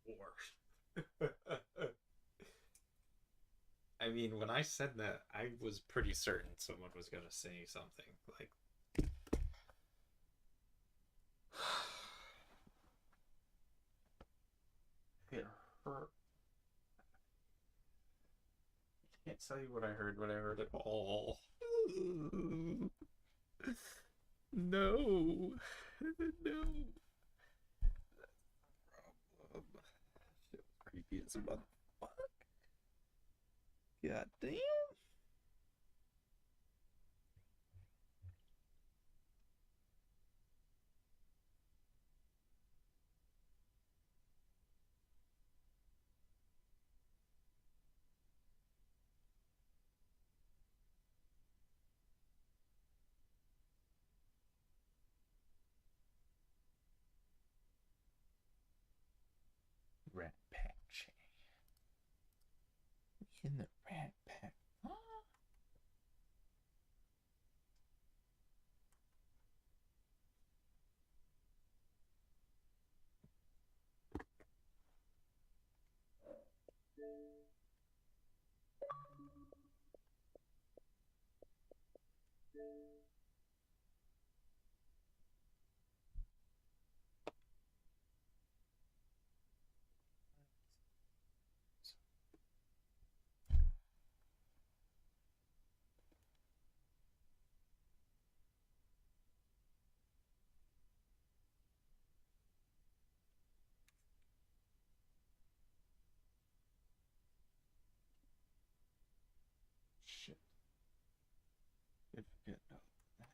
War. I mean, when I said that, I was pretty certain someone was gonna say something like, "It hurt." I can't tell you what I heard when I heard it all. No, no. Shit was creepy as a motherfucker. God damn. Rat Pack Chang. In the Rat Pack. Huh? Shit. Did forget about that.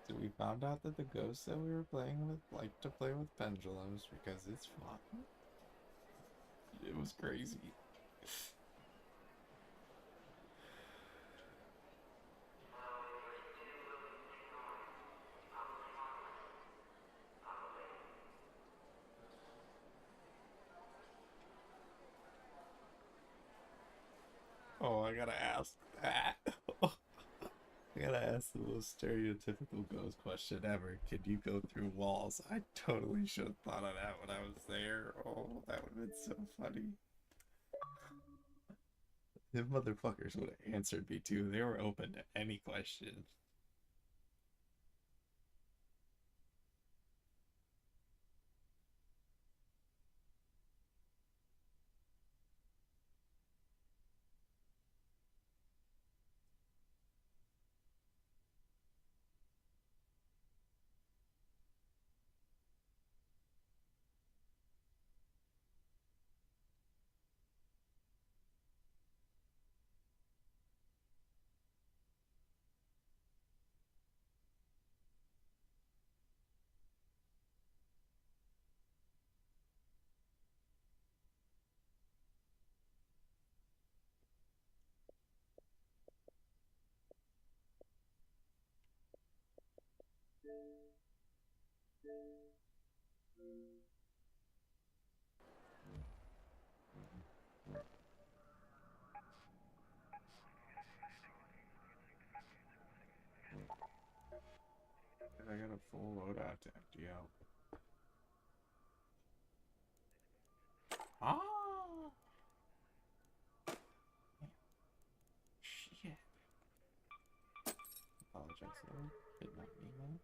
So we found out that the ghosts that we were playing with like to play with pendulums because it's fun. It was crazy. Oh, I gotta ask that. I gotta ask the most stereotypical ghost question ever. Can you go through walls? I totally should have thought of that when I was there. Oh, that would have been so funny. The motherfuckers would have answered me too. They were open to any question. I got a full loadout to empty out. Ah! Shit. Apologize, Lord. Did not mean that.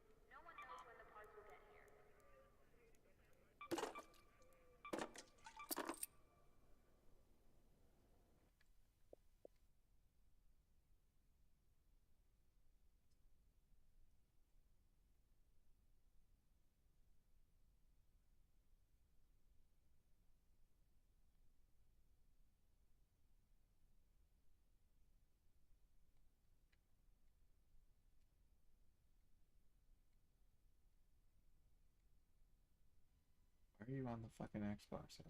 hear you on the fucking Xbox.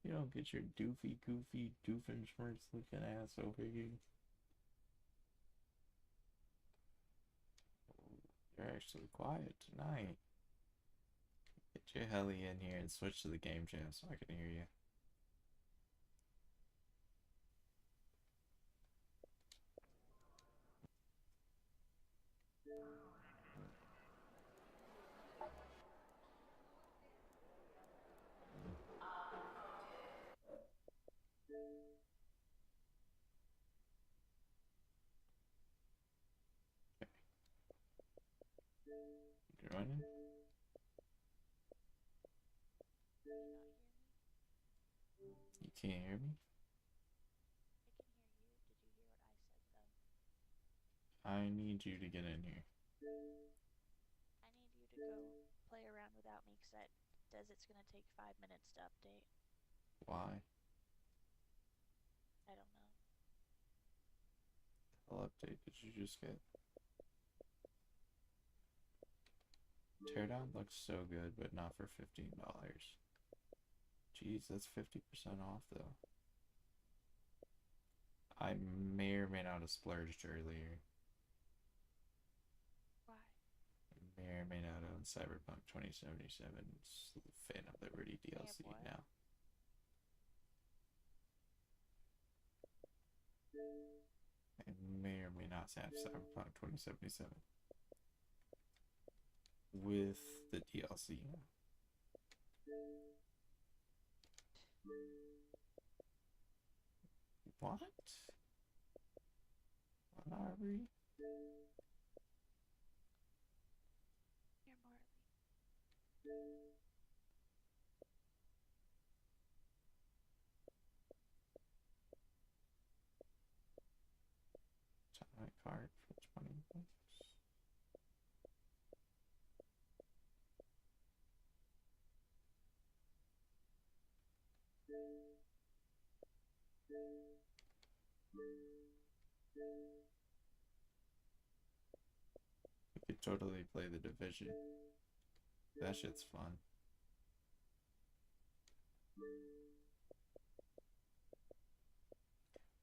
You don't get your doofy, goofy, doofenshmirtz looking ass over here. You're actually quiet tonight. Get your heli in here and switch to the game channel so I can hear you. You joining? You can't hear me? I need you to get in here. I need you to go play around without me because it says it's going to take 5 minutes to update. Why? I don't know. What update did you just get? Teardown looks so good, but not for $15. Jeez, that's 50% off though. I may or may not have splurged earlier. Why? I may or may not own Cyberpunk 2077's Phantom Liberty DLC now. I may or may not have Cyberpunk 2077 with the DLC. What? What are we? You're Marley. My card for 20 bucks. We could totally play the Division. That shit's fun.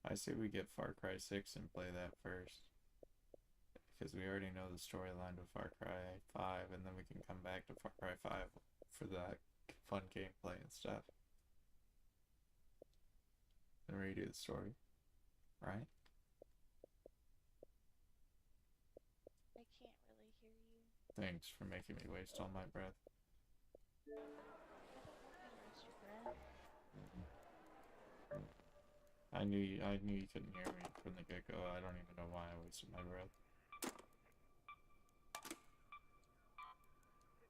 I say we get Far Cry 6 and play that first. Because we already know the storyline of Far Cry 5, and then we can come back to Far Cry 5 for that fun gameplay and stuff. Then redo the story. Right? I can't really hear you. Thanks for making me waste all my breath. I don't want you to waste your breath. I knew you couldn't hear me from the get-go. I don't even know why I wasted my breath.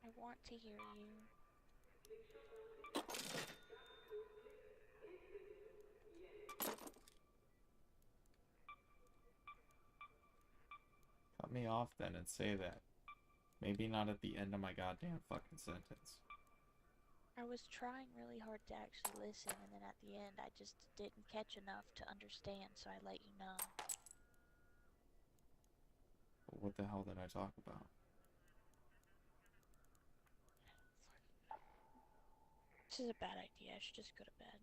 I want to hear you. Cut me off then and say that. Maybe not at the end of my goddamn fucking sentence. I was trying really hard to actually listen, and then at the end I just didn't catch enough to understand, so I let you know. What the hell did I talk about? This is a bad idea. I should just go to bed.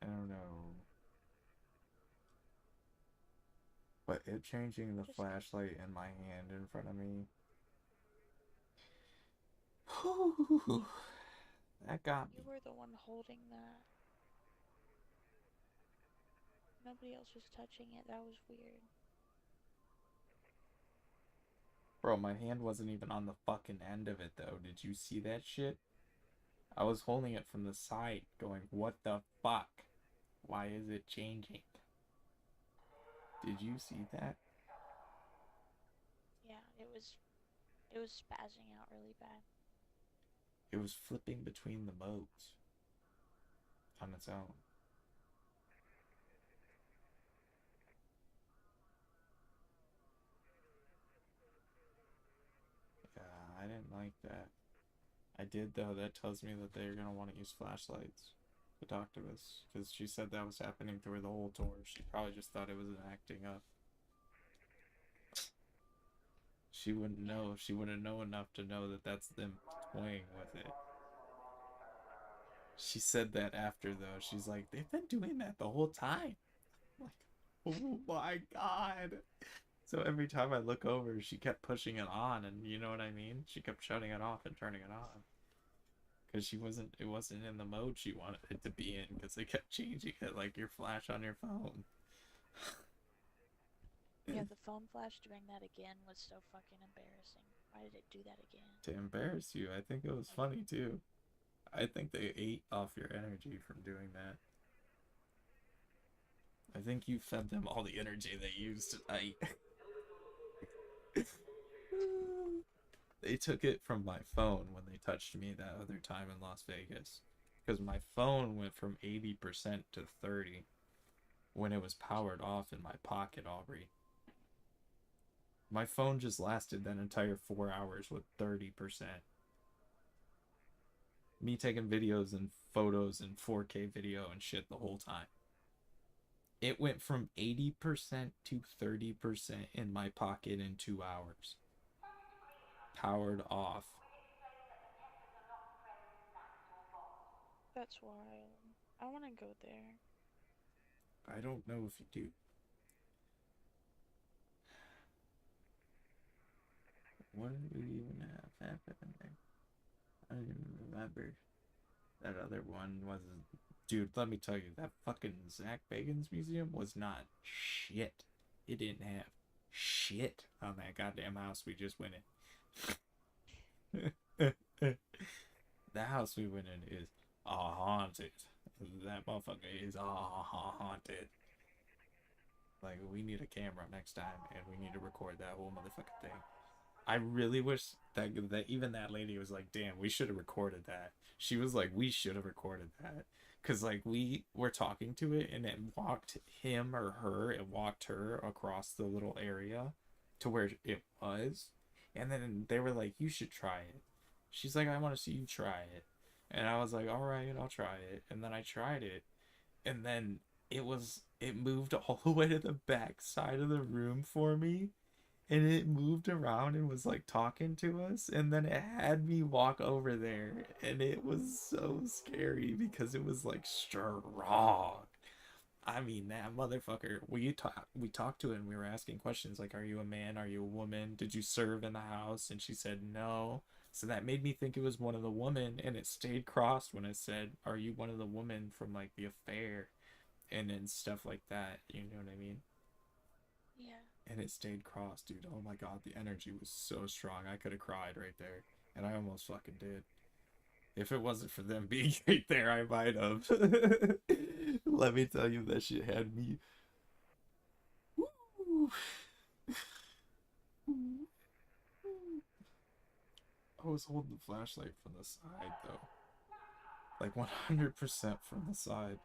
I don't know. But it changing the flashlight in my hand in front of me. Whew, that got me. You were the one holding that. Nobody else was touching it. That was weird. Bro, my hand wasn't even on the fucking end of it though. Did you see that shit? I was holding it from the side going, what the fuck? Why is it changing? Did you see that? Yeah, it was spazzing out really bad. It was flipping between the modes on its own. I didn't like that. I did, though. That tells me that they're gonna want to use flashlights to talk to us, because she said that was happening through the whole tour. She probably just thought it was an acting up. She wouldn't know. She wouldn't know enough to know that that's them toying with it. She said that after, though. She's like, they've been doing that the whole time. I'm like, oh my god. So every time I look over, she kept pushing it on, and you know what I mean? She kept shutting it off and turning it on. Because it wasn't in the mode she wanted it to be in, because they kept changing it like your flash on your phone. Yeah, the phone flash doing that again was so fucking embarrassing. Why did it do that again? To embarrass you, I think it was funny too. I think they ate off your energy from doing that. I think you fed them all the energy they used tonight. They took it from my phone when they touched me that other time in Las Vegas. Because my phone went from 80% to 30 when it was powered off in my pocket, Aubrey. My phone just lasted that entire 4 hours with 30%. Me taking videos and photos and 4K video and shit the whole time. It went from 80% to 30% in my pocket in 2 hours. Powered off. That's wild. I want to go there. I don't know if you do. What did we even have happen there? I don't even remember. That other one was... Dude, let me tell you, that fucking Zach Bagans museum was not shit. It didn't have shit on that goddamn house we just went in. The house we went in is haunted. That motherfucker is haunted. Like, we need a camera next time, and we need to record that whole motherfucking thing. I really wish that even that lady was like, damn, we should have recorded that. She was like, we should have recorded that. Because, like, we were talking to it, and it walked him or her, it walked her across the little area to where it was. And then they were like, you should try it. She's like, I want to see you try it. And I was like, all right, I'll try it. And then I tried it. And then it moved all the way to the back side of the room for me, and it moved around and was like talking to us, and then it had me walk over there, and it was so scary because it was like strong. I mean, that motherfucker, we talked to it, and we were asking questions like, are you a man, are you a woman, did you serve in the house? And she said no. So that made me think it was one of the women, and it stayed crossed when it said, are you one of the women from like the affair, and then stuff like that, you know what I mean? Yeah. And it stayed crossed, dude. Oh my god, the energy was so strong. I could have cried right there. And I almost fucking did. If it wasn't for them being right there, I might have. Let me tell you, that shit had me. Woo. I was holding the flashlight from the side, though. Like 100% from the side.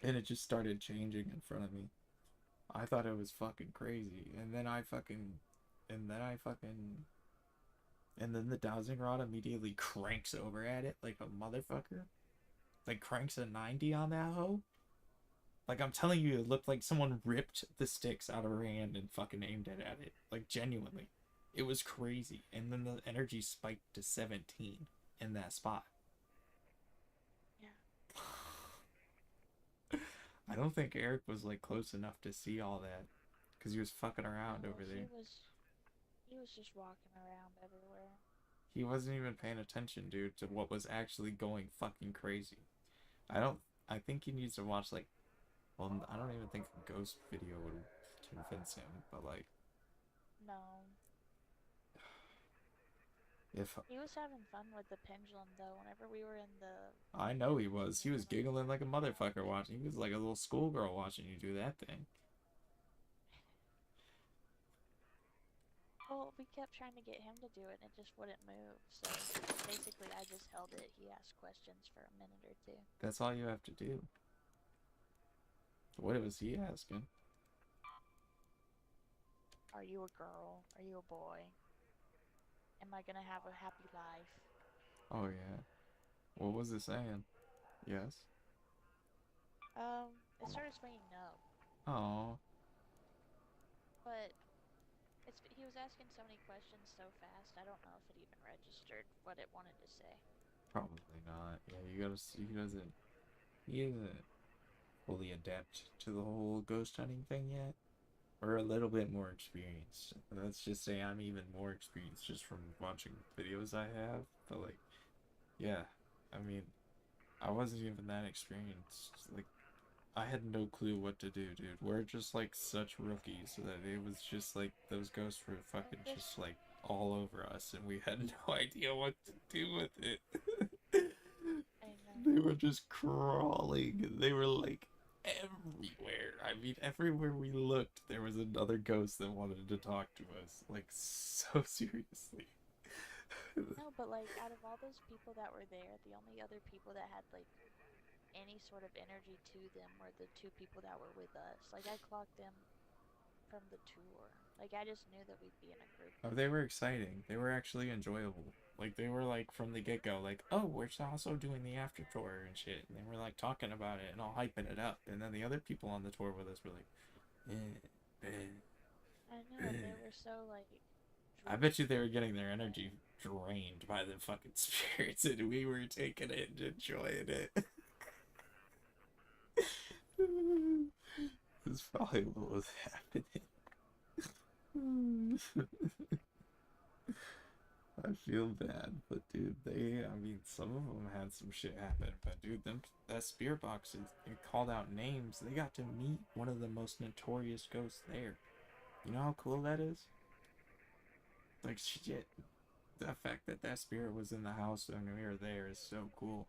And it just started changing in front of me. I thought it was fucking crazy. And then the dowsing rod immediately cranks over at it like a motherfucker. Like cranks a 90 on that hoe. Like, I'm telling you, it looked like someone ripped the sticks out of her hand and fucking aimed it at it. Like, genuinely. It was crazy. And then the energy spiked to 17 in that spot. Yeah. I don't think Eric was, like, close enough to see all that. Because he was fucking around over there. He was just walking around everywhere. He wasn't even paying attention, dude, to what was actually going fucking crazy. I think he needs to watch, like, well, I don't even think a ghost video would convince him, but, like... No. If... He was having fun with the pendulum, though, whenever we were in the... I know he was. He was giggling like a motherfucker watching. He was like a little schoolgirl watching you do that thing. Well, we kept trying to get him to do it, and it just wouldn't move. So basically, I just held it. He asked questions for a minute or two. That's all you have to do. What was he asking? Are you a girl? Are you a boy? I gonna have a happy life? Oh yeah. What was it saying? Yes. It started saying no, Oh, but he was asking so many questions so fast. I don't know if it even registered what it wanted to say. probably not. Yeah, you gotta. He isn't fully adept to the whole ghost hunting thing yet. We're a little bit more experienced. Let's just say I'm even more experienced just from watching videos I have. But like, yeah, I mean, I wasn't even that experienced. Like, I had no clue what to do, dude. We're just like such rookies that it was just like those ghosts were It fucking just just like all over us, and we had no idea what to do with it. I know. They were just crawling. They were like everywhere. I mean, everywhere we looked, there was another ghost that wanted to talk to us. Like, so seriously. No, but like out of all those people that were there, the only other people that had like any sort of energy to them were the two people that were with us. Like I clocked them from the tour. Like I just knew that we'd be in a group Oh, with they them. were exciting. They were actually enjoyable. Like, they were like from the get go, like, oh, we're also doing the after tour and shit. And they were like talking about it and all hyping it up. And then the other people on the tour with us were like, eh, I know, and they eh. were so like I bet you droopy they were getting their and energy drained by the fucking spirits, and we were taking it and enjoying it. That's probably what was happening. I feel bad, but dude, I mean, some of them had some shit happen, but dude, that spirit box, it called out names. They got to meet one of the most notorious ghosts there. You know how cool that is? Like, shit. The fact that that spirit was in the house and we were there is so cool.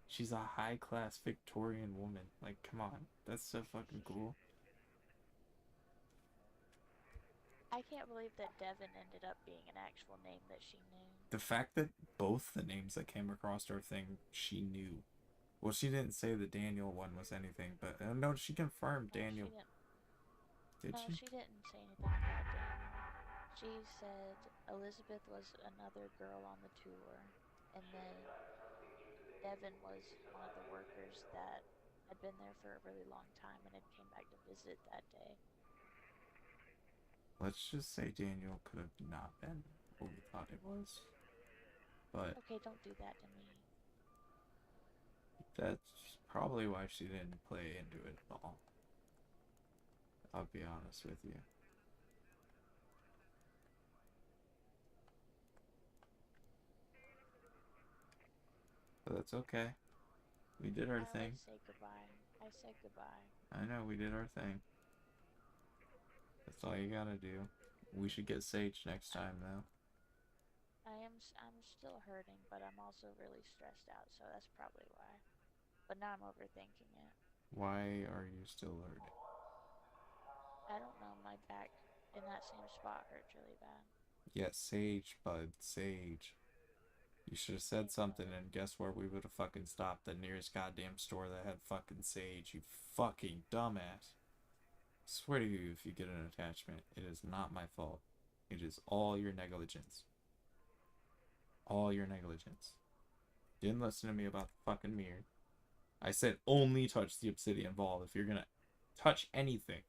She's a high class Victorian woman. Like, come on. That's so fucking cool. I can't believe that Devin ended up being an actual name that she knew. The fact that both the names that came across her thing she knew. Well, she didn't say the Daniel one was anything, but no, she confirmed No, Daniel. she didn't. Did No, she? she didn't say anything about Daniel. She said Elizabeth was another girl on the tour, and then Devin was one of the workers that had been there for a really long time and had came back to visit that day. Let's just say Daniel could have not been what we thought it was. But Okay, don't do that to me. that's probably why she didn't play into it at all. I'll be honest with you. But that's okay. We did our thing. Let's say goodbye. I said goodbye. I know we did our thing. That's all you gotta do. We should get Sage next time, though. I'm still hurting, but I'm also really stressed out, so that's probably why. But now I'm overthinking it. Why are you still hurting? I don't know, my back in that same spot hurts really bad. Yes, Sage, bud, Sage. You should have said Okay, something, bud. and guess where we would have fucking stopped? The nearest goddamn store that had fucking Sage, you fucking dumbass. Swear to you, if you get an attachment, it is not my fault. It is all your negligence. All your negligence. Didn't listen to me about the fucking mirror. I said only touch the obsidian ball if you're gonna touch anything.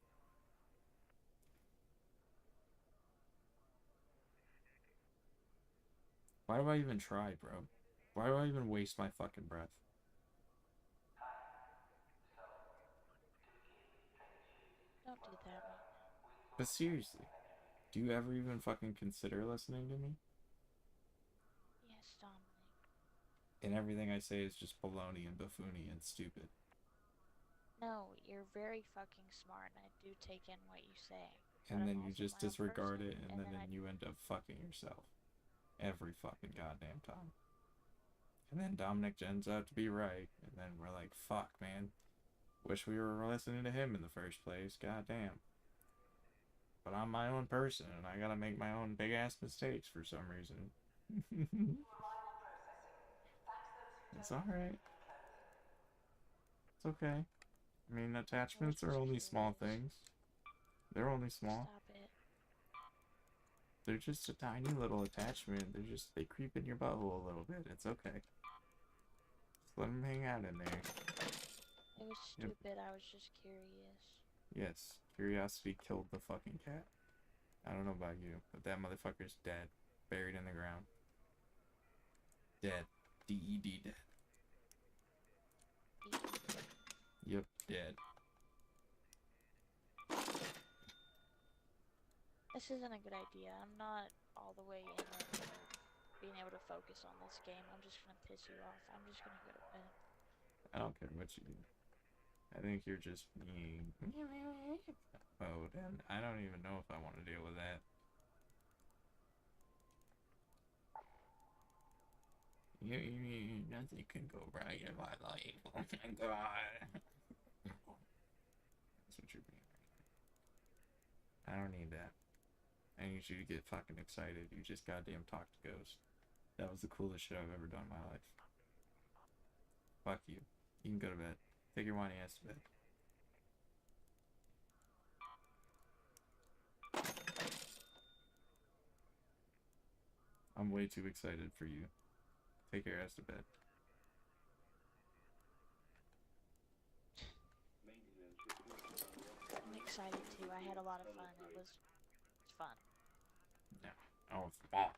Why do I even try, bro? Why do I even waste my fucking breath? Don't do that right now. But seriously, do you ever even fucking consider listening to me? Yes, Dominic. And everything I say is just baloney and buffoony and stupid. No, you're very fucking smart, and I do take in what you say. But And I'm then you also just my own disregard person, it, and and then then I you end up fucking yourself. Every fucking goddamn time. And then Dominic ends out to be right. And then we're like, fuck, man. Wish we were listening to him in the first place. Goddamn. But I'm my own person, and I gotta make my own big ass mistakes for some reason. It's alright. It's okay. I mean, was attachments are just only small curious. things. They're only small. Stop it. They're just a tiny little attachment. They creep in your butthole a little bit. It's okay. Just let them hang out in there. It was stupid. I was just curious. Yes, curiosity killed the fucking cat. I don't know about you, but that motherfucker's dead. Buried in the ground. Dead. D-E-D dead. Yep, dead. This isn't a good idea. I'm not all the way in it, being able to focus on this game. I'm just gonna piss you off. I'm just gonna go to bed. I don't care what you do. I think you're just being mode, and I don't even know if I want to deal with that. Nothing can go right in my life. Oh my god. That's what you're being right now. I don't need that. I need you to get fucking excited. You just goddamn talked to Ghost. That was the coolest shit I've ever done in my life. Fuck you. You can go to bed. Take your whiny ass to bed. I'm way too excited for you. Take your ass to bed. I'm excited too. I had a lot of fun. It was fun. No. Oh, fuck.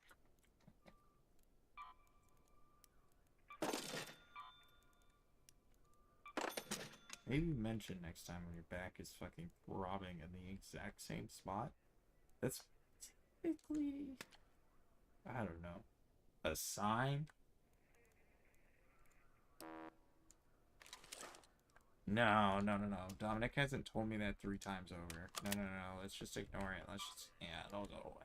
Maybe mention next time when your back is fucking throbbing in the exact same spot. That's typically, I don't know, a sign. No. Dominic hasn't told me that 3 times over. No. Let's just ignore it. Let's just, yeah, it'll go away.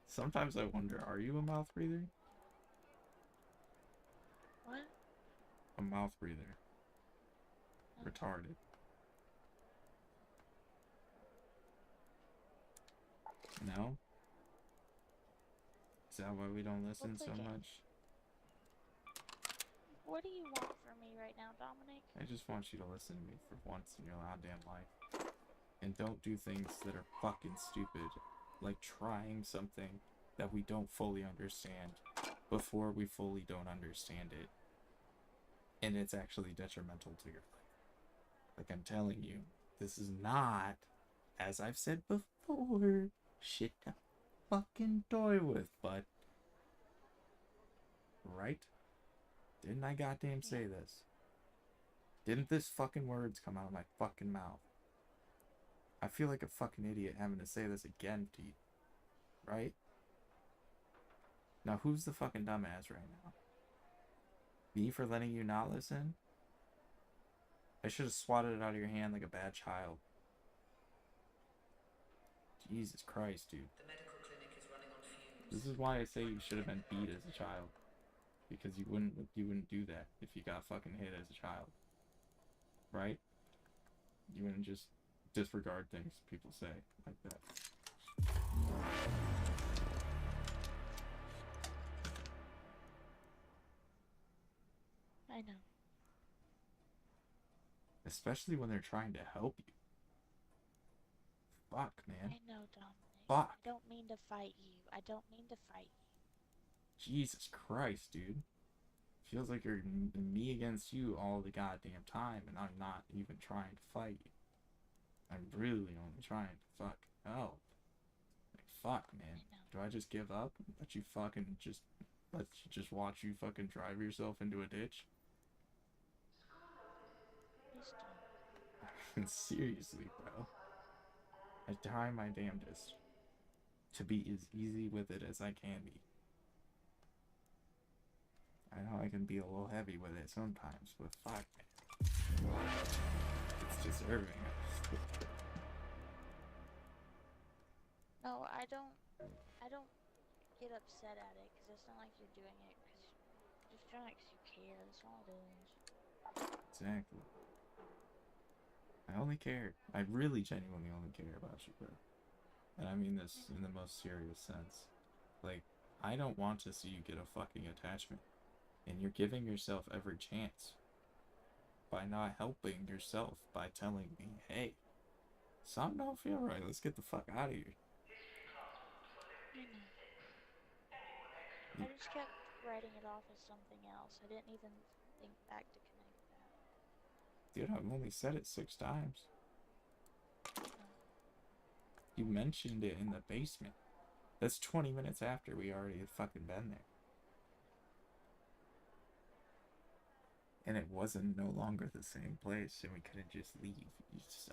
Sometimes I wonder, are you a mouth breather? What? A mouth breather. Retarded. No? Is that why we don't listen so much? What do you want from me right now, Dominic? I just want you to listen to me for once in your goddamn life. And don't do things that are fucking stupid. Like trying something that we don't fully understand before we fully don't understand it. And it's actually detrimental to your life. Like I'm telling you, this is not, as I've said before, shit to fucking toy with, but right? Didn't I goddamn say this? Didn't this fucking words come out of my fucking mouth? I feel like a fucking idiot having to say this again to you. Right? Now who's the fucking dumbass right now? Me for letting you not listen? I should have swatted it out of your hand like a bad child. Jesus Christ, dude. The medical clinic is running on fumes. This is why I say you should have been beat as a child. Because you wouldn't do that if you got fucking hit as a child. Right? You wouldn't just disregard things people say like that. I know. Especially when they're trying to help you. Fuck, man. I know, Dominic. Fuck. I don't mean to fight you. I don't mean to fight you. Jesus Christ, dude. Feels like you're me against you all the goddamn time, and I'm not even trying to fight you. I'm really only trying to fuck help. Like, fuck, man. Do I just give up? Let you just watch you fucking drive yourself into a ditch? Please don't. Seriously, bro. I try my damnedest to be as easy with it as I can be. I know I can be a little heavy with it sometimes, but fuck, man. It's deserving. No, I don't get upset at it, because it's not like you're doing it because you're just doing it because you care. That's all it is. Exactly. I only care. I really genuinely only care about you, bro. And I mean this in the most serious sense. Like, I don't want to see you get a fucking attachment. And you're giving yourself every chance by not helping yourself by telling me, hey, something don't feel right. Let's get the fuck out of here. I know. I just kept writing it off as something else. I didn't even think back to connect that. Dude, I've only said it 6 times. Oh. You mentioned it in the basement. That's 20 minutes after we already had fucking been there. And it wasn't no longer the same place, and we couldn't just leave.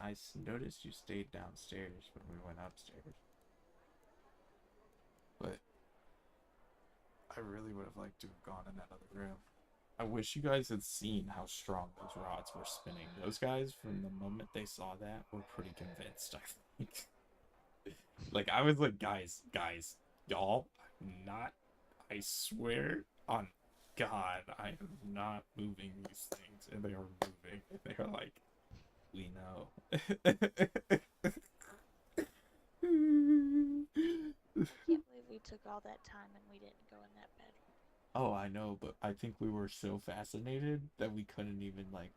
I noticed you stayed downstairs when we went upstairs. But I really would have liked to have gone in that other room. I wish you guys had seen how strong those rods were spinning. Those guys, from the moment they saw that, were pretty convinced, I think. Like, I was like, guys, y'all, I'm not, I swear on God, I am not moving these things. And they are moving. And they are like, we know. Can't believe we took all that time and we didn't go in that bedroom. Oh, I know, but I think we were so fascinated that we couldn't even, like,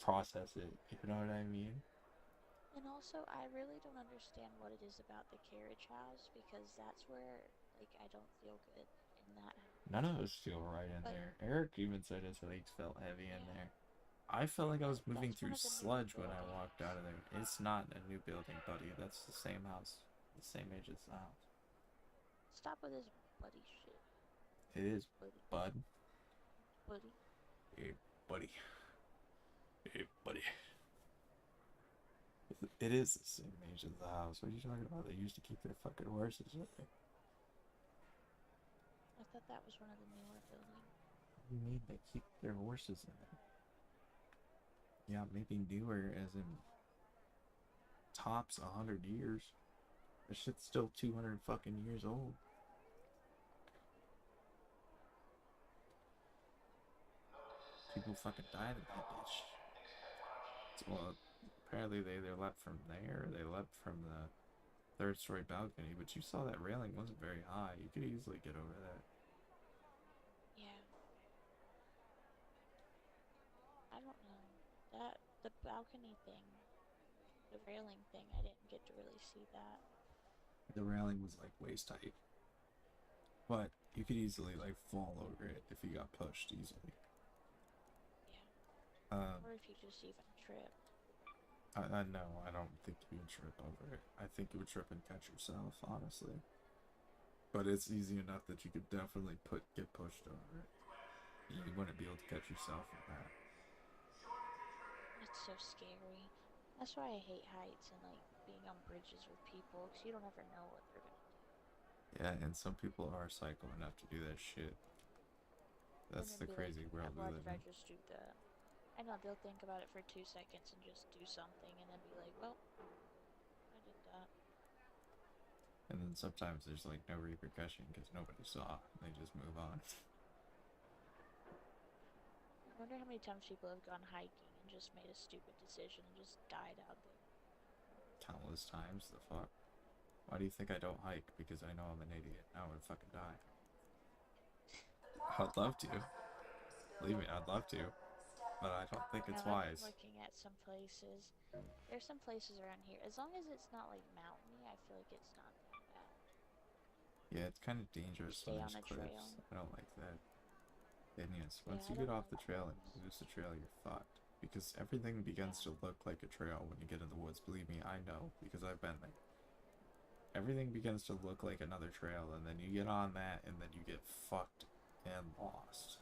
process it. You know what I mean? And also, I really don't understand what it is about the carriage house because that's where, like, I don't feel good in that house. None of us feel right in But- there. Eric even said his legs felt heavy in there. I felt like I was moving That's one through of the new sludge when I buildings. walked out of there. It's not a new building, buddy. That's the same house. The same age as the house. Stop with this buddy shit. It is, Buddy. bud. Buddy. Hey, buddy. Hey, buddy. It is the same age as the house. What are you talking about? They used to keep their fucking horses in there. I thought that was one of the newer buildings. What do you mean they keep their horses in there? Yeah, maybe newer as in tops 100 years. This shit's still 200 fucking years old. People fucking died in that bitch. Well, apparently they either leapt from there or they leapt from the 3rd story balcony, but you saw that railing wasn't very high. You could easily get over that. Yeah. I don't know. The balcony thing, the railing thing, I didn't get to really see that. The railing was like waist height. But you could easily like fall over it if you got pushed easily. Yeah. Or if you just even tripped. No, I don't think you would trip over it. I think you would trip and catch yourself, honestly. But it's easy enough that you could definitely get pushed over it. You wouldn't be able to catch yourself in that. It's so scary. That's why I hate heights and like being on bridges with people because you don't ever know what they're gonna do. Yeah, and some people are psycho enough to do that shit. That's the crazy world we live in. I just do that? I know they'll think about it for 2 seconds and just do something and then be like, well, I did that. And then sometimes there's like no repercussion because nobody saw. They just move on. I wonder how many times people have gone hiking and just made a stupid decision and just died out there. Countless times, the fuck. Why do you think I don't hike? Because I know I'm an idiot. I would fucking die. I'd love to. Believe me, I'd love to. But I don't think it's wise. I'm looking at some places. There's some places around here. As long as it's not like mountainy, I feel like it's not that bad. Yeah, it's kind of dangerous when there's on a cliffs. trail. I don't like that. And yes, once Yeah, you I get don't off the like trail and cliffs. you lose the trail, you're fucked. Because everything begins to look like a trail when you get in the woods. Believe me, I know, because I've been there. Everything begins to look like another trail, and then you get on that, and then you get fucked and lost.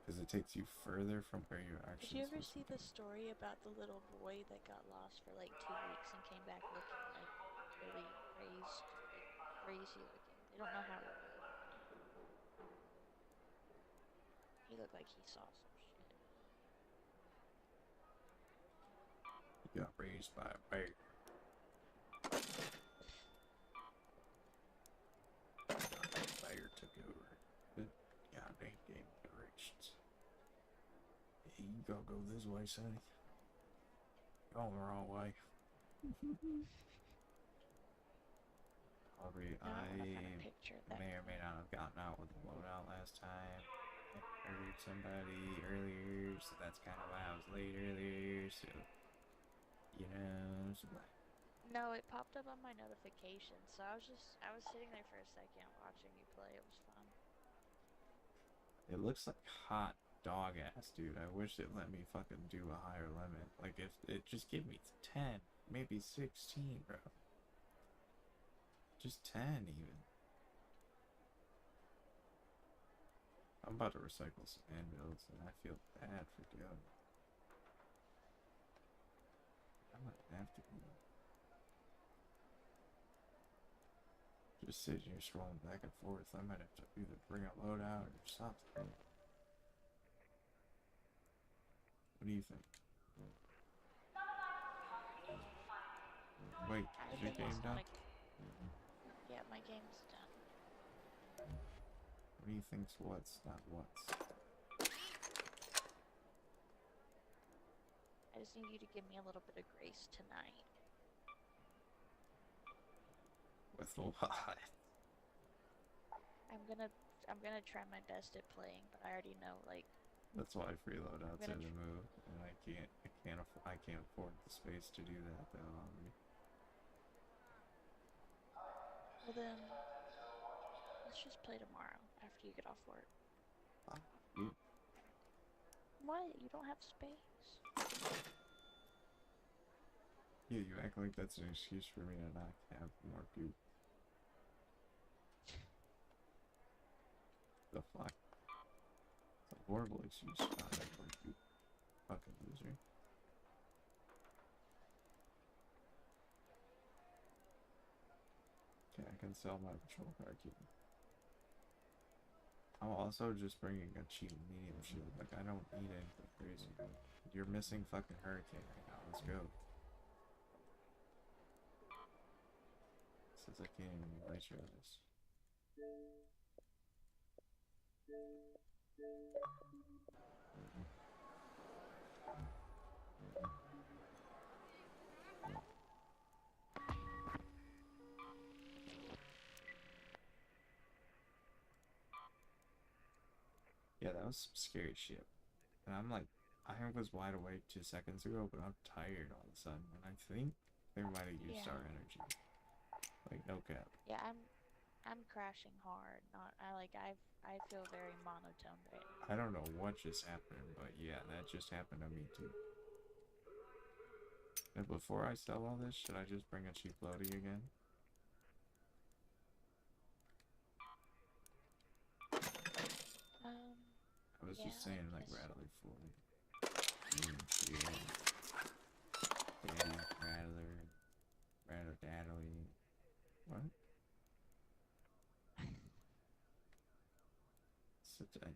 Because it takes you further from where you're actually. Did you ever see the story about the little boy that got lost for like 2 weeks and came back looking like really crazy looking? They don't know how he looked. He looked like he saw some shit. You got raised by a bear. The bear took over. Good goddamn game directions. Hey, you gotta go this way, sonny. Going the wrong way. Aubrey, Now I want to find I a picture of that. may or may not have gotten out with the loadout last time. I murdered somebody earlier, so that's kind of why I was late earlier, so, you know, so like, No, it popped up on my notifications, so I was sitting there for a second watching you play. It was fun. it looks like hot dog ass, dude. I wish it let me fucking do a higher limit. Like, if it just give me 10, maybe 16, bro. Just 10, even. I'm about to recycle some anvils, and I feel bad for doing it. I might have to just sitting here scrolling back and forth. I might have to either bring a loadout or something. What do you think? Wait, I is your think game it's done? not Yeah, my game's done. What do you think's what's, not what's? I just need you to give me a little bit of grace tonight. With what? I'm gonna try my best at playing, but I already know, like, That's why free loadouts are gonna the move, and I can't afford the space to do that though. well then, let's just play tomorrow after you get off work. You, What? You don't have space? yeah, you act like that's an excuse for me to not have more people. The fuck? It's a horrible excuse to not have more people. Fucking loser. Okay, I can sell my patrol car key. I'm also just bringing a cheap medium shield. Like, I don't need anything crazy. You're missing fucking Hurricane right now. Let's go. Says I can't even invite your others. Yeah, that was some scary shit. And I'm like, I was wide awake 2 seconds ago, but I'm tired all of a sudden. And I think they might have used our energy. Like, no cap. Yeah, I'm crashing hard. I feel very monotone right now. I don't know what just happened, but yeah, that just happened to me too. And before I sell all this, should I just bring a cheap loadie again? I was just saying, like, Rattler 40. Daddy, Rattler, Rattler Daddly. What?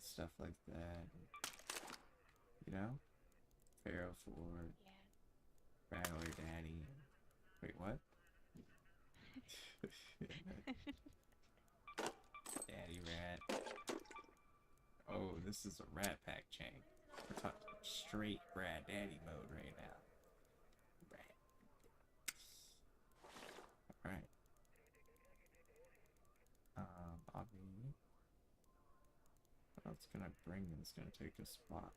Stuff like that. You know? Pharaoh Ford. Yeah. Rattler Daddy. Wait, what? Daddy Rat. Oh, this is a rat Pack Chang. We're talking straight rat daddy mode right now. Rat. Alright. I'll be... What else can I bring that's gonna take a spot?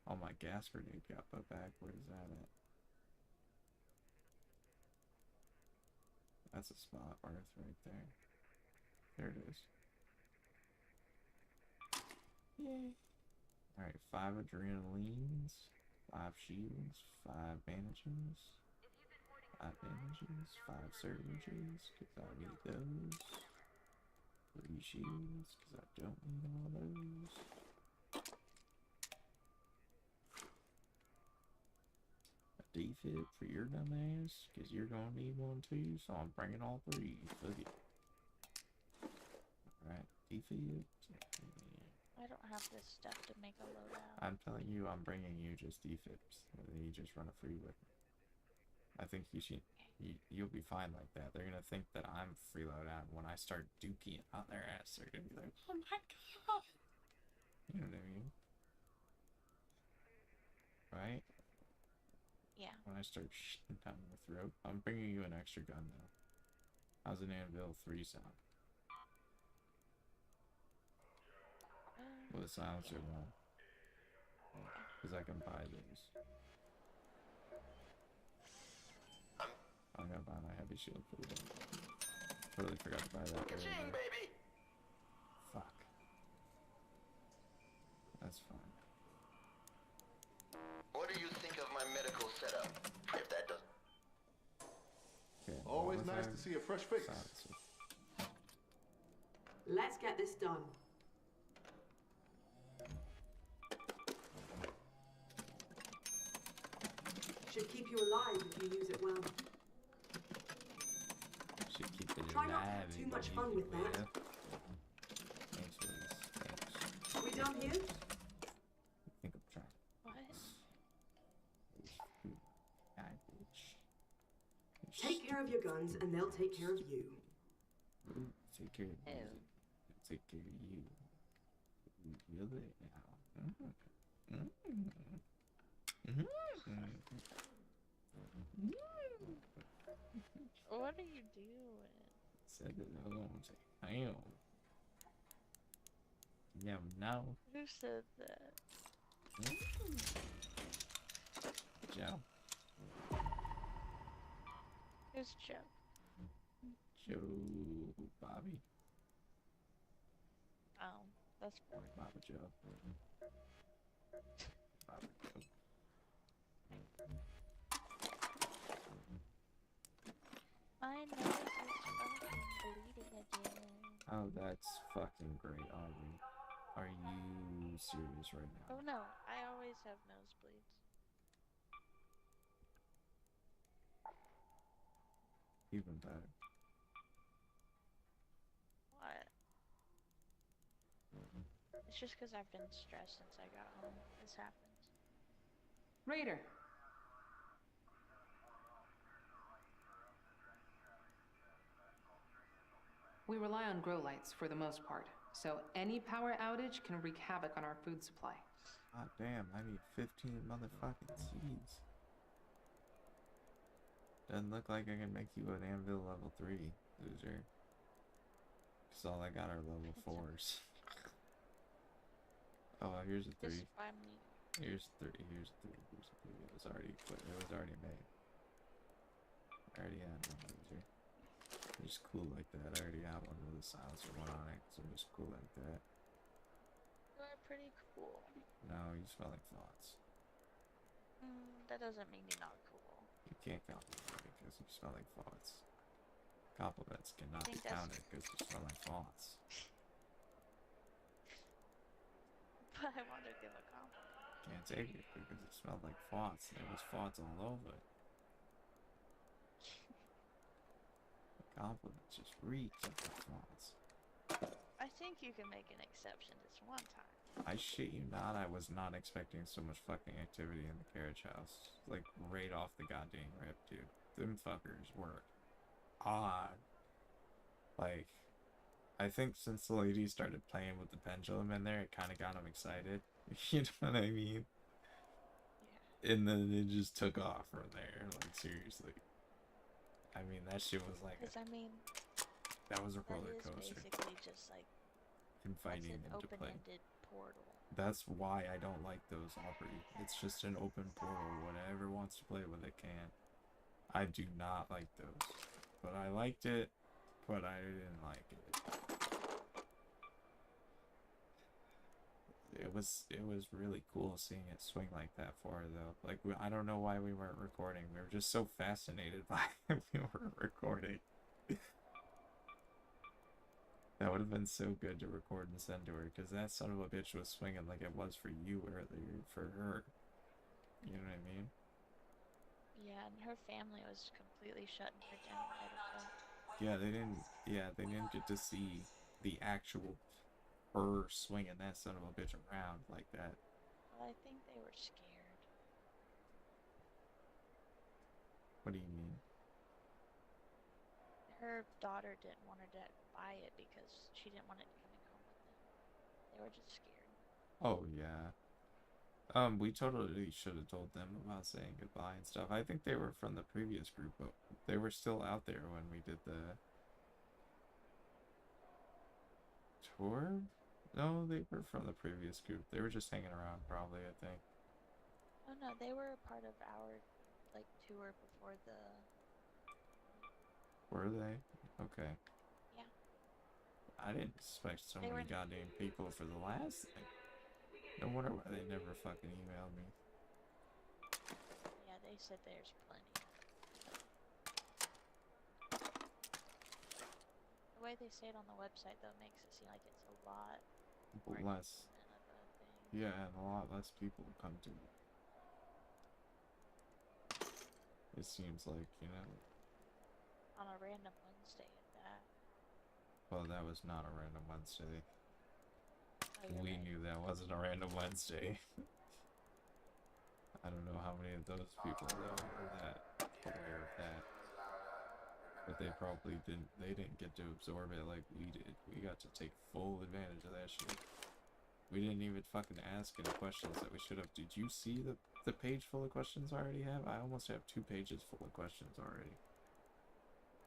Oh, my gas grenade got put back. Where's that at? That's a spot worth right there. There it is. Yay. Alright, 5 adrenalines, 5 shields, 5 bandages, 5 bandages, 5 surges, because I need those. 3 shields, because I don't need all those. A defib for your dumb ass, because you're going to need one too, so I'm bringing all 3. Fuck it. Alright, defib. I don't have this stuff to make a loadout. I'm telling you, I'm bringing you just defibs, and then you just run a free with me. I think you should... You'll be fine like that. They're gonna think that I'm freeload out. When I start dookie on their ass, they're gonna be like, "Oh my god!" You know what I mean? Right? Yeah. When I start shitting down your throat, I'm bringing you an extra gun though. How's an Anvil 3 sound? With a silencer one. Because I can buy those. I'm gonna buy my heavy shield for the day. Totally forgot to buy that. Pack Chang, baby. Fuck. That's fine. What do you think of my medical setup? If that does. Okay, Always what was nice I? to see a fresh face. Silencer. Let's get this done. Should keep you alive if you use it well. Should keep it Try not to alive. have too and much use fun it with that. well. Thanks, Liz. Thanks. We done here? I think I'm trying. What? Take care of your guns and they'll take care of you. Take care of you. Ew. Take care of you. Really now. What are you doing? Said it alone. Say, damn. Yeah, now. Who said that? Joe. Who's Joe? Joe Bobby. Oh, that's Baba Joe. Baba Joe. my nose is fucking bleeding again. Oh, that's fucking great, Aubrey. Are you serious right now? Oh no, I always have nosebleeds. Even better. What? It's just because I've been stressed since I got home. This happens. Raider. We rely on grow lights for the most part, so any power outage can wreak havoc on our food supply. God damn, I need 15 motherfucking seeds. Doesn't look like I can make you an anvil level 3, loser. Cause all I got are level 4s. Oh, here's a 3. Just find me. Here's 3. Here's a 3. Here's a 3. It was already put. It was already made. I already had one loser. They're just cool like that. I already have one with a silencer one on it, so I'm just cool like that. You're pretty cool. No, you smell like thoughts. That doesn't mean you're not cool. You can't compliment me because you smell like thoughts. Compliments cannot be think that's- counted because you smell like thoughts. But I want to give a compliment. Can't take it because it smelled like thoughts. There was thoughts all over it. The compliments just reeked of the thoughts. I think you can make an exception this one time. I shit you not, I was not expecting so much fucking activity in the carriage house. Like, right off the goddamn rip, dude. Them fuckers were odd. Like, I think since the lady started playing with the pendulum in there, it kind of got them excited. You know what I mean? Yeah. And then it just took off from there. Like, seriously. I mean, that shit was like, Because I mean, that was a that roller is coaster. basically just like Inviting it's an them to play. open-ended portal. That's why I don't like those, Aubrey. It's just an open portal. Whatever wants to play with it can. I do not like those. But I liked it, but I didn't like it. It was really cool seeing it swing like that for her, though. Like, I don't know why we weren't recording. We were just so fascinated by it we were recording. That would have been so good to record and send to her, because that son of a bitch was swinging like it was for you earlier, for her. You know what I mean? Yeah, and her family was completely shutting her down right away. Yeah, they didn't get to see the actual her swinging that son of a bitch around like that. Well, I think they were scared. What do you mean? Her daughter didn't want her to buy it because she didn't want it coming home with them. They were just scared. Oh, yeah. We totally should have told them about saying goodbye and stuff. I think they were from the previous group, but they were still out there when we did the tour? No, they were from the previous group. They were just hanging around, probably, I think. Oh no, they were a part of our like tour before the. Were they? Okay. Yeah. I didn't expect so They many were- goddamn people for the last thing. No wonder why they never fucking emailed me. Yeah, they said there's plenty. The way they say it on the website though makes it seem like it's a lot more Less. intimate of a thing. Yeah, and a lot less people come to it. It seems like, you know. On a random Wednesday at that. Well, that was not a random Wednesday. Oh, you're We right. knew that wasn't a random Wednesday. I don't know how many of those people though were that aware of that. But they probably didn't. They didn't get to absorb it like we did. We got to take full advantage of that shit. We didn't even fucking ask any questions that we should have. Did you see the page full of questions I already have? I almost have 2 pages full of questions already.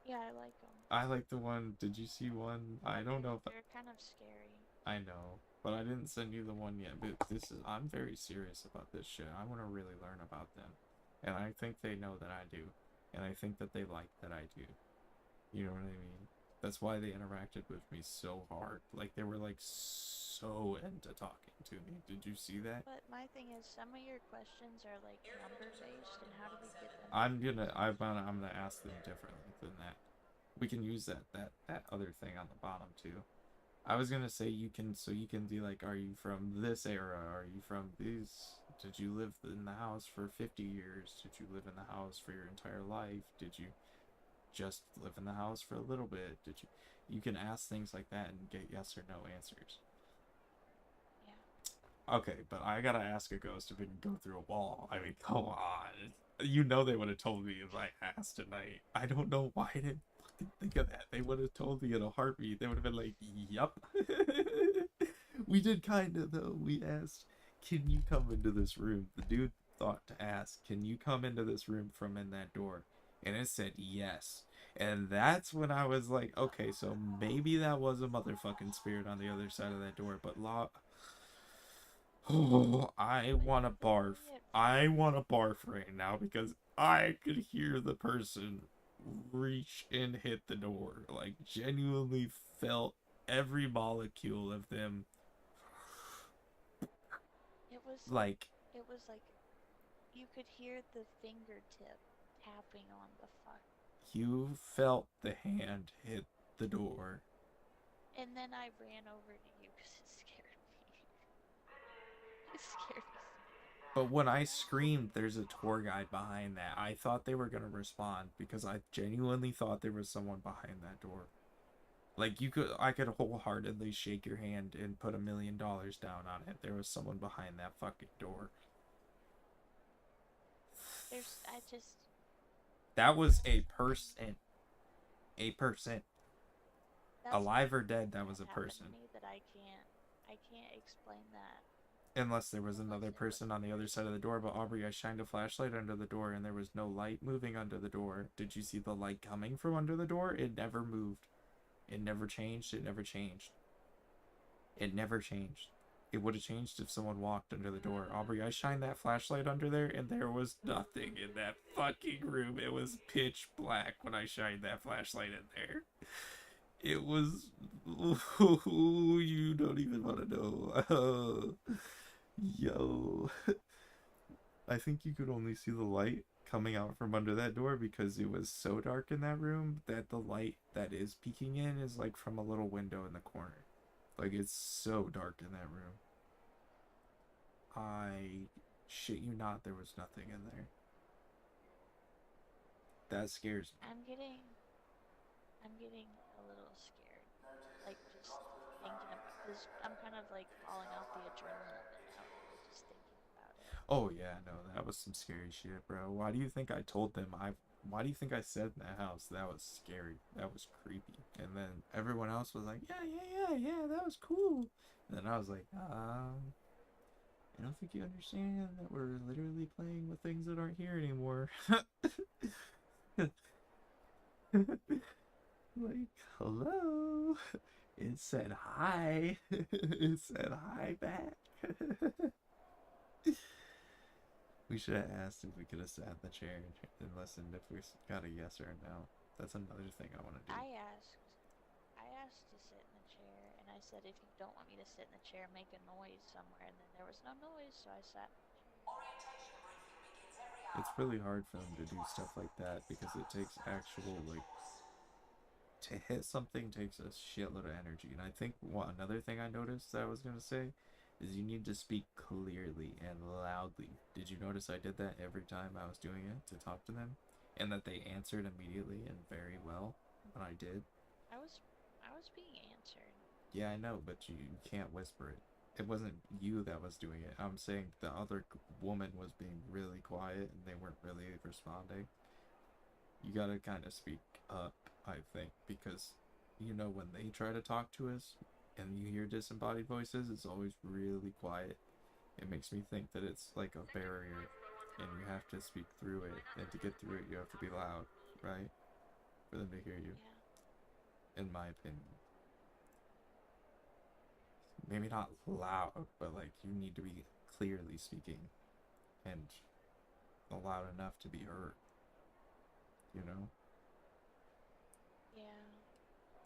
Yeah, I like them. I like the one. Did you see one? I don't know if They're kind of scary. I know, but I didn't send you the one yet. But I'm very serious about this shit. I want to really learn about them, and I think they know that I do, and I think that they like that I do. You know what I mean? That's why they interacted with me so hard. Like they were like so into talking to me. Did you see that? But my thing is, some of your questions are like number based, and how do we get them? I'm gonna ask them differently than that. We can use that other thing on the bottom too. I was gonna say you can be like, are you from this era? Are you from these? Did you live in the house for 50 years? Did you live in the house for your entire life? Did you just live in the house for a little bit? Did you? You can ask things like that and get yes or no answers. Yeah. Okay, but I gotta ask a ghost if it can go through a wall. I mean, come on. You know they would have told me if I asked tonight. I don't know why I didn't fucking think of that. They would have told me in a heartbeat. They would have been like, yup. We did kind of, though. We asked, can you come into this room? The dude thought to ask, can you come into this room from in that door? And it said yes. And that's when I was like, okay, so maybe that was a motherfucking spirit on the other side of that door. But oh, I want to barf. I want to barf right now because I could hear the person reach and hit the door. Like, genuinely felt every molecule of them. Like, It was like you could hear the fingertip tapping on the fuck. you felt the hand hit the door. And then I ran over to you because it scared me. It scared me. But when I screamed, there's a tour guide behind that. I thought they were gonna respond because I genuinely thought there was someone behind that door. Like I could wholeheartedly shake your hand and put $1 million down on it. There was someone behind that fucking door. That was a person. A person. Alive or dead, that was a person. That I can't explain that. Unless there was another person on the other side of the door. But Aubrey, I shined a flashlight under the door and there was no light moving under the door. Did you see the light coming from under the door? It never moved. It never changed. It never changed. It never changed. It would have changed if someone walked under the door. Aubrey, I shined that flashlight under there and there was nothing in that fucking room. It was pitch black when I shined that flashlight in there. It was... Ooh, you don't even want to know. Yo. I think you could only see the light coming out from under that door because it was so dark in that room that the light that is peeking in is like from a little window in the corner. Like, it's so dark in that room. I shit you not, there was nothing in there. That scares me. I'm getting a little scared. Like, just thinking about, because I'm kind of like falling off the adrenaline now, just thinking about it. Oh yeah, no, that was some scary shit, bro. Why do you think I told them why do you think I said in that house that was scary? That was creepy. And then everyone else was like, yeah, that was cool. And then I was like, I don't think you understand that we're literally playing with things that aren't here anymore. Like, hello? It said hi. It said hi back. We should have asked if we could have sat in the chair and listened if we got a yes or a no. That's another thing I want to do. I asked to sit in the chair, and I said, if you don't want me to sit in the chair, make a noise somewhere. And then there was no noise, so I sat in the chair. It's really hard for them to do stuff like that because it takes actual, like, to hit something takes a shitload of energy. And I think another thing I noticed that I was going to say is you need to speak clearly and loudly. Did you notice I did that every time I was doing it to talk to them? And that they answered immediately and very well when I did? I was being answered. Yeah, I know, but you can't whisper it. It wasn't you that was doing it. I'm saying the other woman was being really quiet and they weren't really responding. You gotta kind of speak up, I think, because, you know, when they try to talk to us and you hear disembodied voices, it's always really quiet. It makes me think that it's like a barrier and you have to speak through it, and to get through it you have to be loud, right? For them to hear you. Yeah. In my opinion. Maybe not loud, but like you need to be clearly speaking and loud enough to be heard. You know? Yeah.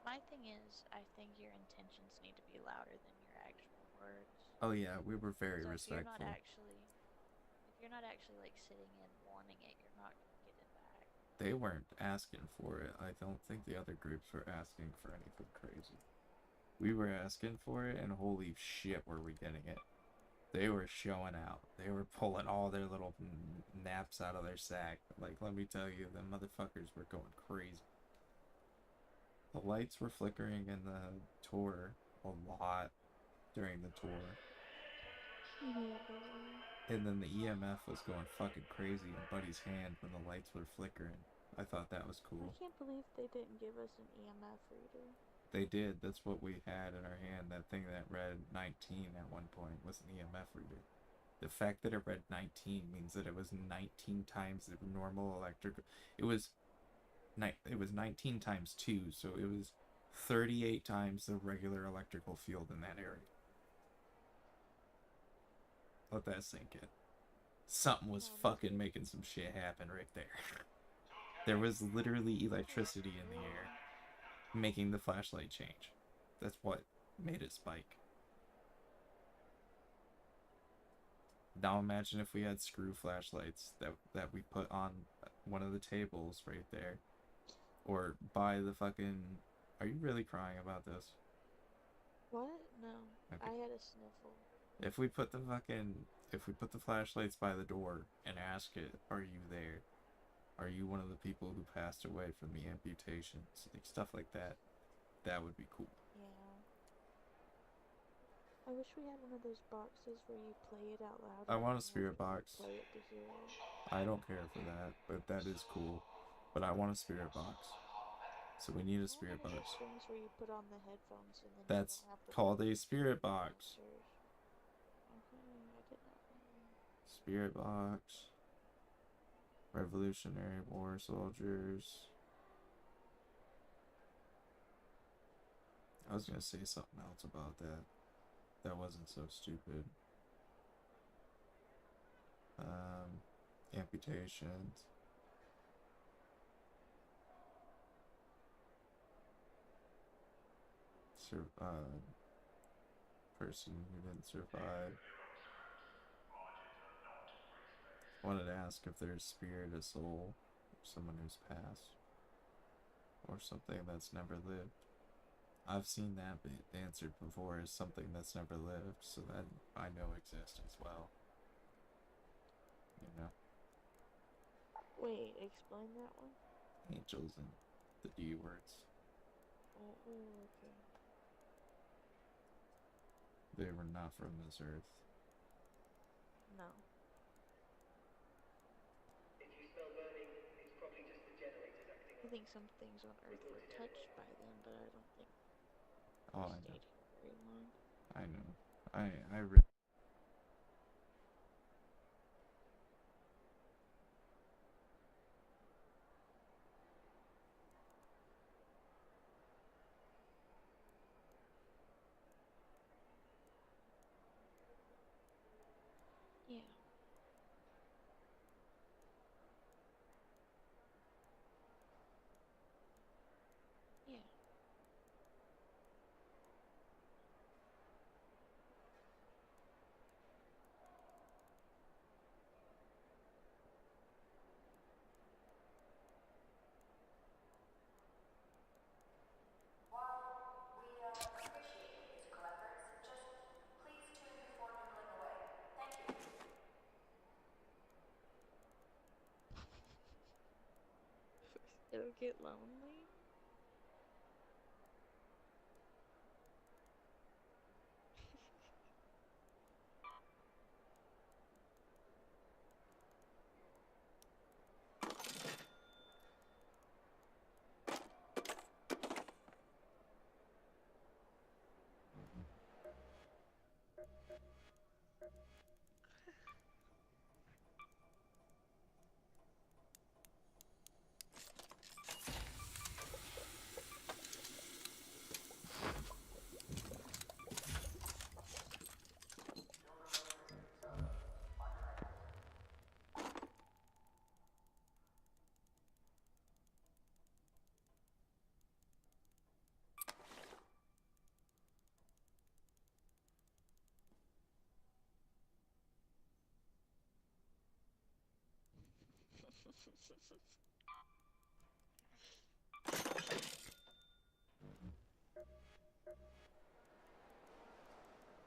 My thing is, I think your intentions need to be louder than your actual words. Oh yeah, we were very So respectful. if you're not actually like sitting and wanting it, you're not gonna get it back. They weren't asking for it. I don't think the other groups were asking for anything crazy. We were asking for it, and holy shit, were we getting it. They were showing out. They were pulling all their little naps out of their sack. Like, let me tell you, the motherfuckers were going crazy. The lights were flickering in the tour a lot during the tour. And then the EMF was going fucking crazy in Buddy's hand when the lights were flickering. I thought that was cool. I can't believe they didn't give us an EMF reader. They did. That's what we had in our hand. That thing that read 19 at one point was an EMF reader. The fact that it read 19 means that it was 19 times the normal electrical. It was 19 times 2, so it was 38 times the regular electrical field in that area. Let that sink in. Something was fucking making some shit happen right there. There was literally electricity in the air making the flashlight change. That's what made it spike. Now imagine if we had screw flashlights that we put on one of the tables right there. Or by the fucking... Are you really crying about this? What? No. Okay. I had a sniffle. If we put the flashlights by the door and ask it, are you there? Are you one of the people who passed away from the amputations? Like stuff like that. That would be cool. Yeah. I wish we had one of those boxes where you play it out loud. I want a spirit box. Play it to hear it. I don't care for that, but that is cool. But I want a spirit box. So we need a spirit box. Things where you put on the headphones and then That's called a spirit box. I did not know. Spirit box. Revolutionary War soldiers. I was gonna say something else about that. That wasn't so stupid. Amputations. Person who didn't survive. Wanted to ask if there's spirit, a soul, someone who's passed, or something that's never lived. I've seen that be answered before as something that's never lived, so that I know exists as well. You know? Wait, explain that one. Angels and the D words. Oh, okay. They were not from this earth. No. I think some things on Earth were touched by them, but I don't think Oh, they I know. stayed here very long. I know. I really... It'll get lonely.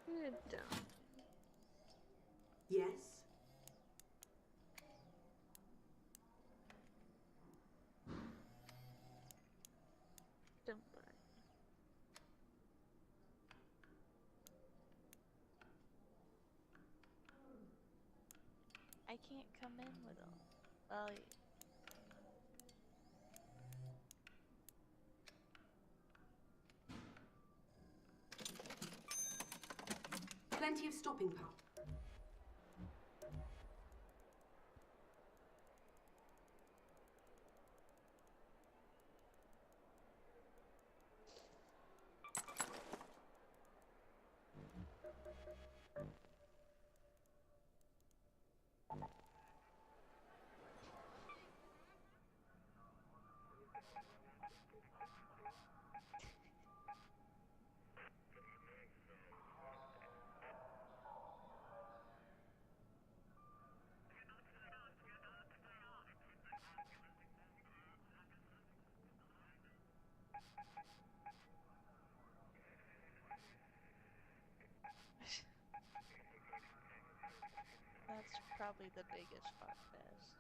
Good dog. Yes? Don't worry. I can't come in with them. Well, Plenty of stopping power. that's probably the biggest fuck fest.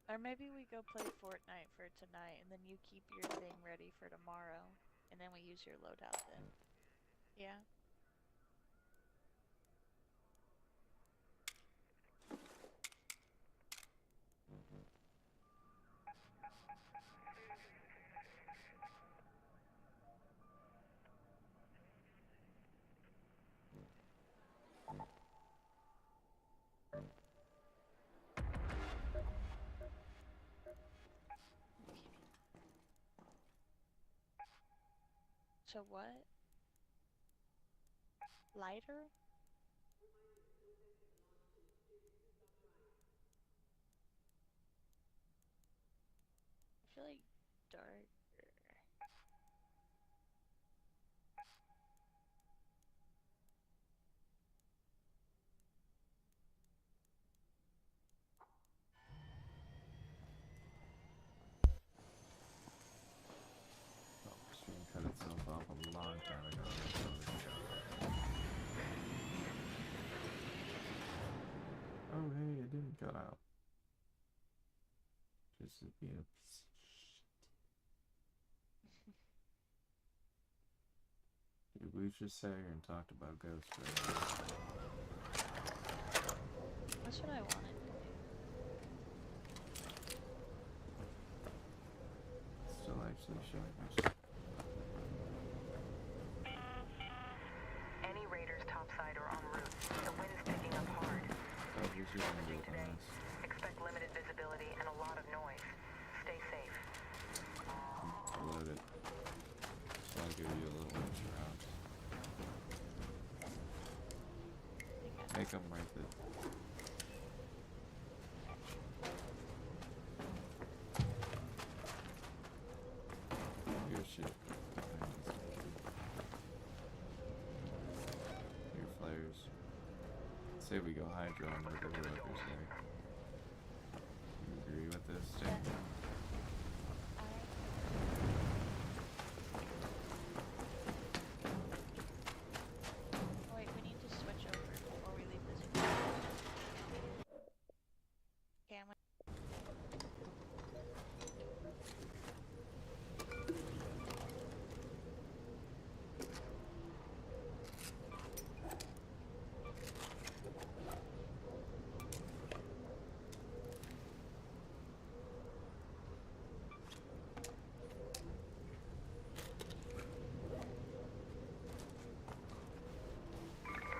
Or maybe we go play Fortnite for tonight, and then you keep your thing ready for tomorrow, and then we use your loadout then. Yeah? So what? Lighter? I feel like darker. Oh, stream cut itself off a long time ago. Oh, hey, it didn't cut out. Just to be a Dude, we just sat here and talked about ghosts for That's what I wanted to do. still actually showing us. Any raiders topside or en route. The wind's picking up hard. Oh, we should have Messaging do today. this. Expect limited visibility and a lot of noise. Stay safe. Load it. So I'll give you a little inch around. Make them right there. Your shit. Your flares. say we go Hydro on regular workers there. You agree with this statement? Wait, we need to switch over before we leave this equation. Camera.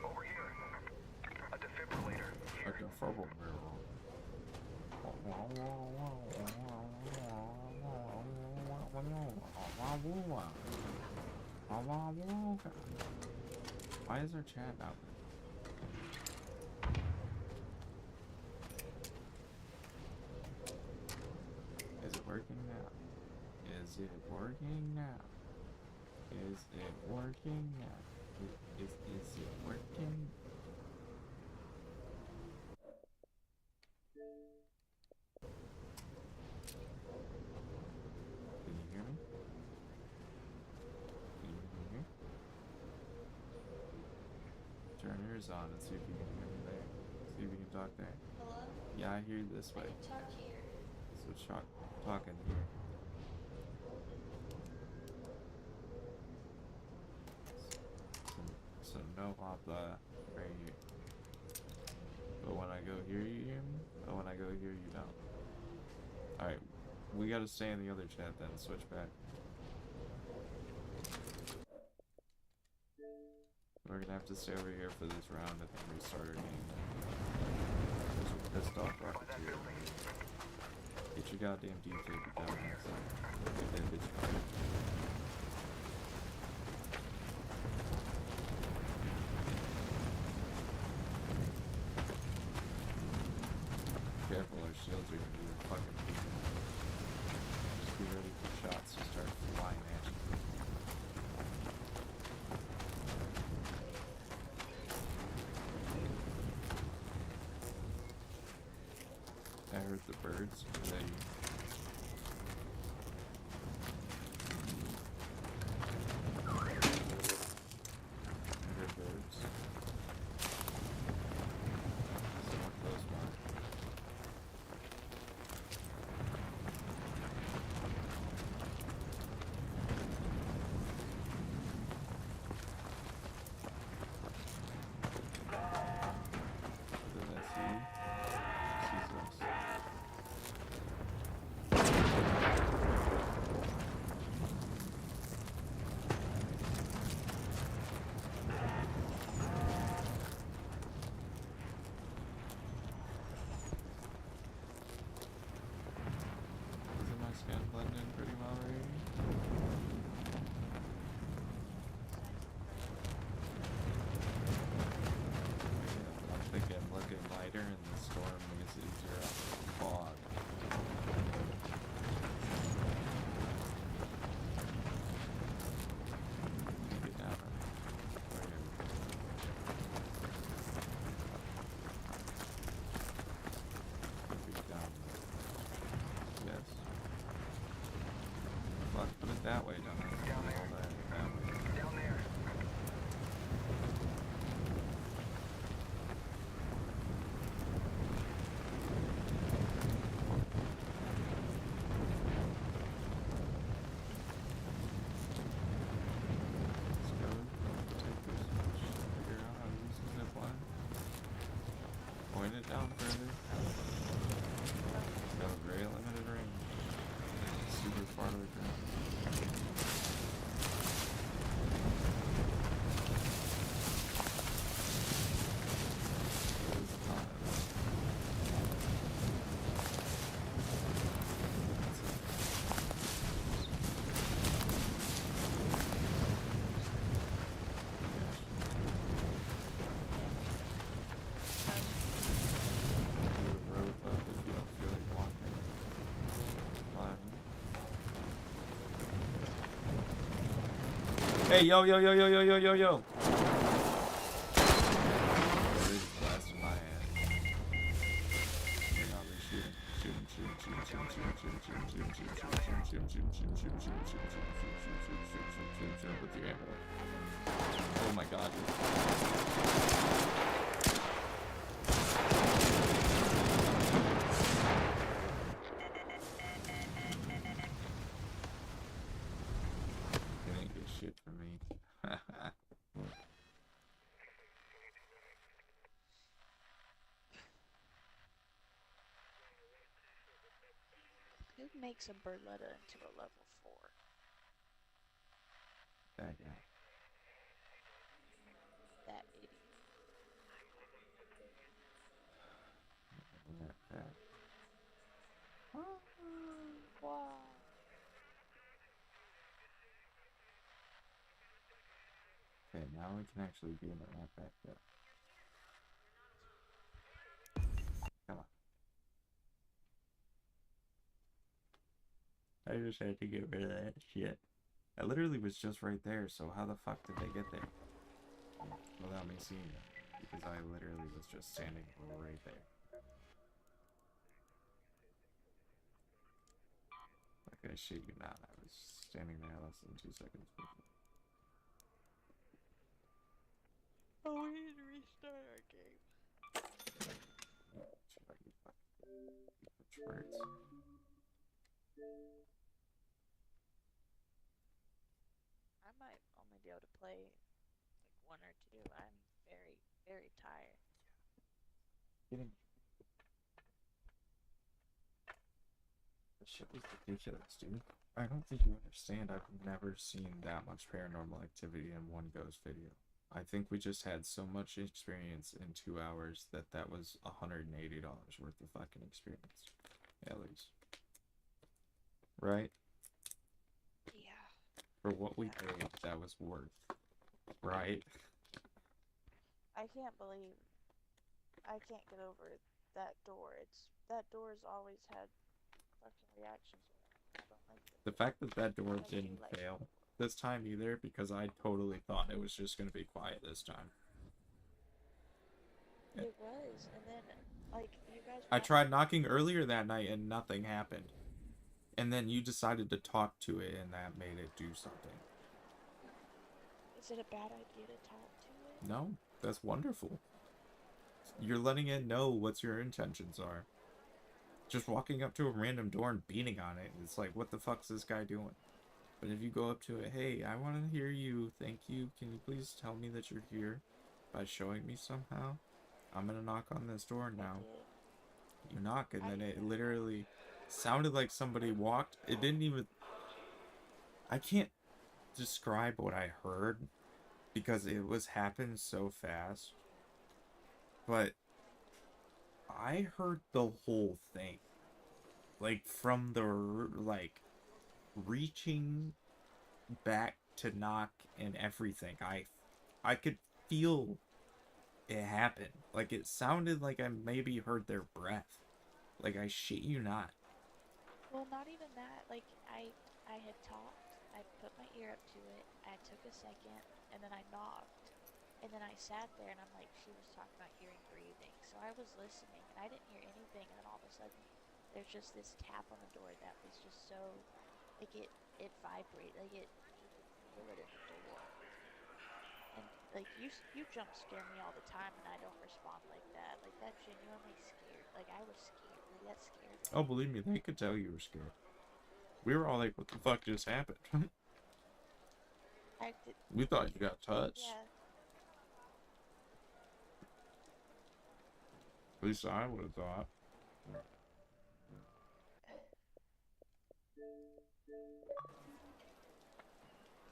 Over here. A defibrillator. Here. Why is our chat out? Is it working now? Is it working now? Is it working now? Is it working? Can you hear me? Can you hear me? Turn yours on and see if you can hear me there. See if you can talk there. Hello? Yeah, I hear you this way. Talk here. So talking here. So no habla right here. But when I go here, you hear me? But when I go here, you don't. Alright, we gotta stay in the other chat then, switch back. We're gonna have to stay over here for this round and then restart our game. We're pissed off Rocketeer. Get your goddamn DJ, you dumbass. Get that bitch fired. Careful, our shields are gonna be fucking beaten. Just be ready for shots to start flying at you. I heard the birds. They... I heard birds. Somewhat close by. Did I see? Sees us. Isn't my skin blending in pretty well right here? Yeah, I'm thinking looking lighter and the storm makes it easier out of the fog. Get down right here. Be down. Yes. Fuck, put it that way, don't I? Down there. All that way. Down there. Let's go. Take this. Figure out how to use the zip line. Point it down further. It's got a very limited range. It's super far to the ground. It's not. That's it. Road up if you don't feel like walking. Fine. Hey, yo. They just blasted my With your ammo. Oh my god. You ain't get shit from me. Who makes a Berletta into a level 4? That guy. That idiot. Wow. Okay, now we can actually be in the map back there. Come on. I just had to get rid of that shit. I literally was just right there, so how the fuck did they get there? Without me seeing them. Because I literally was just standing right there. Like, I shit you not, I was standing there less than 2 seconds before. Oh, we need to restart our game. Words. I might only be able to play like 1 or 2. I'm very, very tired. Getting this shit was ridiculous, dude. I don't think you understand. I've never seen that much paranormal activity in one ghost video. I think we just had so much experience in 2 hours that was $180 worth of fucking experience. At least. Right? Yeah. For what we paid, that was worth. Right? I can't believe I can't get over that door. That door's always had fucking reactions. I don't like it. The fact that that door Like, didn't like, fail this time either, because I totally thought it was just going to be quiet this time. it was, and then like you guys. I tried knocking earlier that night and nothing happened. And then you decided to talk to it and that made it do something. Is it a bad idea to talk to it? No, that's wonderful. You're letting it know what your intentions are. Just walking up to a random door and beating on it, it's like, what the fuck's this guy doing? But if you go up to it, hey, I want to hear you, thank you, can you please tell me that you're here by showing me somehow? I'm gonna knock on this door now. You knock, and then it literally sounded like somebody walked. It didn't even... I can't describe what I heard because it was happened so fast. But I heard the whole thing. Like, from the, like, reaching back to knock and everything. I could feel it happen. Like, it sounded like I maybe heard their breath. Like, I shit you not. Well, not even that. Like, I had talked. I put my ear up to it. I took a second, and then I knocked. And then I sat there, and I'm like, she was talking about hearing breathing. So I was listening, and I didn't hear anything. And then all of a sudden, there's just this tap on the door that was just so, like, it vibrated. Like, you could feel it in the door. And, like, you jump scare me all the time, and I don't respond like that. Like, that genuinely scared. Like, I was scared. Like, that scared me. Oh, believe me, they could tell you were scared. We were all like, what the fuck just happened? We thought you got touched. Yeah. At least I would have thought.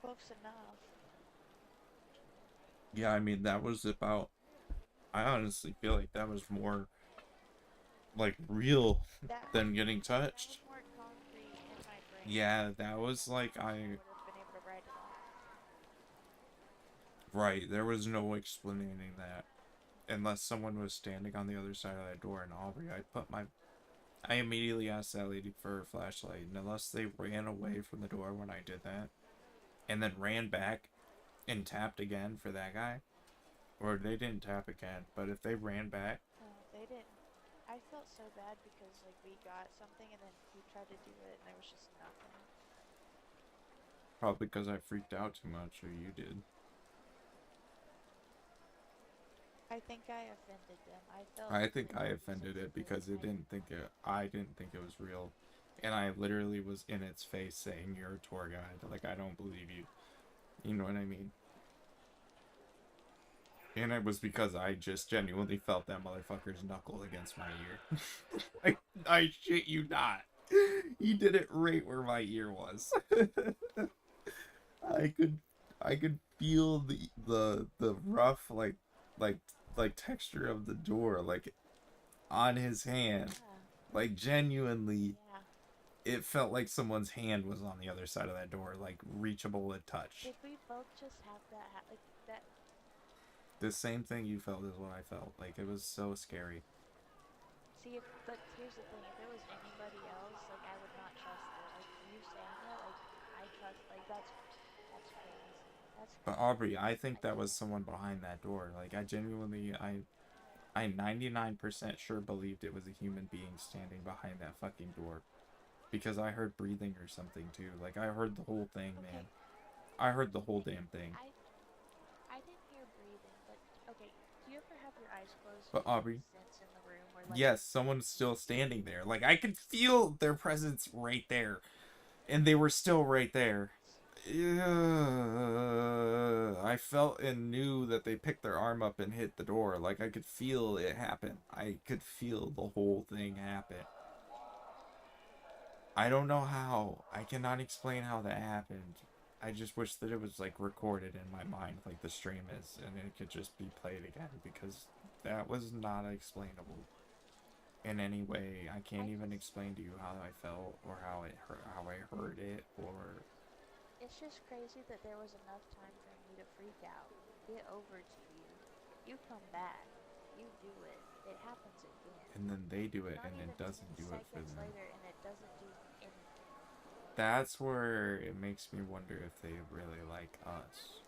Close enough. Yeah, I mean, that was about... I honestly feel like that was more, like, real than getting touched. That was more concrete in my brain. Yeah, that was like, I... would have been able to write it off. Right, there was no explaining that. Unless someone was standing on the other side of that door in Aubrey, I immediately asked that lady for her flashlight, and unless they ran away from the door when I did that, and then ran back and tapped again for that guy, or they didn't tap again, but if they ran back... No, they didn't. I felt so bad because like we got something and then he tried to do it and there was just nothing. Probably because I freaked out too much, or you did. I think I offended them. I felt I think I really offended it sensitive. because it didn't think it. I didn't think it was real, and I literally was in its face saying, "You're a tour guide. Like, I don't believe you." You know what I mean? And it was because I just genuinely felt that motherfucker's knuckle against my ear. Like, I shit you not. He did it right where my ear was. I could I could feel the rough like like texture of the door like on his hand. Yeah. Like genuinely Yeah. it felt like someone's hand was on the other side of that door, like reachable at touch. Did we both just have that like that? The same thing you felt is what I felt. Like it was so scary. See, but here's the thing: if it was anybody else, like I would not trust it. Like you saying it, like I trust. Like that's crazy. That's But crazy. Aubrey, I think I that think was someone behind that door. Like I genuinely I 99% sure believed it was a human being standing behind that fucking door. Because I heard breathing or something too. Like I heard the whole thing, okay. man. I heard the whole damn thing. I didn't hear breathing, but okay. Do you ever have your eyes closed But and you Aubrey, sense in the room where like yes, someone's still standing there. Like I could feel their presence right there. And they were still right there. I felt and knew that they picked their arm up and hit the door. Like I could feel it happen. I could feel the whole thing happen. I don't know how. I cannot explain how that happened. I just wish that it was like recorded in my mind like the stream is and it could just be played again because that was not explainable in any way. I can't even explain to you how I felt or how it hurt, how I heard it or it's just crazy that there was enough time for me to freak out, get over to you. You come back, you do it. It happens again. and then they do it Not and even it 10 doesn't do it for seconds them. later, and it doesn't do anything. That's where it makes me wonder if they really like us.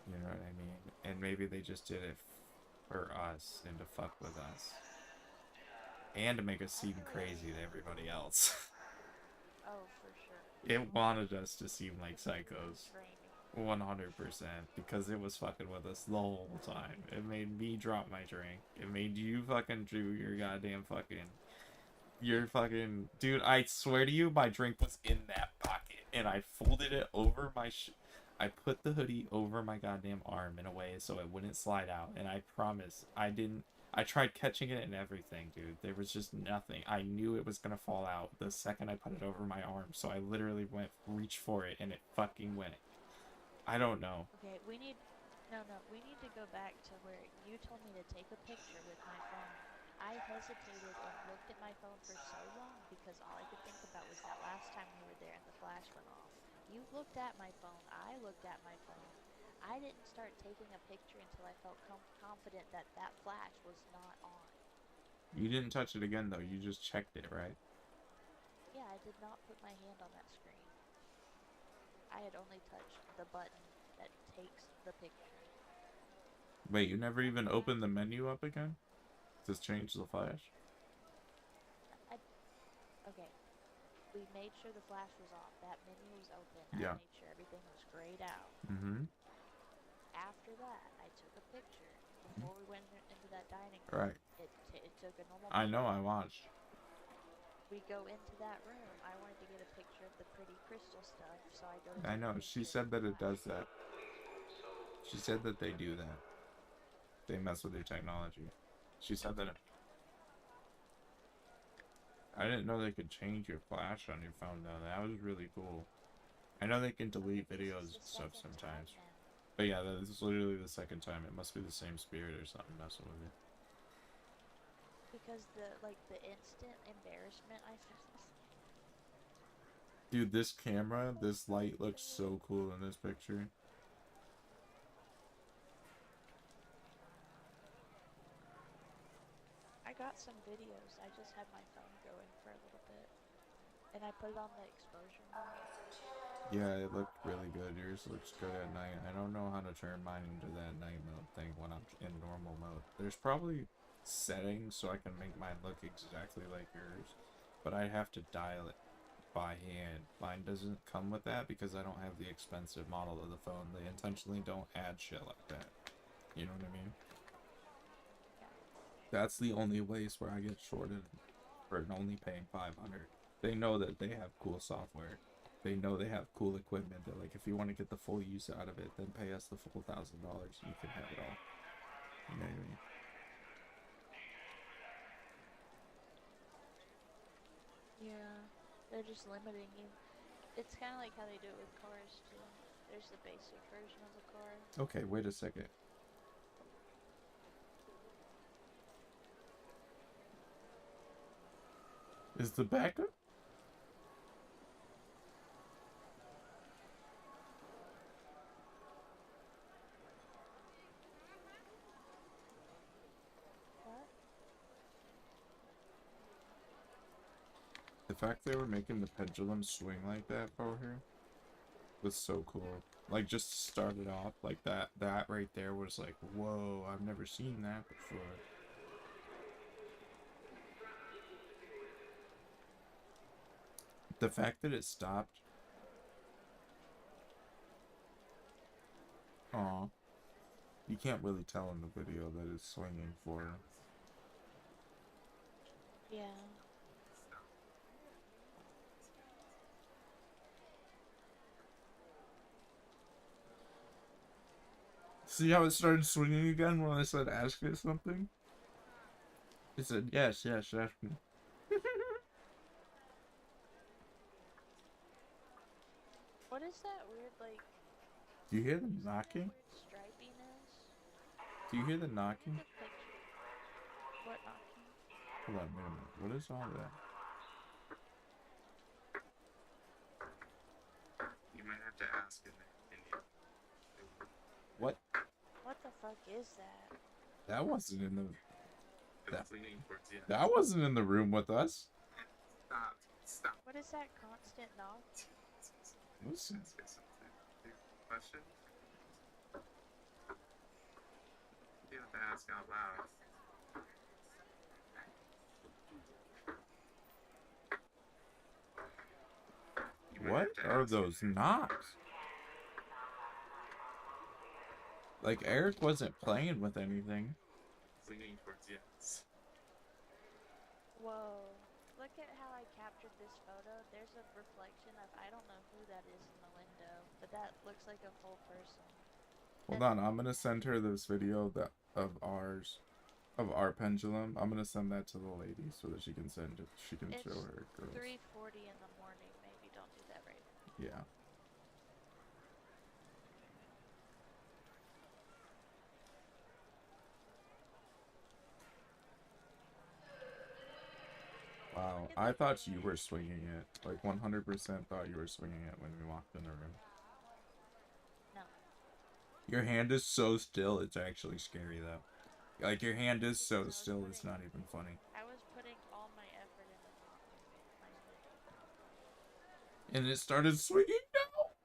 You know what I mean? And maybe they just did it for us and to fuck with us. And to make us seem crazy to everybody else. Oh, for sure. It wanted us to seem like psychos. Training. 100%. Because it was fucking with us the whole time. It made me drop my drink. It made you fucking do your goddamn fucking... Your fucking... Dude, I swear to you, my drink was in that pocket. And I folded it over my... I put the hoodie over my goddamn arm in a way so it wouldn't slide out. And I promise, I didn't... I tried catching it and everything, dude. There was just nothing. I knew it was gonna fall out the second I put it over my arm. So I literally reached for it and it fucking went. I don't know. Okay, we need to go back to where you told me to take a picture with my phone. I hesitated and looked at my phone for so long because all I could think about was that last time we were there and the flash went off. You looked at my phone, I looked at my phone. I didn't start taking a picture until I felt confident that that flash was not on. You didn't touch it again, though. You just checked it, right? Yeah, I did not put my hand on that screen. I had only touched the button that takes the picture. Wait, you never even opened the menu up again? To change the flash? Okay. We made sure the flash was off. That menu was open. Yeah. I made sure everything was grayed out. Mm-hmm. After that, I took a picture before we went into that dining room. Right. It took a normal I know, picture. I watched. We go into that room. I wanted to get a picture of the pretty crystal stuff, so I go to I take a know, picture she of said the that it flash. does that. She said that they do that. They mess with your technology. She said that I didn't know they could change your flash on your phone, though. That was really cool. I know they can delete videos and stuff sometimes. But yeah, this is literally the second time. It must be the same spirit or something messing with you. Because the instant embarrassment I felt. Dude, this camera, this light looks so cool in this picture. I got some videos. I just had my phone going for a little bit. And I put it on the exposure mode. Yeah, it looked really good. Yours looks good at night. I don't know how to turn mine into that night mode thing when I'm in normal mode. There's probably settings so I can make mine look exactly like yours, but I have to dial it by hand. Mine doesn't come with that because I don't have the expensive model of the phone. They intentionally don't add shit like that. You know what I mean? That's the only place where I get shorted for only paying $500. They know that they have cool software. They know they have cool equipment. They're like, if you want to get the full use out of it, then pay us the full $1,000 and you can have it all. You know what I mean? Yeah, they're just limiting you. It's kind of like how they do it with cars too. There's the basic version of the car. Okay, wait a second. Is the backup? What? The fact they were making the pendulum swing like that for her was so cool. Like, just to start it off, like that right there was like, whoa, I've never seen that before. The fact that it stopped. Aw. You can't really tell in the video that it's swinging for her. Yeah. See how it started swinging again when I said ask it something? It said, yes, yes, ask me. What is that weird, like... Do you hear the what is that knocking? weird stripiness? Do you hear the knocking? Look at the picture. What knocking? Hold on, wait a minute. What is all that? You might have to ask in India. What? What the fuck is that? That wasn't in the... That wasn't in the room with us. Stop. What is that constant knock? Listen. Question? You have to ask out loud. What are those knocks? Like, Eric wasn't playing with anything. Leaning towards yes. Whoa. Look at how I captured this photo. There's a reflection of, I don't know who that is in the window, but that looks like a full person. Hold on, I'm gonna send her this video of our pendulum. I'm gonna send that to the lady so that she can show her girls. 3:40 in the morning. Maybe don't do that right now. Yeah. Wow, I thought you were swinging it. Like 100% thought you were swinging it when we walked in the room. No. Your hand is so still, it's actually scary though. Like, your hand is so still, it's not even funny. I was putting all my effort into not moving my hand. And it started swinging now!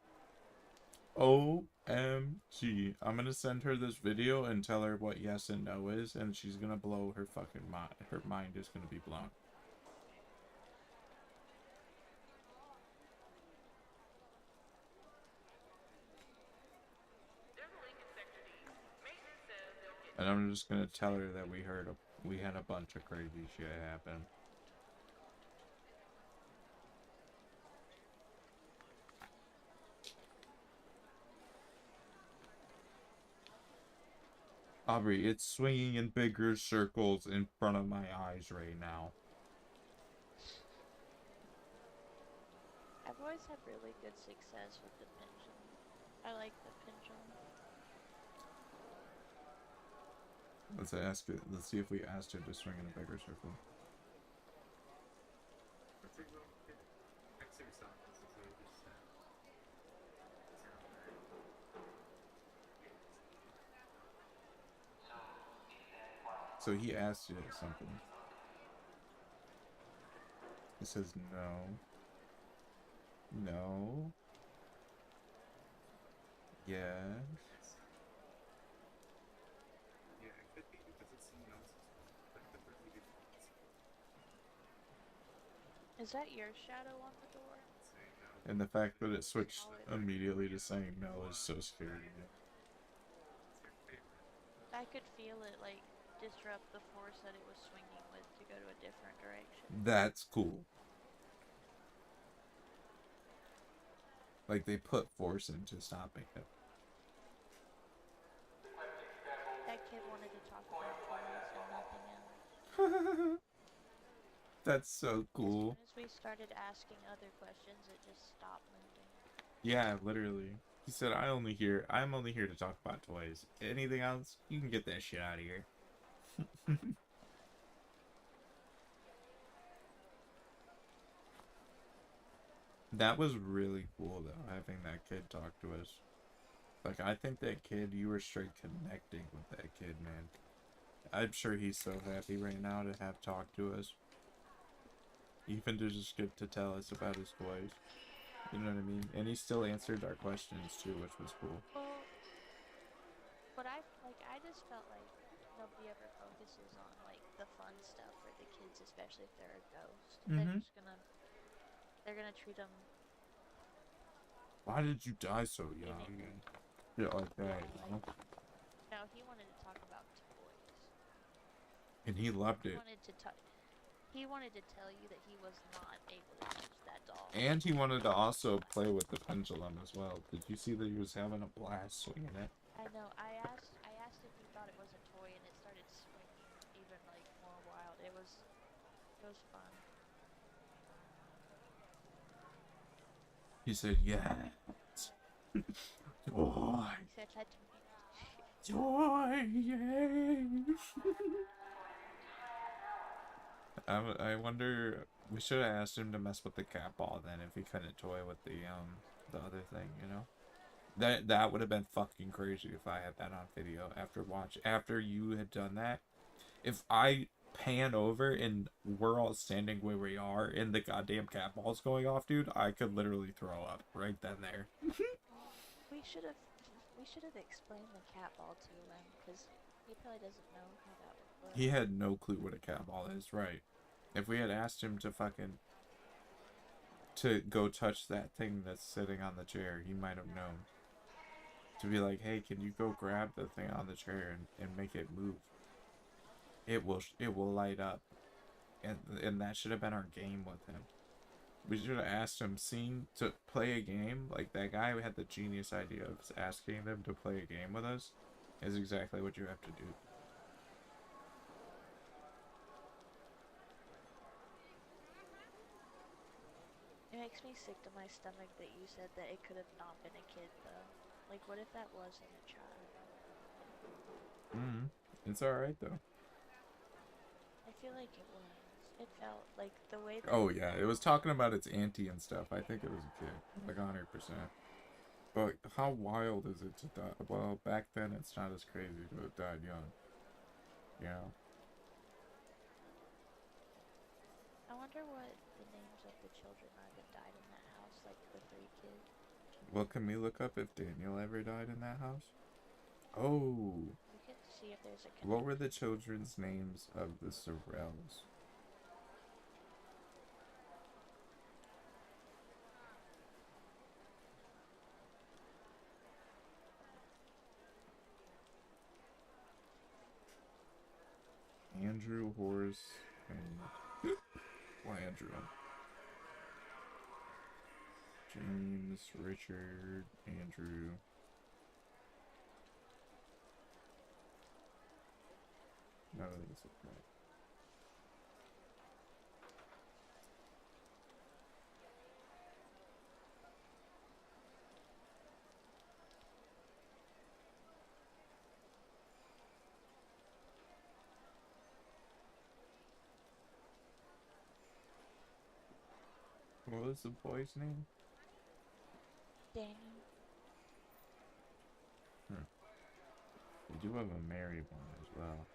OMG. I'm gonna send her this video and tell her what yes and no is, and she's gonna blow her fucking mind. Her mind is gonna be blown. And I'm just gonna tell her that we had a bunch of crazy shit happen. Aubrey, it's swinging in bigger circles in front of my eyes right now. I've always had really good success with the pendulum. I like the pendulum. Let's ask it. Let's see if we asked her to swing in a bigger circle. So he asked you something. It says no. No. Yes. Yeah, it could be because it's someone else's. Is that your shadow on the door? And the fact that it switched immediately to saying no is so scary to me. I could feel it, like, disrupt the force that it was swinging with to go to a different direction. That's cool. Like, they put force into stopping it. That kid wanted to talk about toys and nothing else. That's so cool. As soon as we started asking other questions, it just stopped moving. Yeah, literally. He said, I'm only here to talk about toys. Anything else? You can get that shit out of here. That was really cool, though, having that kid talk to us. Like, I think that kid, you were straight connecting with that kid, man. I'm sure he's so happy right now to have talked to us. Even to just get to tell us about his toys. You know what I mean? And he still answered our questions, too, which was cool. Well, but I just felt like nobody ever focuses on, like, the fun stuff for the kids, especially if they're a ghost. They're gonna treat them. Why did you die so young? And shit like that, you know? No, he wanted to talk about toys. And he loved it. He wanted to tell you that he was not able to touch that doll. And he wanted to also play with the pendulum as well. Did you see that he was having a blast swinging it? I know. I asked if he thought it was a toy, and it started swinging even like more wild. It was fun. He said, "Yeah, toy, He said that to me. toy, yay!" I wonder. We should have asked him to mess with the cat ball then, if he couldn't toy with the other thing, you know. That would have been fucking crazy if I had that on video after you had done that. If I pan over and we're all standing where we are and the goddamn cat ball's going off, dude, I could literally throw up right then there. We should have explained the cat ball to him, because he probably doesn't know how that would work. He had no clue what a cat ball is, right? If we had asked him to go touch that thing that's sitting on the chair, he might have known. To be like, hey, can you go grab the thing on the chair and make it move? It will light up. And that should have been our game with him. We should have asked him to play a game. Like, that guy who had the genius idea of asking them to play a game with us is exactly what you have to do. It makes me sick to my stomach that you said that it could have not been a kid, though. Like, what if that wasn't a child? It's alright, though. I feel like it was. It felt like the way that... Oh, yeah. It was talking about its auntie and stuff. I think it was a kid. Like, 100%. But how wild is it to die? Well, back then, it's not as crazy to have died young. You know? I wonder what the names of the children are that died in that house, like the 3 kids. Well, can we look up if Daniel ever died in that house? Oh! We could see if there's a connection. What were the children's names of the Sorrells? Andrew, Horace, and Andrew. James, Richard, Andrew. None of these look right. What was the boy's name? Daniel. We do have a married one as well.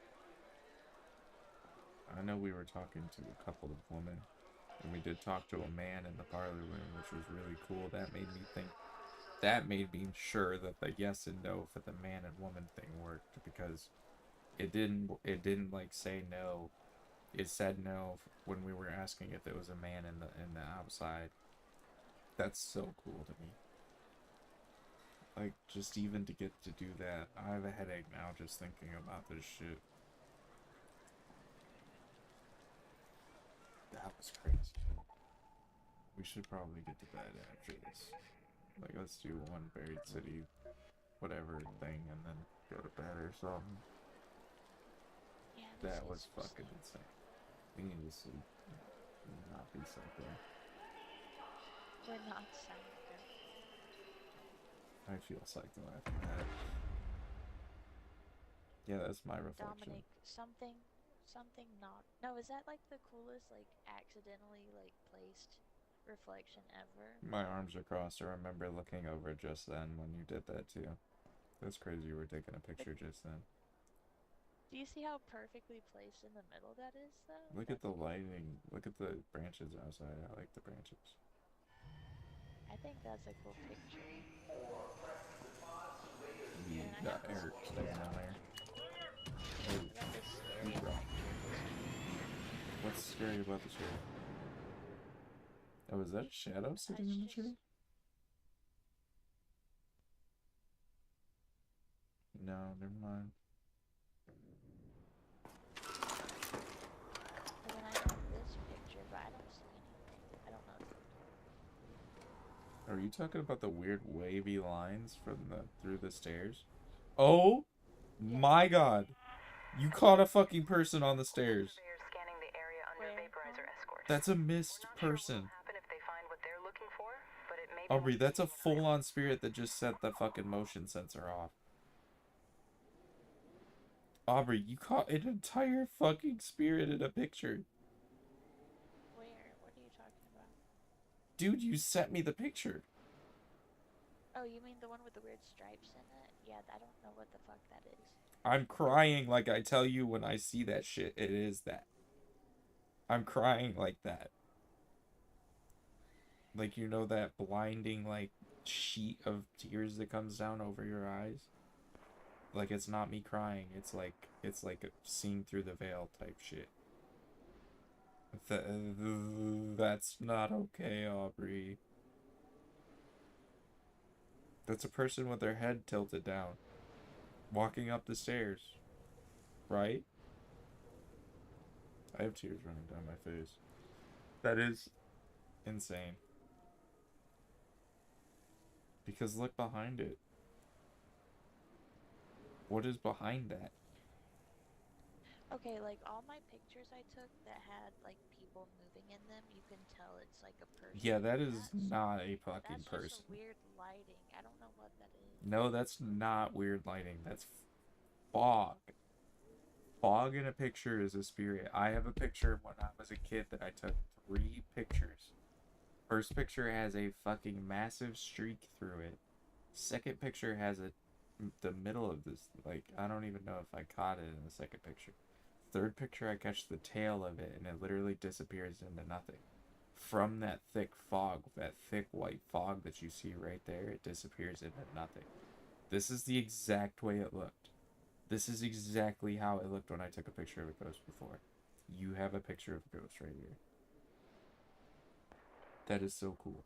I know we were talking to a couple of women, and we did talk to a man in the parlor room, which was really cool. That made me sure that the yes and no for the man and woman thing worked, because it didn't like say no it said no when we were asking if there was a man in the outside. That's so cool to me. Like, just even to get to do that. I have a headache now just thinking about this shit. That was crazy. We should probably get to bed after this. Like, let's do one Buried City, whatever thing, and then go to bed or something. Yeah, That was fucking insane. We need to sleep. Not be psycho. We're not psycho. I feel psycho after that. Yeah, that's my reflection. Dominic, something not. No, is that like the coolest, like, accidentally, like, placed reflection ever? My arms are crossed. I remember looking over just then when you did that too. That's crazy you were taking a picture just then. Do you see how perfectly placed in the middle that is, though? Look at the lighting. Look at the branches outside. I like the branches. I think that's a cool picture. You And I got have this Eric weird- standing on there. I got this scary you rock. picture. What's scary about the tree? Oh, is that a shadow sitting in the tree? No, never mind. And then I have this picture, but I don't see anything. I don't know. Are you talking about the weird wavy lines from through the stairs? Oh my god. You caught a fucking person on the stairs. Surveyors scanning the area under vaporizer escort. That's a missed We're not sure person. what will happen if they find what they're looking for, but it may be Aubrey, worth that's a keeping an eye full-on spirit that just set the fucking motion sensor off. Aubrey, you caught an entire fucking spirit in a picture. Where? What are you talking about? Dude, you sent me the picture. Oh, you mean the one with the weird stripes in it? Yeah, I don't know what the fuck that is. I'm crying like I tell you when I see that shit. It is that. I'm crying like that. Like, you know that blinding, like, sheet of tears that comes down over your eyes? Like, it's not me crying. It's like a seeing through the veil type shit. That's not okay, Aubrey. That's a person with their head tilted down. Walking up the stairs. Right? I have tears running down my face. That is insane. Because look behind it. What is behind that? Okay, like, all my pictures I took that had, like, people moving in them, you can tell it's, like, a person. Yeah, that is So not a fucking that's person. just a weird lighting. I don't know what that is. No, that's not weird lighting. That's fog. Fog in a picture is a spirit. I have a picture when I was a kid that I took 3 pictures. First picture has a fucking massive streak through it. Second picture has the middle of this, like, I don't even know if I caught it in the second picture. Third picture, I catch the tail of it, and it literally disappears into nothing. From that thick fog, that thick white fog that you see right there, it disappears into nothing. This is the exact way it looked. This is exactly how it looked when I took a picture of a ghost before. You have a picture of a ghost right here. That is so cool.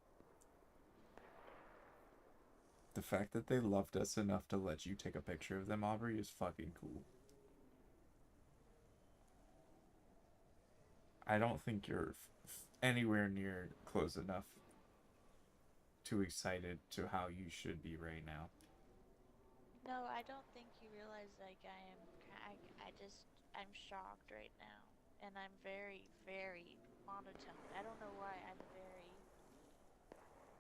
The fact that they loved us enough to let you take a picture of them, Aubrey, is fucking cool. I don't think you're anywhere near close enough too excited to how you should be right now. No, I don't think you realize, like, I'm shocked right now. And I'm very, very monotone. I don't know why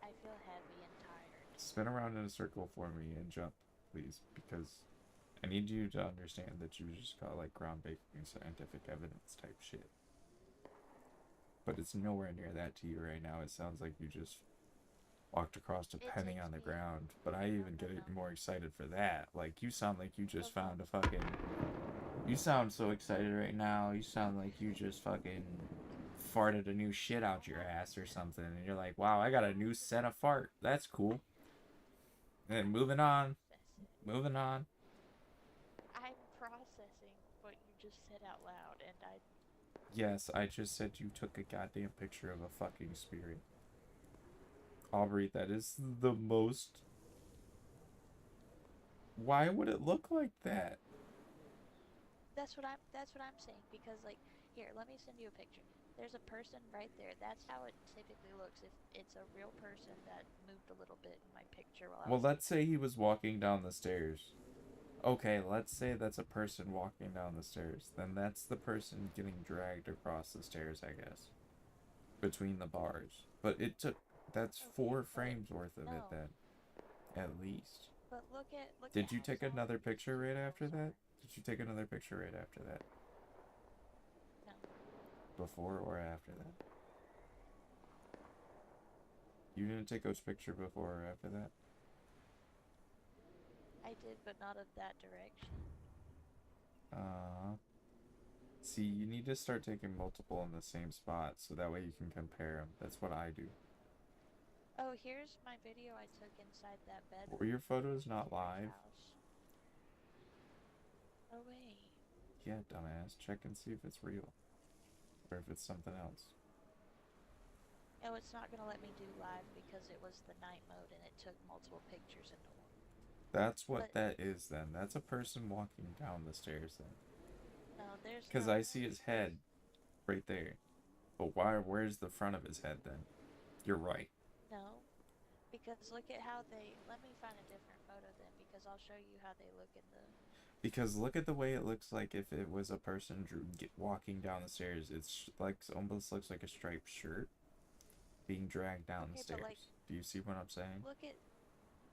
I feel heavy and tired. Spin around in a circle for me and jump, please, because I need you to understand that you just got, like, groundbreaking scientific evidence type shit. But it's nowhere near that to you right now. It sounds like you just walked across a penny on the ground. But I even get more excited for that. Like, you sound like you just found a fucking... You sound so excited right now. You sound like you just fucking farted a new shit out your ass or something. And you're like, wow, I got a new set of fart. That's cool. And moving on. Moving on. I'm processing what you just said out loud, and Yes, I just said you took a goddamn picture of a fucking spirit. Aubrey, that is the most... Why would it look like that? That's what I'm saying, because like, here, let me send you a picture. There's a person right there. That's how it typically looks if it's a real person that moved a little bit in my picture while I Well, was let's say he was walking down the stairs. Okay, let's say that's a person walking down the stairs. Then that's the person getting dragged across the stairs, I guess. Between the bars. But it took... That's Okay, 4 but frames worth of it no. then. At least. But look at Did you how take soft another these picture right details after that? are. Did you take another picture right after that? No. Before or after that? You didn't take a picture before or after that? I did, but not of that direction. See, you need to start taking multiple in the same spot so that way you can compare them. That's what I do. Oh, here's my video I took inside that bedroom. Were your photos in not your live? house. Oh wait. Yeah, dumbass. Check and see if it's real. Or if it's something else. Oh, it's not gonna let me do live because it was the night mode and it took multiple pictures into one. That's what But- that is then. That's a person walking down the stairs then. No, there's Because no I see his head right there. But where's the front of his head then? You're right. No, because look at how they. Let me find a different photo then, because I'll show you how they look in the. Because look at the way it looks like if it was a person walking down the stairs. It's like almost looks like a striped shirt being dragged down the Okay, but, stairs. like, Do you see what I'm saying? Look at.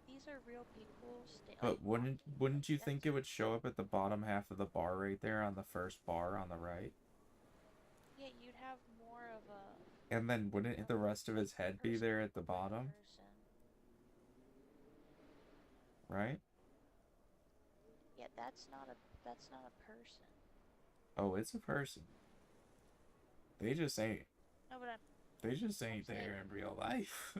These are real people. But wouldn't you that's- think it would show up at the bottom half of the bar right there on the first bar on the right? Yeah, you'd have more of a. And then wouldn't the rest of his head be there at the bottom? Person. Right? Yeah, that's not a person. Oh, it's a person. They just ain't. No, but They just ain't saying- there in real life.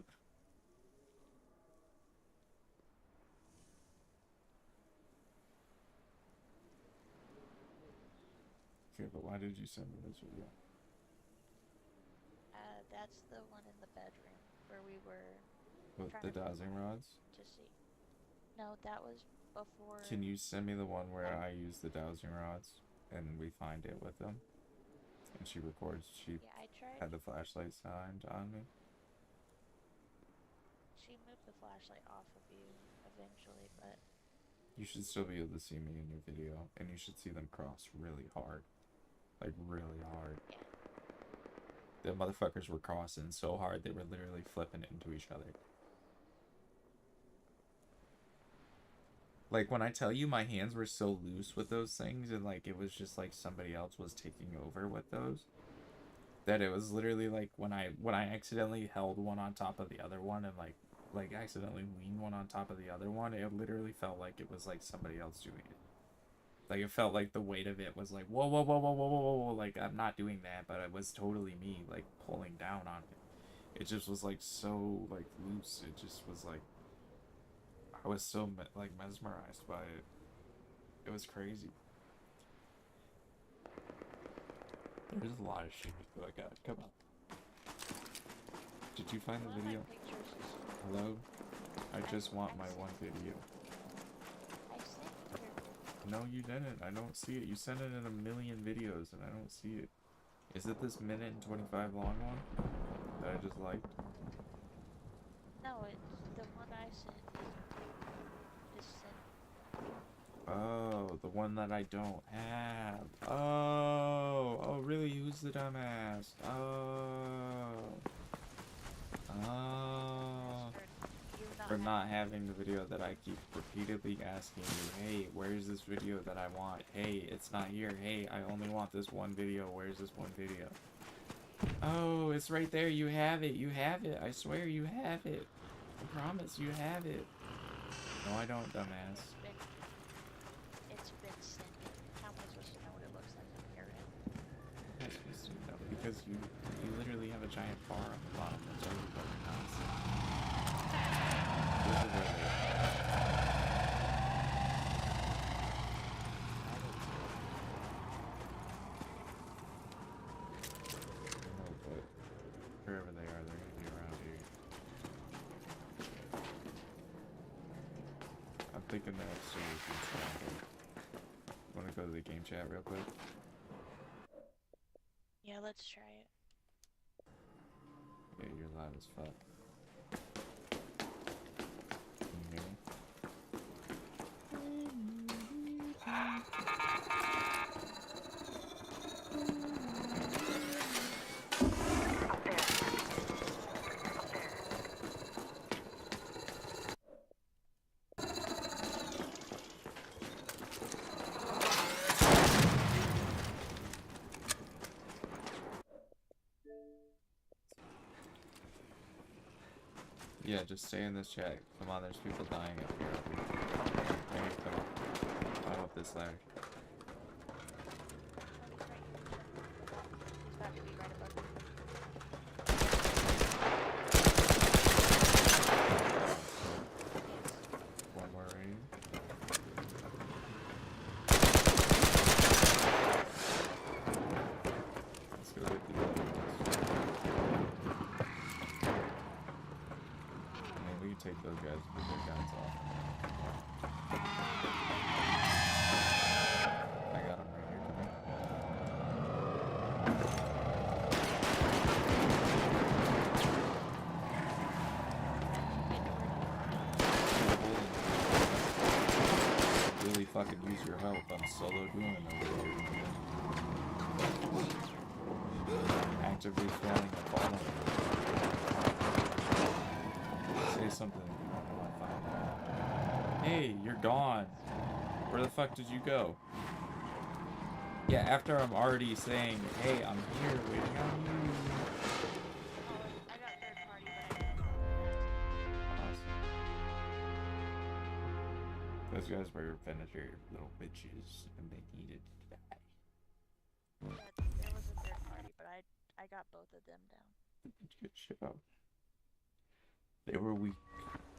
Okay, but why did you send me this video? that's the one in the bedroom where we were With trying the to dowsing rods? to see. No, that was before. Can you send me the one where I use the dowsing rods and we find it with them? And she records, she Yeah, I tried. had the flashlight signed on me. She moved the flashlight off of you eventually, but You should still be able to see me in your video, and you should see them cross really hard. Like, really hard. yeah. The motherfuckers were crossing so hard, they were literally flipping into each other. Like, when I tell you my hands were so loose with those things, and, like, it was just like somebody else was taking over with those, that it was literally like when I accidentally held one on top of the other one and, like accidentally leaned one on top of the other one, it literally felt like it was, like, somebody else doing it. Like, it felt like the weight of it was like, whoa, whoa, whoa, whoa, whoa, whoa, whoa, whoa, like, I'm not doing that, but it was totally me, like, pulling down on it. It just was, like, so, like, loose. It just was, like, I was so, like, mesmerized by it. It was crazy. There's a lot of shit to look at. Come on. Did you find the One of my video? pictures is. Hello? I just want my one video. I sent her. No, you didn't. I don't see it. You sent it in a million videos and I don't see it. Is it this minute and 25 long one that I just liked? No, it's the one I sent. Just sent. Oh, the one that I don't have. Oh, really? Who's the dumbass? Oh. For not having the video that I keep repeatedly asking you, hey, where's this video that I want? Hey, it's not here. Hey, I only want this one video. Where's this one video? Oh, it's right there. You have it. You have it. I swear you have it. I promise you have it. No, I don't, dumbass. It's been sent. How am I supposed to know what it looks like on your end? I'm supposed to know because you literally have a giant bar on the bottom that's already covered nonsense. This is where they are. the game chat real quick? Yeah, let's try it. Yeah, you're loud as fuck. Can you hear me? Yeah, just stay in this chat. Come on, there's people dying up here. Hey, come on. Climb up this ladder. It's about to be right above you. One more ring. Let's go get the other ones. We can take those guys with their guns off. I got him right here, come here. Really fucking use your help. I'm solo doing over here. Actively failing and falling. Say something if you want to find out. Hey, you're gone. Where the fuck did you go? Yeah, after I'm already saying, hey, I'm here waiting on you. I got third party, but I didn't. Awesome. Those guys were finisher little bitches and they needed to die. There was a third party, but I got both of them down. Good show. They were weak.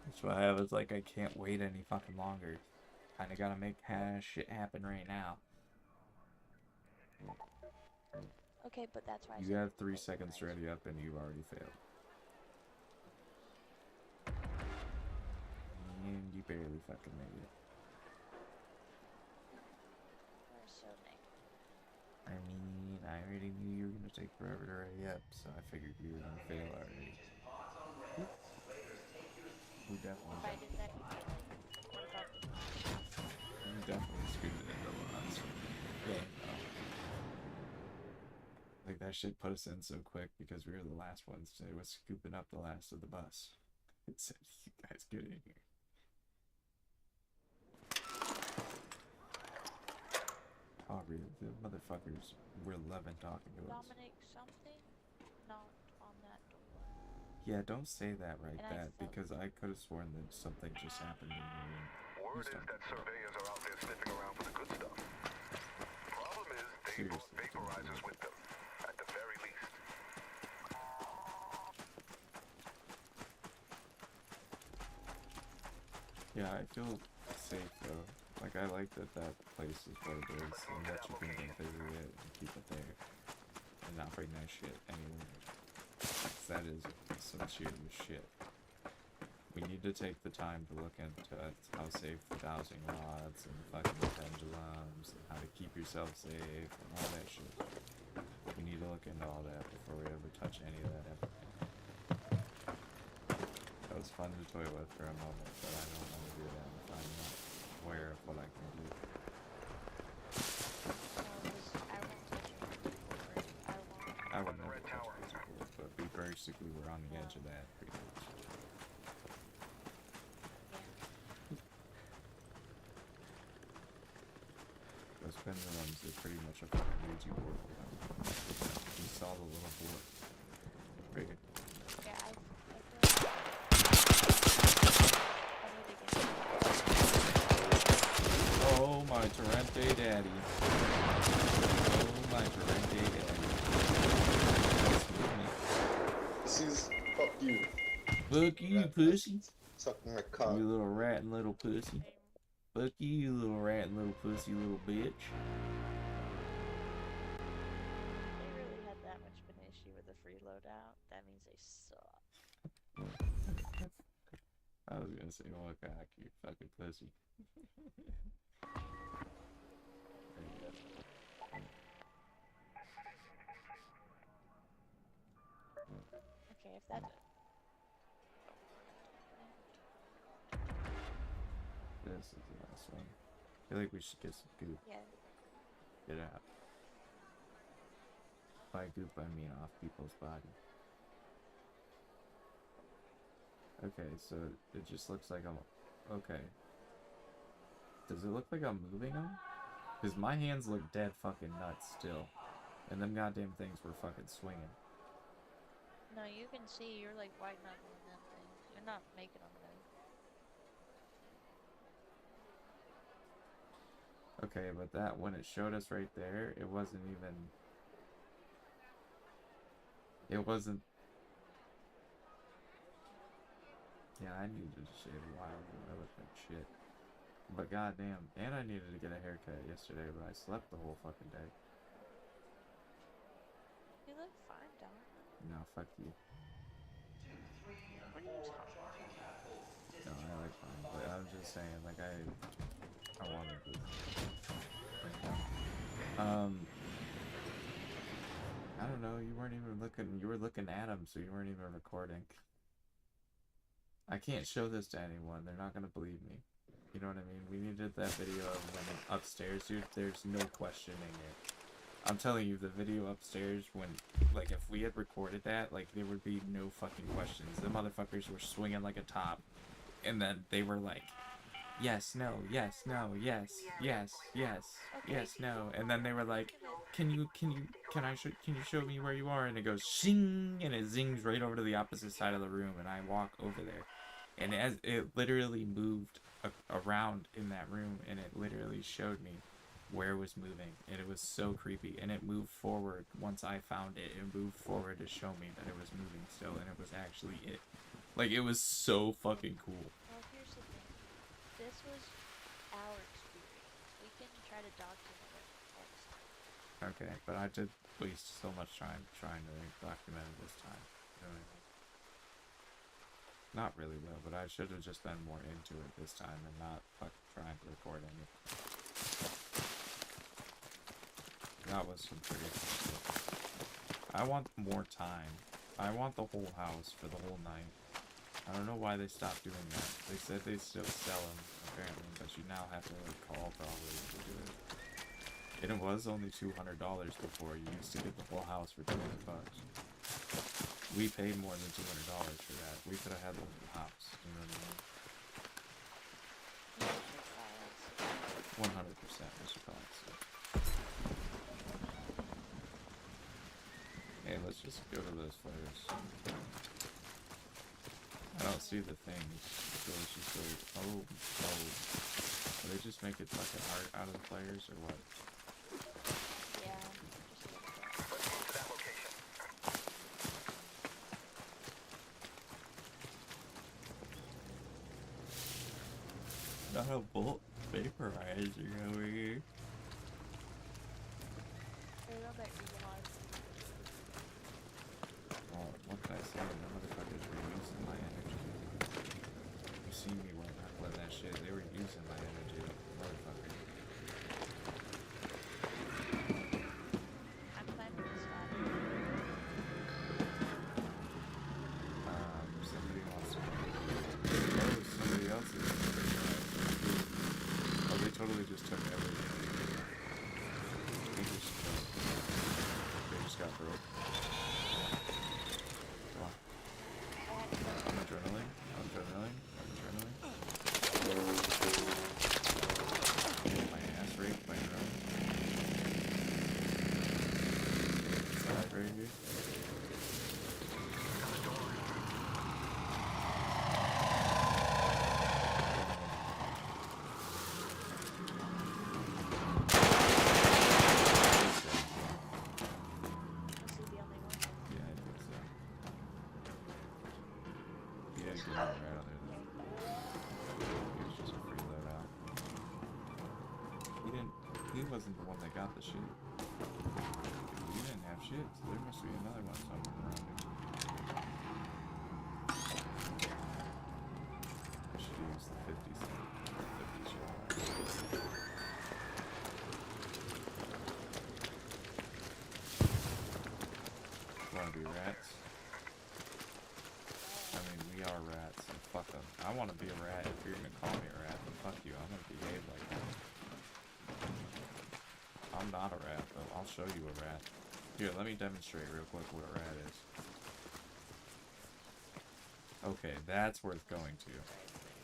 That's why I was like, I can't wait any fucking longer. Kinda gotta make shit happen right now. Okay, but that's why I You said have 3 both seconds guys. ready up and you've already failed. And you barely fucking made it. We're so negative. I mean, I already knew you were gonna take forever to ready up, so I figured you were gonna fail already. We definitely, If I did that, you'd be like, what about the we definitely screwed it into the last one. Yeah, no. Like, that shit put us in so quick because we were the last ones. So it was scooping up the last of the bus. It said, you guys get in here. Oh, really? The motherfuckers were loving talking to us. Dominic something knocked on that door. Yeah, don't say that right And I that, felt because I could have sworn that something just happened in the room. Word is that surveyors are out there sniffing around for the good stuff. Problem is, they brought Seriously, vaporizers with them, at the very least. Yeah, I feel safe though. Like, I like that that place is what it is, and that you can go visit it and keep it there, and not bring that shit anywhere. 'Cause that is associated with shit. We need to take the time to look into how safe the dowsing rods and fucking pendulums and how to keep yourself safe and all that shit. We need to look into all that before we ever touch any of that ever. That was fun to toy with for a moment, but I don't want to do that if I'm not aware of what I can do. I would never touch physical, but we basically were on the edge of that pretty much. Those pendulums are pretty much a fucking Ouija board. You saw the little board. Very good. Yeah, I Oh my Torrente daddy. Oh my Torrente daddy. This is fuck you. Fuck you, pussy. Sucking my cock. You little rat and little pussy. Fuck you little rat and little pussy, little bitch. they really had that much of an issue with the free loadout. That means they suck. I was gonna say, well, cock, you fucking pussy. There you go. Okay, if that. This is the last one. I feel like we should get some goop. Yeah. Get out. By goop, I mean off people's body. Okay, so it just looks like I'm... Okay. Does it look like I'm moving them? Because my hands look dead fucking nuts still. And them goddamn things were fucking swinging. No, you can see you're like white knuckling them things. You're not making them move. Okay, but that, when it showed us right there, it wasn't even... It wasn't... Yeah, I needed to shave a while ago. I look like shit. But goddamn, and I needed to get a haircut yesterday, but I slept the whole fucking day. You look fine, Don. No, fuck you. What are you talking about? No, I like fine, but I'm just saying, like, I wanted to. I don't know, you weren't even looking, you were looking at them, so you weren't even recording. I can't show this to anyone, they're not gonna believe me. You know what I mean? We needed that video of when upstairs, dude, there's no questioning it. I'm telling you, the video upstairs, when, like, if we had recorded that, like, there would be no fucking questions. The motherfuckers were swinging like a top, and then they were like, yes, no, yes, no, yes, yes, yes, yes, no, and then they were like, can you show me where you are? And it goes shing, and it zings right over to the opposite side of the room, and I walk over there, and as it literally moved around in that room, and it literally showed me where it was moving, and it was so creepy, and it moved forward. Once I found it, it moved forward to show me that it was moving still, and it was actually it. Like, it was so fucking cool. Well, here's the thing. This was our experience. We can try to document it next time. Okay, but I did waste so much time trying to document it this time. You know what I mean? Not really though, but I should have just been more into it this time and not fucking trying to record any. That was some pretty good shit. I want more time. I want the whole house for the whole night. I don't know why they stopped doing that. They said they still sell them, apparently, but you now have to like call probably to do it. And it was only $200 before. You used to get the whole house for $200. We paid more than $200 for that. We could have had the whole house. You know what I mean? 100% we should call it so. Hey, let's just go to those flares. I don't see the things. So it's just like, oh. Do they just make it fucking art out of the players or what? Yeah. Let's move to that location. Not a bolt vaporizer over here. They don't let you watch. Well, what can I say? The motherfuckers were using my energy. You see me when I play that shit. They were using my energy. Motherfucker. I'm planning to stop. Somebody wants to. Oh, somebody else is. Oh, they totally just took everything. They just got broke. Come on. I'm adrenaline. Get my ass raped by drone. Side right here. Is he the only one? Yeah, I think so. Yeah, get him right out there though. He was just a free loadout. He wasn't the one that got the shit. He didn't have shit, so there must be another one somewhere around here. I should use the 50 cent. 50 shit. Wanna be rats? want to be a rat. If you're gonna call me a rat, then fuck you. I'm gonna behave like that. I'm not a rat, but I'll show you a rat. Here, let me demonstrate real quick what a rat is. Okay, that's worth going to.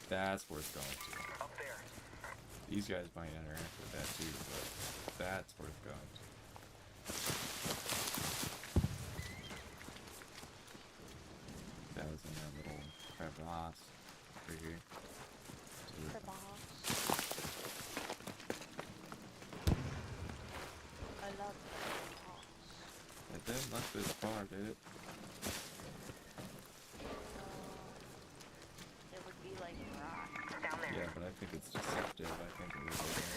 That's worth going to. Up there. These guys might interact with that too, but that's worth going to. That was in our little crevasse over here. Crevasse. I love crevasse. It didn't look this far, did it? It would be like rock. Down there. Yeah, but I think it's deceptive. I think it was okay.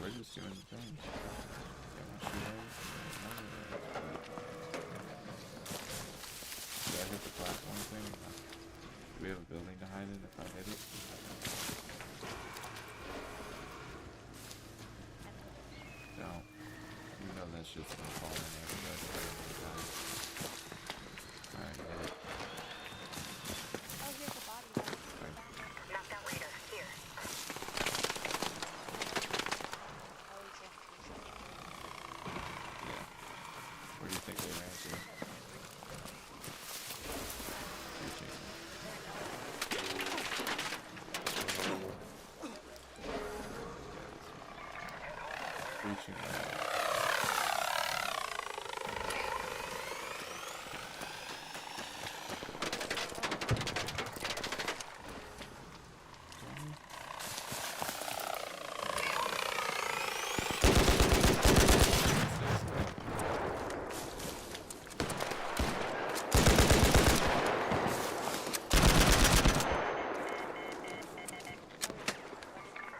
We're just doing the thing. Did I hit the platform thing? Do we have a building to hide in if I hit it? No. You know that shit's gonna fall in there. Alright, hit it. Oh, here's a body. Knocked out Rita. Here. Oh, he's empty. Yeah. Where do you think they ran to? Reaching. Reaching.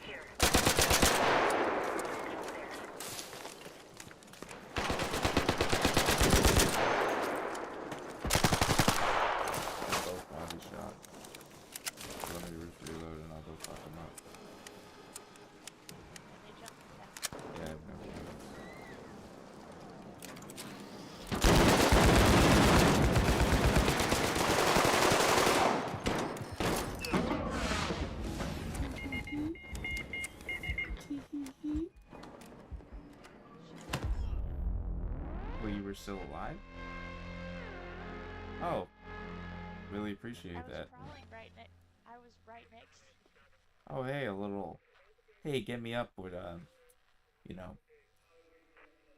Here. Both body shot. Let me just reload and I'll go fuck them up. They jumped down. Yeah, I have no bullets. Well, you were still alive? Oh. Really appreciate I was that. crawling right next. I was right next to you. Oh, hey, a little... Hey, get me up with, you know...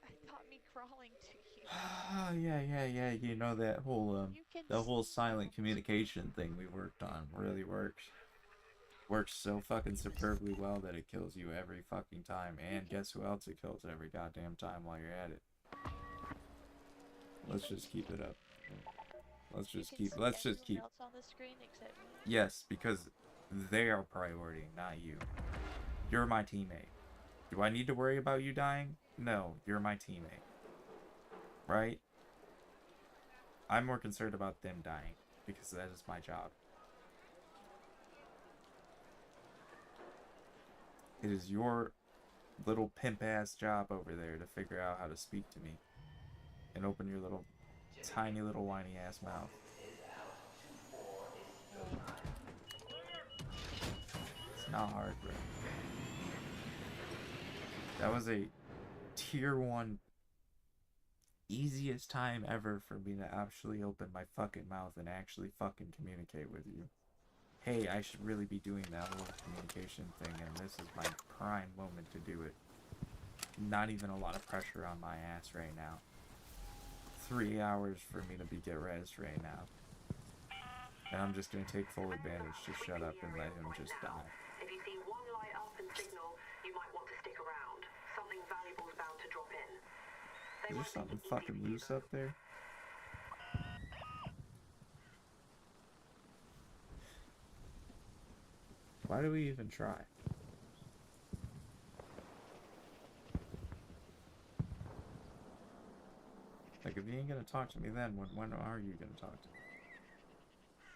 I got me crawling to you. yeah, you know that whole, You can the whole see silent me. communication thing we worked on really works. Works so fucking superbly well that it kills you every fucking time. And guess who else it kills every goddamn time while you're at it? Let's just keep it up. Let's You just can keep, see let's just everyone keep, else on the screen except me. yes, because they are priority, not you. You're my teammate. Do I need to worry about you dying? No, you're my teammate. Right? I'm more concerned about them dying, because that is my job. It is your little pimp-ass job over there to figure out how to speak to me. And open your little, tiny little whiny-ass mouth. It's not hard, bro. That was a tier 1 easiest time ever for me to actually open my fucking mouth and actually fucking communicate with you. Hey, I should really be doing that whole communication thing, and this is my prime moment to do it. Not even a lot of pressure on my ass right now. 3 hours for me to get rezzed right now. And I'm just gonna take full advantage to shut up and let him just die. If you see one light up and signal, you might want to stick around. Something valuable is bound to drop in. Is there something fucking loose up there? Why do we even try? Like, if you ain't gonna talk to me then, when are you gonna talk to me?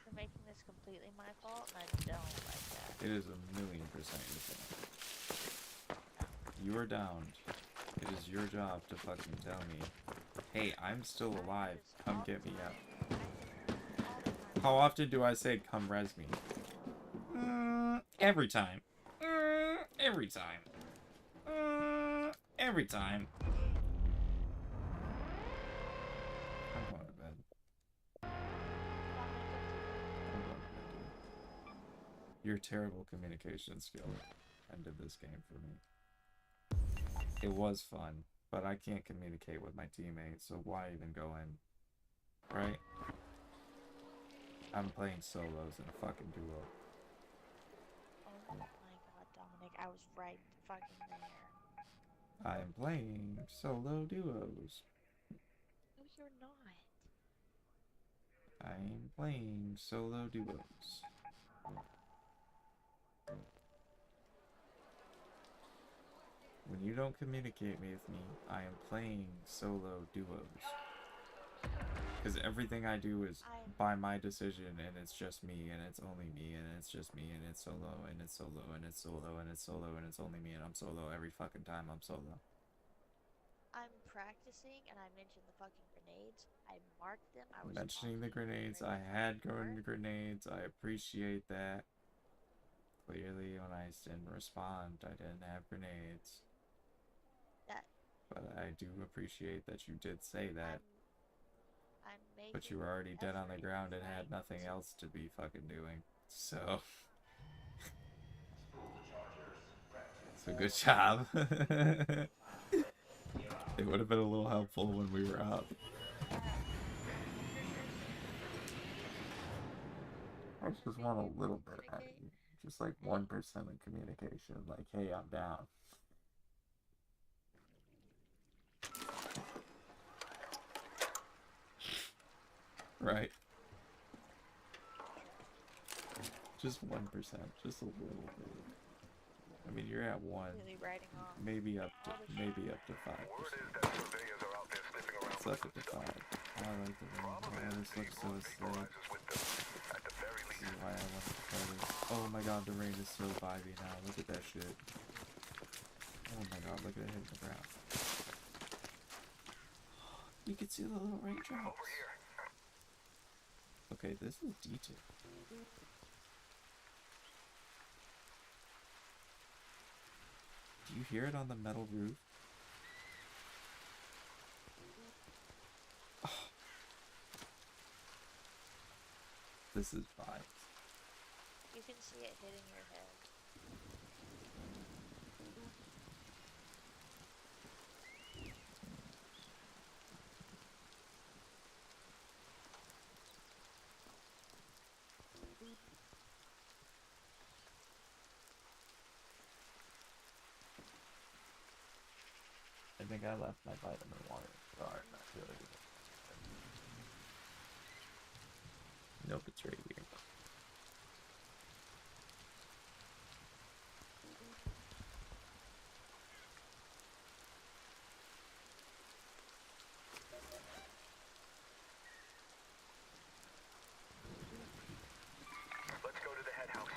You're making this completely my fault, and I don't like that. It is 1,000,000% your fault. You are downed. It is your job to fucking tell me, hey, I'm still alive. Come get me out. How often do I say, come res me? Every time. Every time. Every time. I'm going to bed. I'm going to bed, dude. Your terrible communication skill ended this game for me. It was fun, but I can't communicate with my teammates, so why even go in? Right? I'm playing solos in a fucking duo. Oh my god, Dominic, I was right fucking there. I am playing solo duos. No, you're not. I am playing solo duos. When you don't communicate with me, I am playing solo duos. Because everything I do is by my decision, and it's just me, and it's only me, and it's just me, and it's solo, and it's solo, and it's solo, and it's solo, and it's only me, and I'm solo every fucking time I'm solo. I'm practicing, and I mentioned the fucking grenades. I marked them. I was Mentioning the grenades, I had grenades. I appreciate that. Clearly, when I didn't respond, I didn't have grenades. But I do appreciate that you did say that. But you were already dead on the ground and had nothing else to be fucking doing. So. So good job. It would have been a little helpful when we were up. I just want a little bit of that. Just like 1% of communication. Like, hey, I'm down. Right. Just 1%. Just a little bit. I mean, you're at 1. Maybe up to 5%. It's left it to 5. I like the rain. Oh, this looks so aesthetic. This is why I wanted to play this. Oh my god, the rain is so vibey now. Look at that shit. Oh my god, look at it hitting the ground. You can see the little raindrops. Okay, this is detailed. Do you hear it on the metal roof? Oh. This is vibes. You can see it hitting your head. I think I left my vitamin water jar, not really. Nope, it's right here. Let's go to the head house.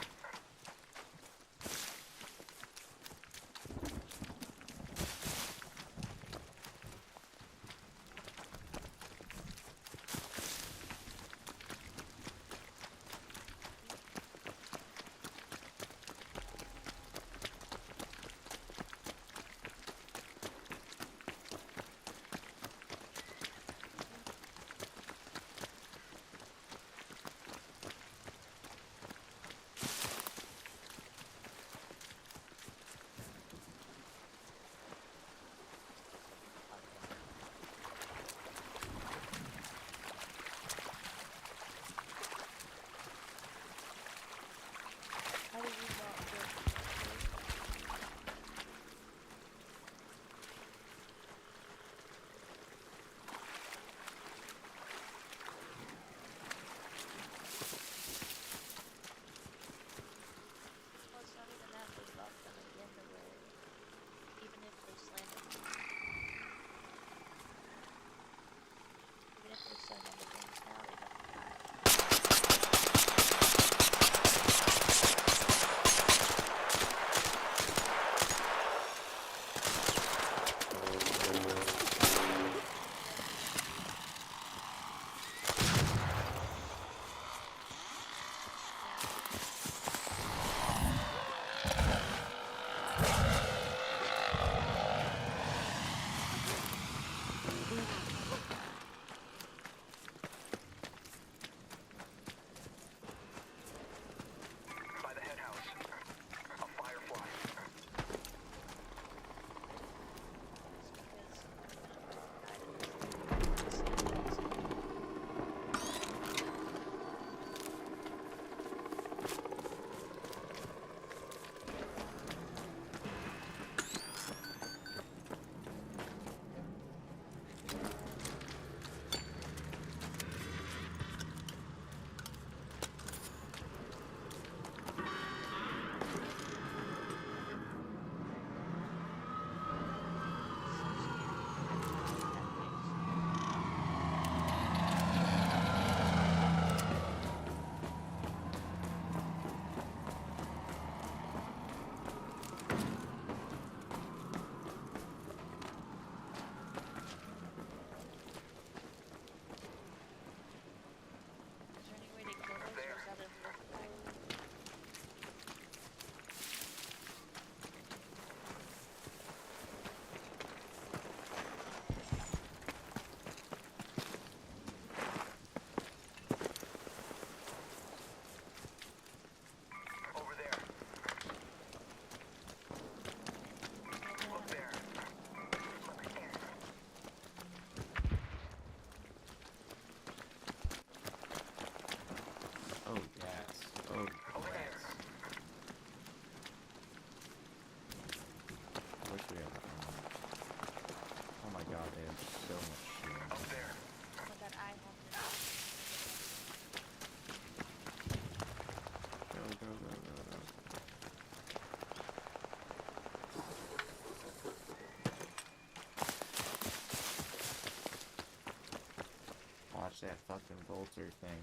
watch that fucking Volter thing.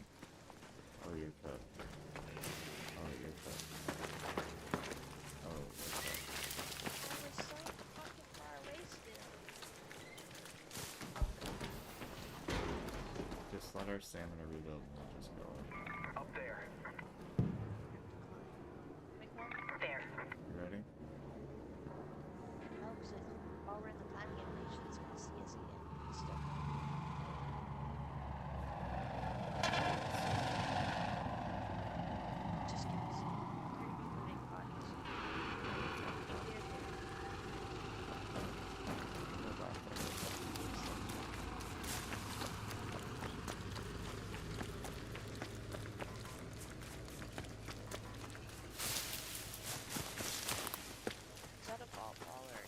Oh, you're cooked. Oh, you're cooked. Oh, you're cooked. I was so fucking far away still. Just let our stamina rebuild and we'll just go. Up there. Make more? There. You ready? No, because while we're in the planning animation, it's gonna see us again. It's still just give us. You're gonna be moving bodies. Go back there. Is that a ball or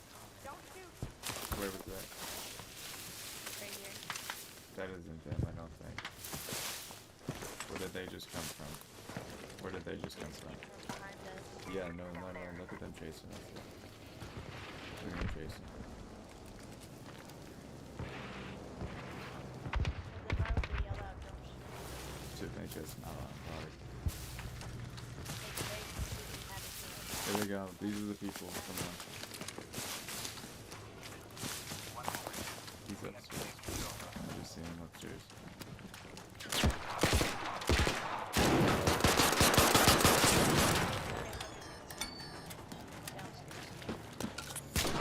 don't shoot Where was that? right here? That isn't them, I don't think. Where did they just come from? Where did they just come from? From behind us. Yeah, no, look at them chasing us. They're gonna chase us. Well, then why would they yell out don't shoot? To make us not on guard. They completely had us there. Here we go. These are the people. Come on. He's upstairs. I just seen him upstairs.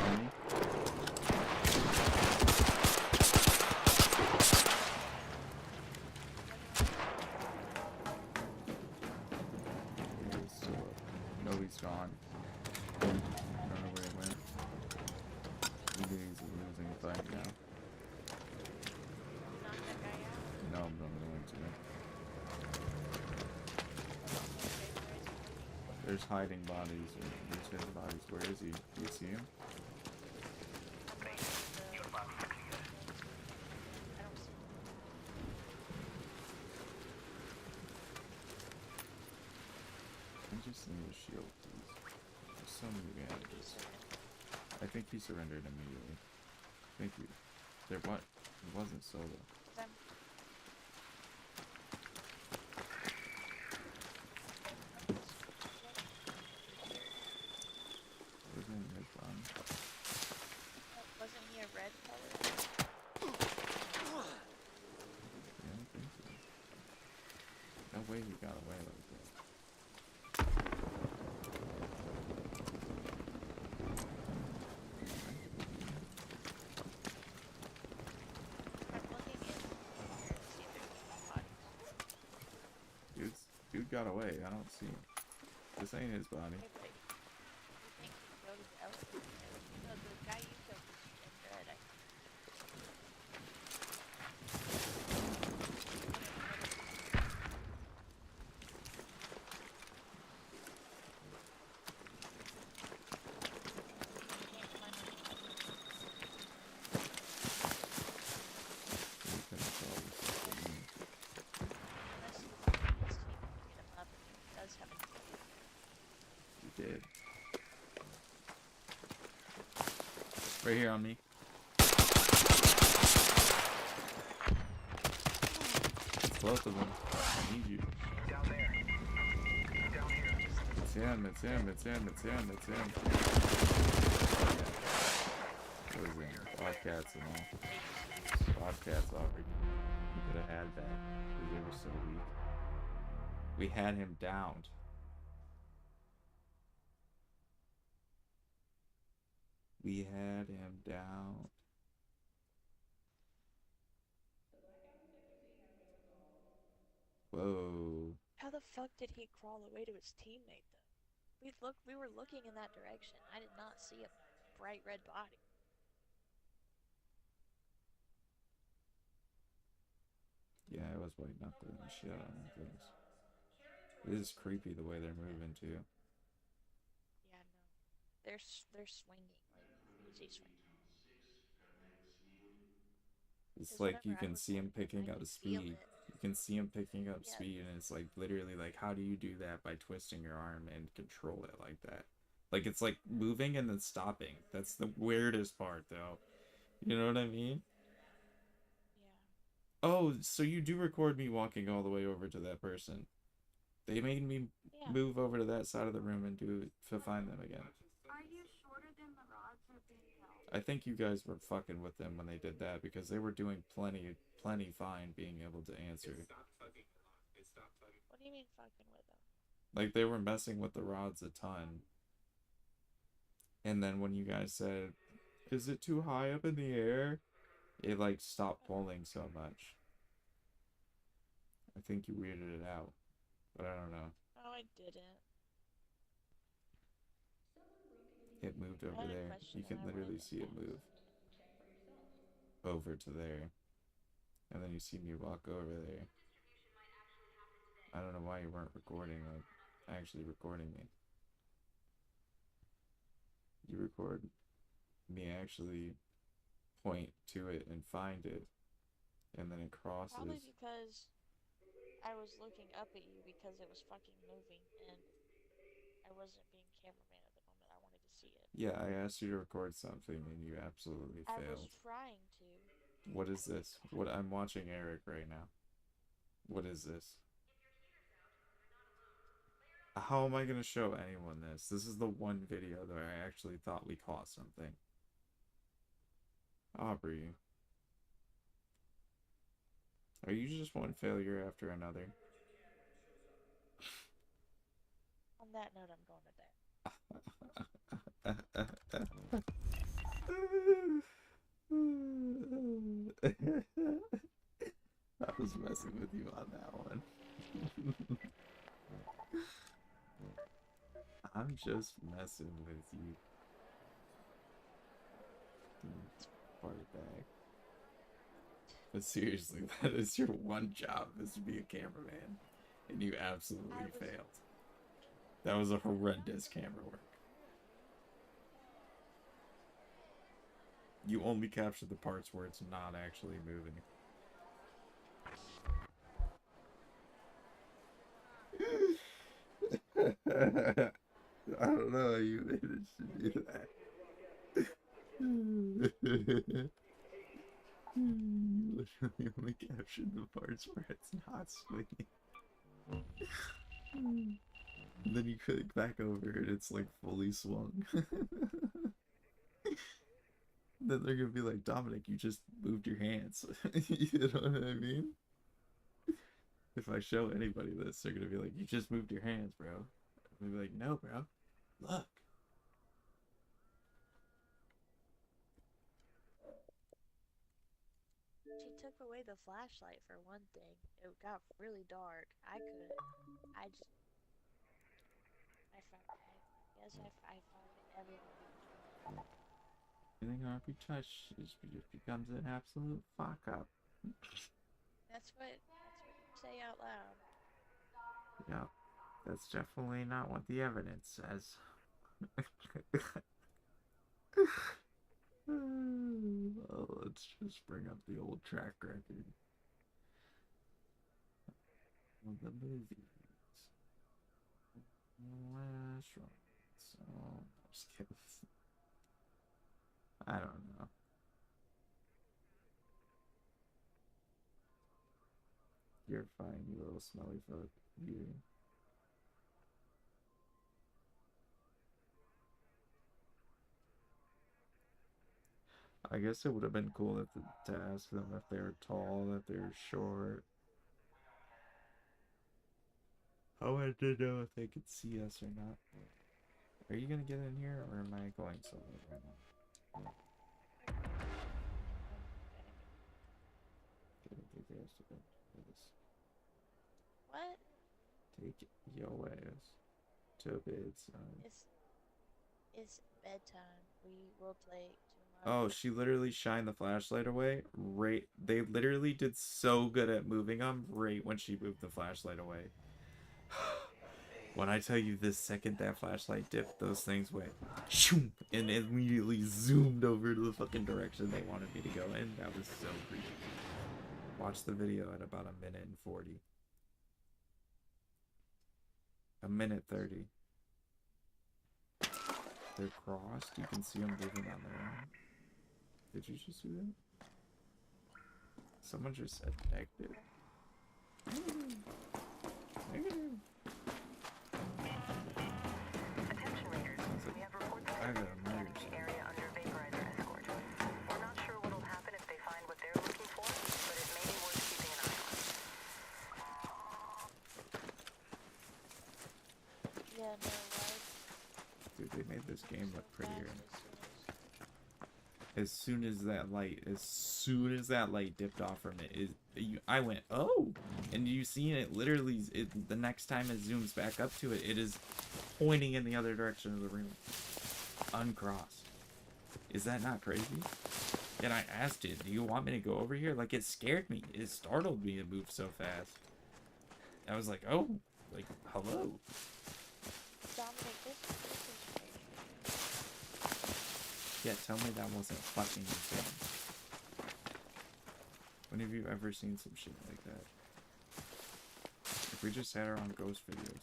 Any? He is still up. No, he's gone. I don't know where he went. Maybe he's a losing fight now. Knock that guy out. No, I'm not going to. There's hiding bodies, or there's hidden bodies. Where is he? Do you see him? I don't see him. I just need a shield, please. There's so many bandages. I think he surrendered immediately. Thank you. There what? It wasn't solo. I'm It was in his run. wasn't he a red color? Yeah, I think so. No way he got away like that. I'm looking in here to see if there's bodies. Dude got away. I don't see him. This ain't his body. Okay, but you think he killed his elephant? No, the guy you killed was in red. Can't find him. So we couldn't tell this is the moon. Unless he wants to get him up, and he does have a tail. He did. Right here on me. It's both of them. I need you. Down there. Down here. It's him, it's him, it's him, it's him, it's him. It was him. Bobcats and all. Bobcats offered. We could have had that because they were so weak. We had him downed. We had him down. Whoa. How the fuck did he crawl away to his teammate though? We were looking in that direction. I did not see a bright red body. Yeah, I was waiting up there and shit on them things. This is creepy the way they're moving too. Yeah, no. They're swinging, like crazy swing. It's 'Cause like you whenever I can was see him looking, I picking up could feel speed. it. You can see him picking up Yeah. speed, and it's like literally like, how do you do that by twisting your arm and control it like that? Like it's like moving and then stopping. That's the weirdest part, though. You know what I mean? Yeah. Oh, so you do record me walking all the way over to that person. They made me Yeah. move over to that side of the room and to find them again. Are you shorter than the rods or being held? I think you guys were fucking with them when they did that because they were doing plenty fine being able to answer. What do you mean fucking with them? Like they were messing with the rods a ton. And then when you guys said, "Is it too high up in the air?" it like stopped pulling so much. I think you weirded it out, but I don't know. No, I didn't. It moved I over had a there. question You can that I literally wanted to see it ask. move over to there. And then you see me walk over there. I don't know why you weren't recording, like, actually recording me. You record me actually point to it and find it, and then it crosses. Probably because I was looking up at you because it was fucking moving and I wasn't being cameraman at the moment. I wanted to see it. Yeah, I asked you to record something and you absolutely I failed. was trying to. What is this? What I'm watching Eric right now. What is this? How am I gonna show anyone this? This is the one video that I actually thought we caught something. Aubrey. Are you just one failure after another? On that note, I'm going to bed. I was messing with you on that one. I'm just messing with you. Fart back. But seriously, that is your one job, is to be a cameraman. And you absolutely failed. That was a horrendous camera work. You only capture the parts where it's not actually moving. I don't know how you managed to do that. You literally only captured the parts where it's not swinging. And then you click back over and it's like fully swung. Then they're gonna be like, Dominic, you just moved your hands. You know what I mean? If I show anybody this, they're gonna be like, you just moved your hands, bro. I'm gonna be like, no, bro. Look. She took away the flashlight for one thing. It got really dark. I couldn't. I guess I found it never would be. Anything cannot be touched, it just becomes an absolute fuck up. That's what you say out loud. Yeah, that's definitely not what the evidence says. Well, let's just bring up the old track record of the movies. Last one. So, just kidding. I don't know. You're fine, you little smelly fuck. You. I guess it would have been cool to ask them if they're tall, if they're short. I wanted to know if they could see us or not. Are you gonna get in here, or am I going somewhere right now? What? Take your ass to bed, son. It's bedtime. We will play tomorrow. Oh, she literally shined the flashlight away. Right, they literally did so good at moving them right when she moved the flashlight away. When I tell you this second that flashlight dipped, those things went shoom, and immediately zoomed over to the fucking direction they wanted me to go in. That was so creepy. Watch the video at about 1:40. 1:30. They're crossed. You can see them moving on their own. Did you just see that? Someone just said negative. Negative. Attention raiders, we have reports of I got a surveyors scanning murder. the area under vaporizer escort. We're not sure what'll happen if they find what they're looking for, but it may be worth keeping an eye on. Yeah, no, why? Dude, they made this game look so prettier. fast As soon as that light dipped off from it, I went, oh! And you seen it literally, the next time it zooms back up to it, it is pointing in the other direction of the room. Uncrossed. Is that not crazy? And I asked it, do you want me to go over here? Like, it scared me. It startled me to move so fast. I was like, oh, like, hello. Dominic, this is strange. Yeah, tell me that wasn't fucking insane. When have you ever seen some shit like that? If we just had our own ghost videos.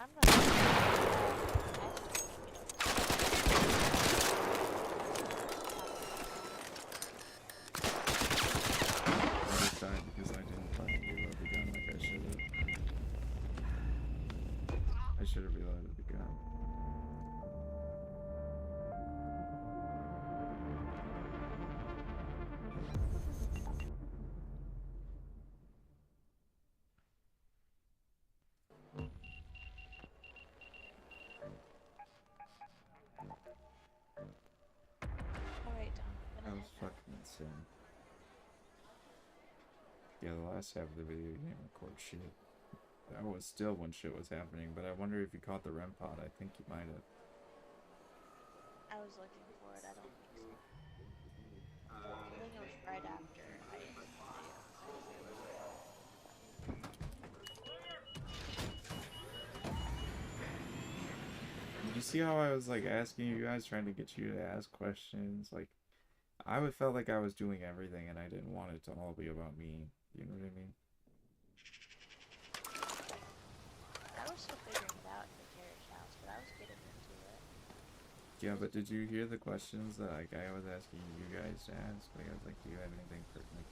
I'm not. I just died because I didn't fucking reload the gun like I should have. I should have reloaded the gun. Alright, Dom. I'm That gonna was head out. fucking insane. Yeah, the last half of the video you didn't record shit. That was still when shit was happening, but I wonder if you caught the REM pod. I think you might have. I was looking for it. I don't think so. I think it was right after I ended the video. Did you see how I was like asking you guys, trying to get you to ask questions? Like, I would felt like I was doing everything and I didn't want it to all be about me. You know what I mean? I was still figuring it out in the carriage house, but I was getting into it. Yeah, but did you hear the questions that like I was asking you guys to ask? Like, I was like, do you have anything for like,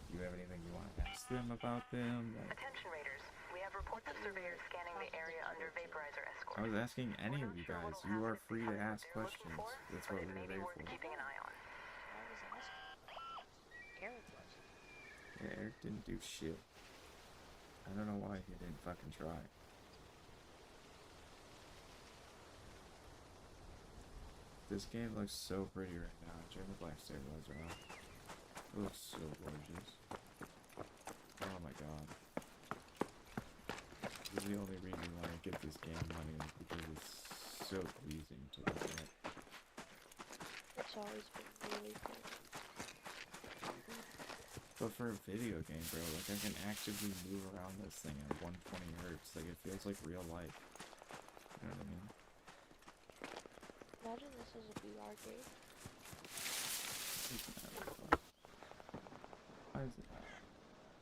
do you have anything you want to ask them about them? Like, Attention raiders, we have reports of surveyors scanning the area under vaporizer escort. I was asking any of you We're not guys. sure You what'll are free to happen ask if they find what questions. they're looking That's for, what but we it may were be there worth for. keeping an eye on. I was asking. Eric was. Yeah, Eric didn't do shit. I don't know why he didn't fucking try. This game looks so pretty right now. Turn the black stabilizer off. It looks so gorgeous. Oh my god. This is the only reason why I get this game money, is because it's so pleasing to look at. It's always been really cool. But for a video game, bro, like I can actively move around this thing at 120 hertz. Like it feels like real life. You know what I mean? Imagine this is a VR game. Why is it?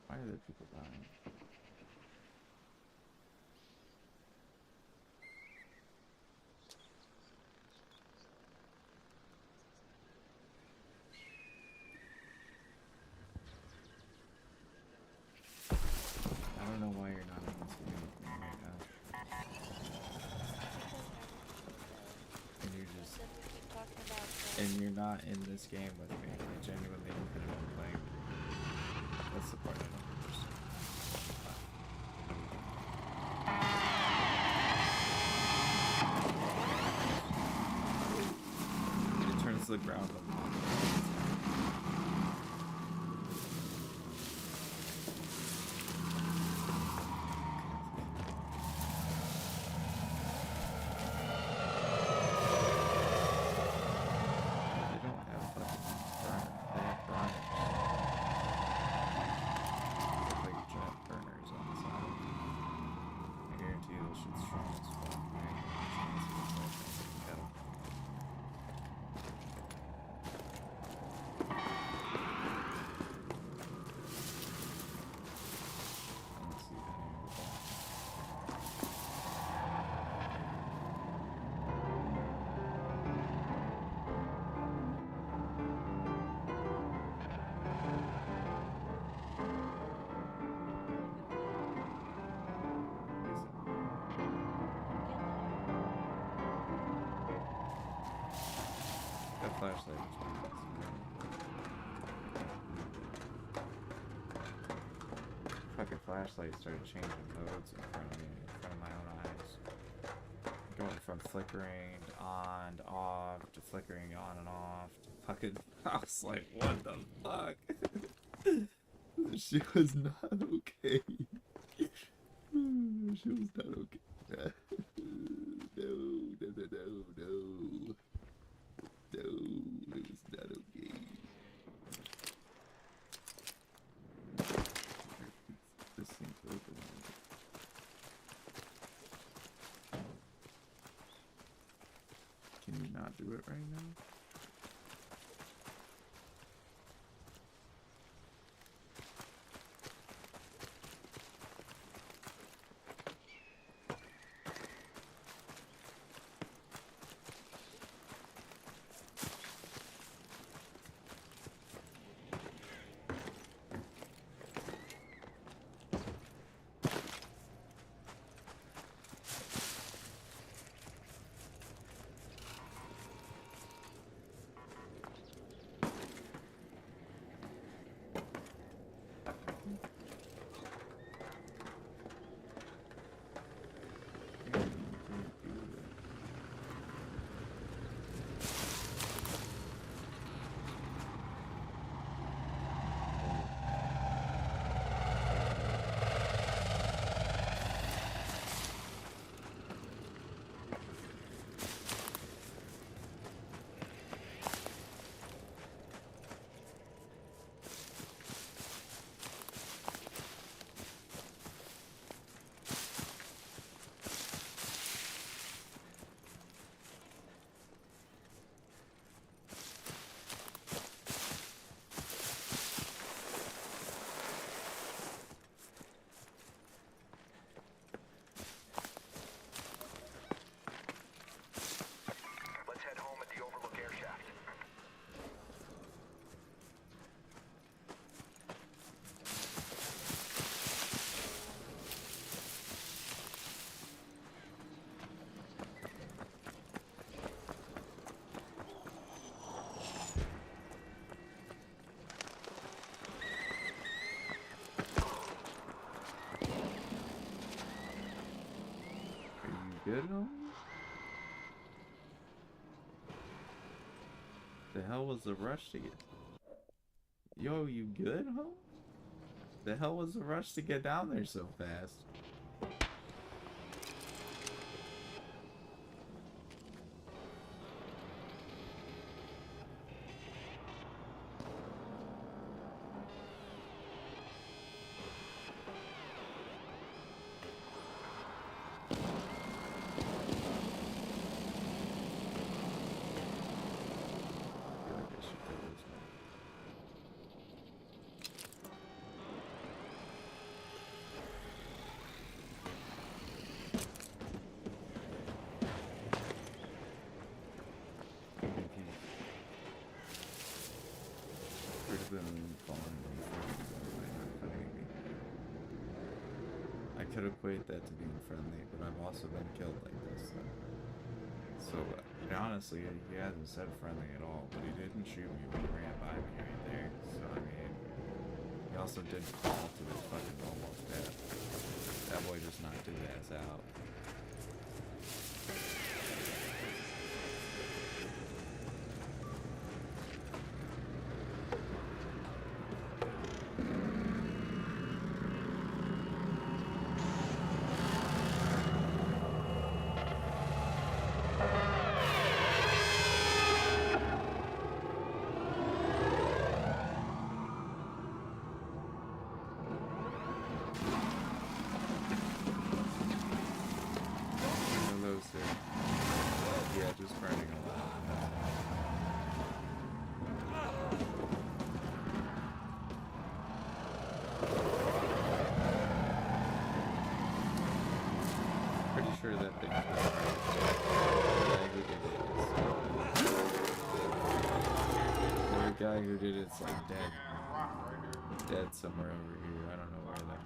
Why are there people dying? I don't know why you're not in this video with me right now. And you're just, Then we keep talking about the and you're not in this game with me. Like genuinely, you could have been playing. That's the part I don't understand. It turns the ground up. They don't have fucking burner. They have burners. They look like giant burners on the side. I guarantee you those shit's strong as fuck. I ain't got a chance to get that fucking kettle. flashlight was fucking flashlight started changing modes in front of me, in front of my own eyes. Going from flickering on to off to flickering on and off to fucking. I was like, what the fuck? This shit was not okay. She was not okay. No, no, no, no, no. No, it was not okay. This seems overwhelming. Can you not do it right now? Let's head home at the Overlook air shaft. Are you good, homie? The hell was the rush to get? Yo, you good, homie? The hell was the rush to get down there so fast? I could equate that to being friendly, but I've also been killed like this. So honestly, he hasn't said friendly at all, but he didn't shoot me when he ran by me right there. So I mean, he also did fall to his fucking almost death. That boy just knocked his ass out. Yeah, just burning a lot. Pretty sure that thing's the guy who did it's like dead. Dead somewhere over here. I don't know where that.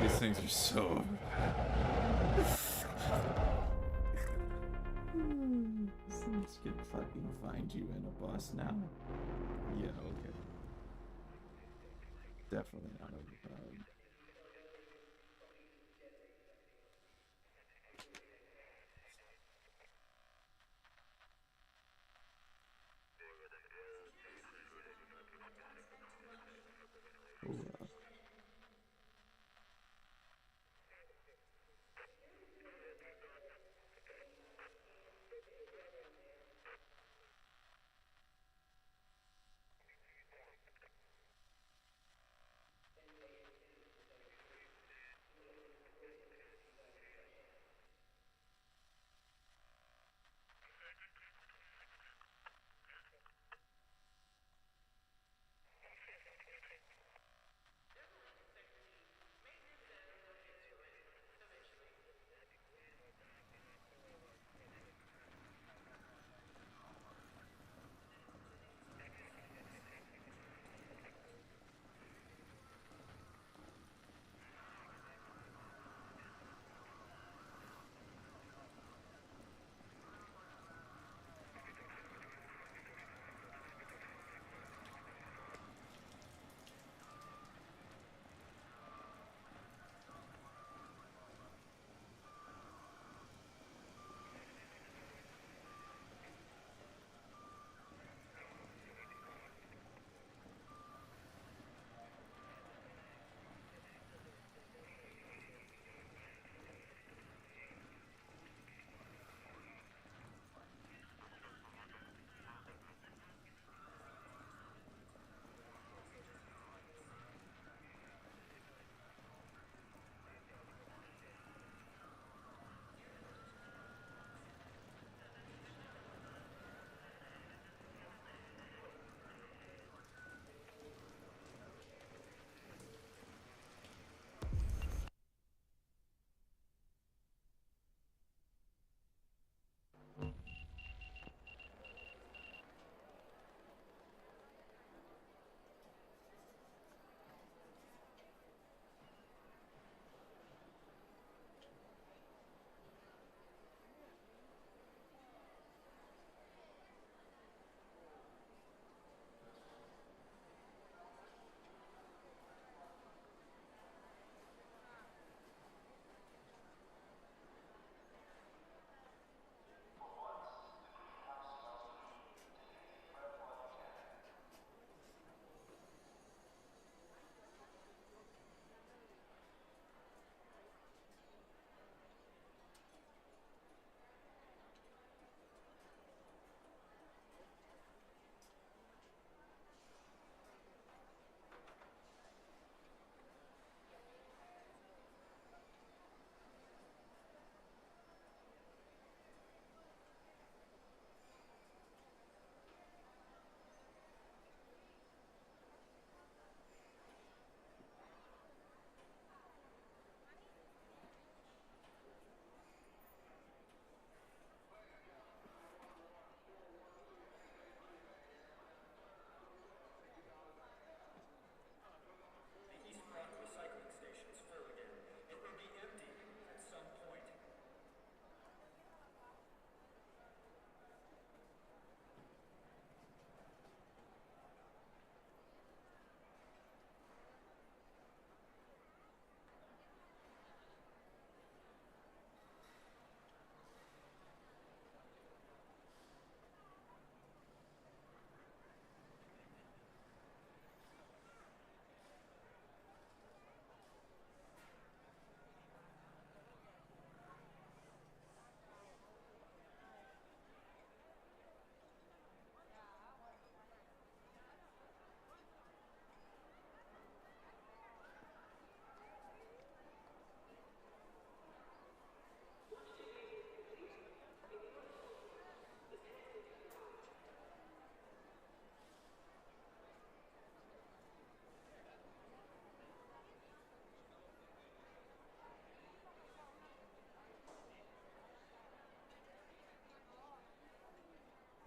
These things are so overpowered. These things can fucking find you in a bus now. Yeah, okay. Definitely not overpowered. Oh, wow.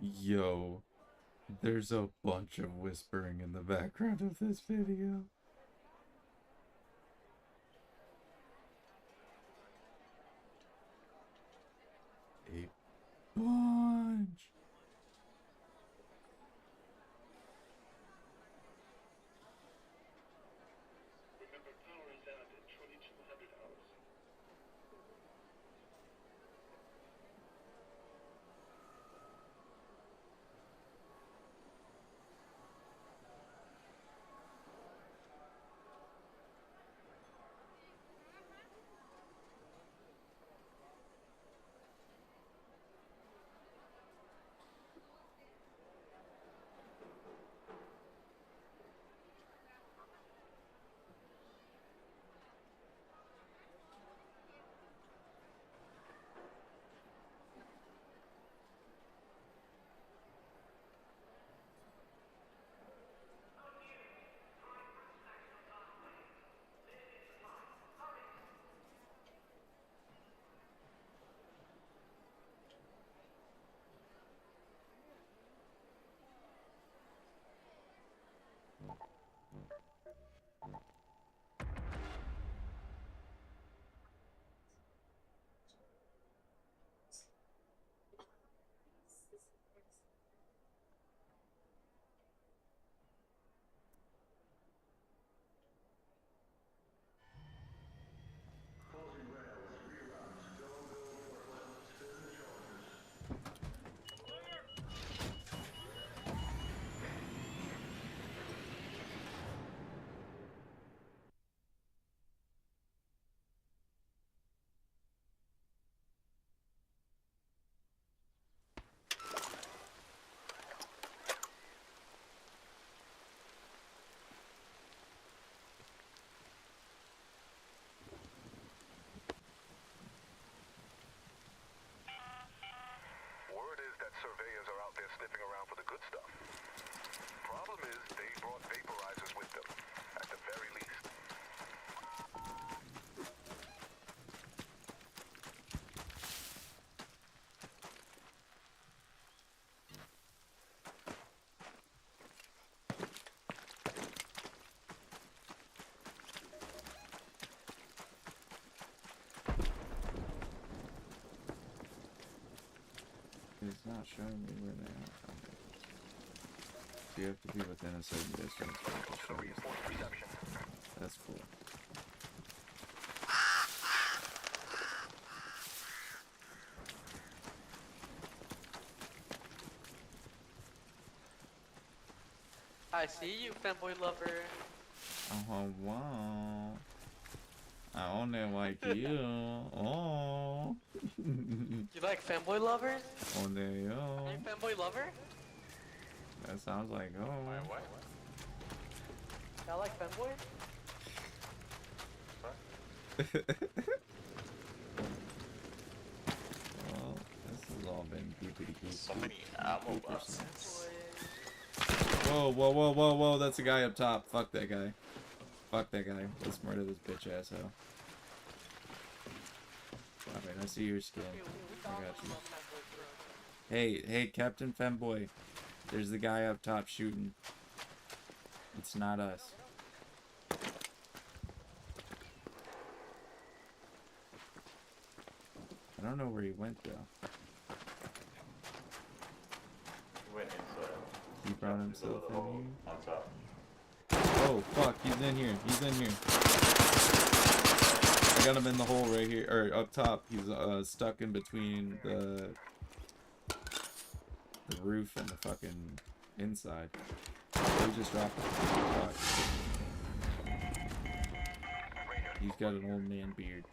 Yo, there's a bunch of whispering in the background of this video. Bunch. Word is that surveyors are out there sniffing around for the good stuff. Problem is, they brought vaporizers with them, at the very least. It's not showing me where they are. So you have to be within a certain distance for it to show you. That's cool. I see you, fanboy lover. Oh, wow. I only like you. Oh. You like fanboy lovers? Only you. Are you a fanboy lover? That sounds like oh. My what? Y'all like fanboy? Well, this has all been peepity peep. So many ammo bots. Whoa, whoa, whoa, whoa, whoa, that's a guy up top. Fuck that guy. Fuck that guy. Let's murder this bitch asshole. Alright, I see your skin. I got you. Hey, Captain Femboy. There's the guy up top shooting. It's not us. I don't know where he went though. He went inside. He brought himself in here. On top. Oh fuck, he's in here. He's in here. I got him in the hole right here, or up top. He's stuck in between the roof and the fucking inside. He just dropped it. He's got an old man beard.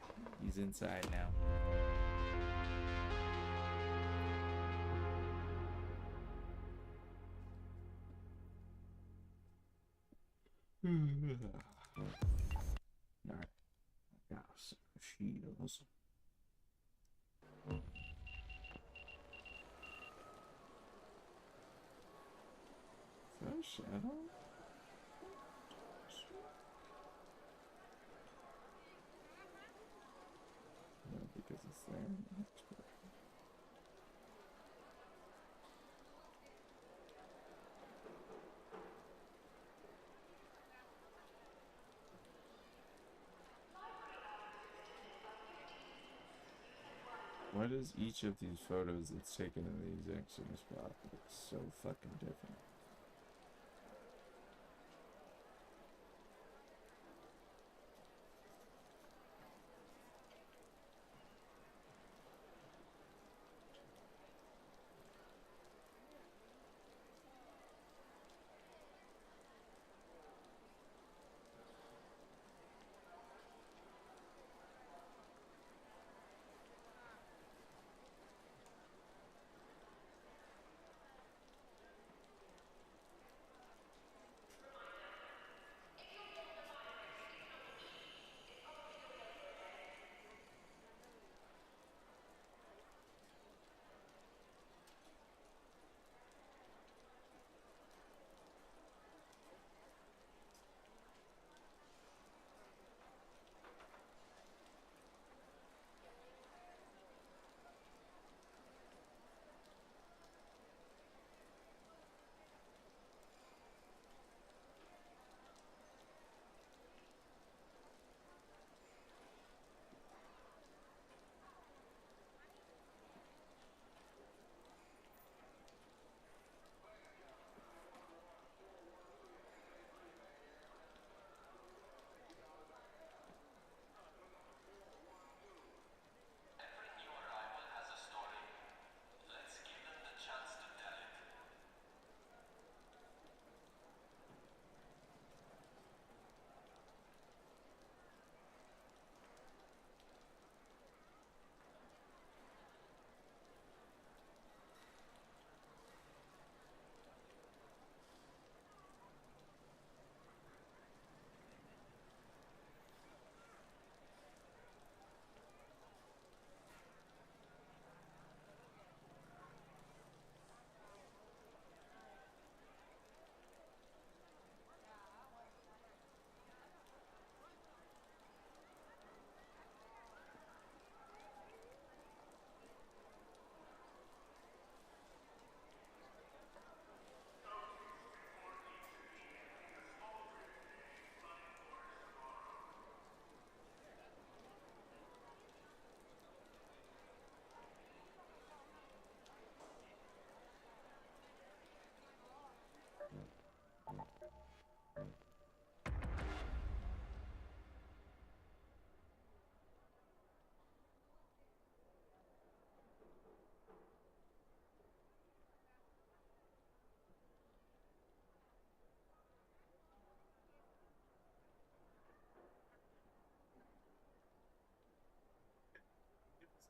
He's inside now. Alright. Got some shields. Is that a shadow? No, because it's there. Why does each of these photos that's taken in the exact same spot look so fucking different?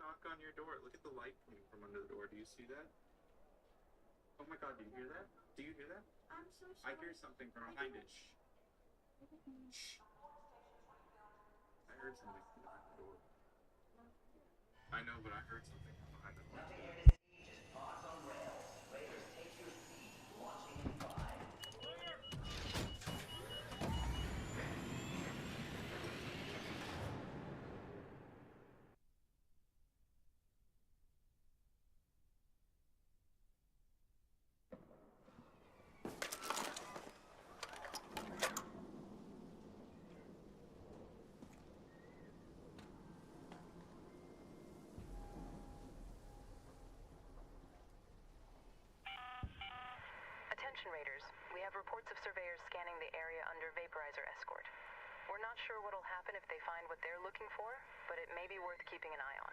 Knock on your door. Look at the light coming from under the door. Do you see that? Oh my god, do you hear that? Do you hear that? I'm so sorry. I hear something from behind it. Shh. Shh. I heard something from behind the door. I know, but I heard something from behind the door. Attention raiders, we have reports of surveyors scanning the area under vaporizer escort. We're not sure what'll happen if they find what they're looking for, but it may be worth keeping an eye on.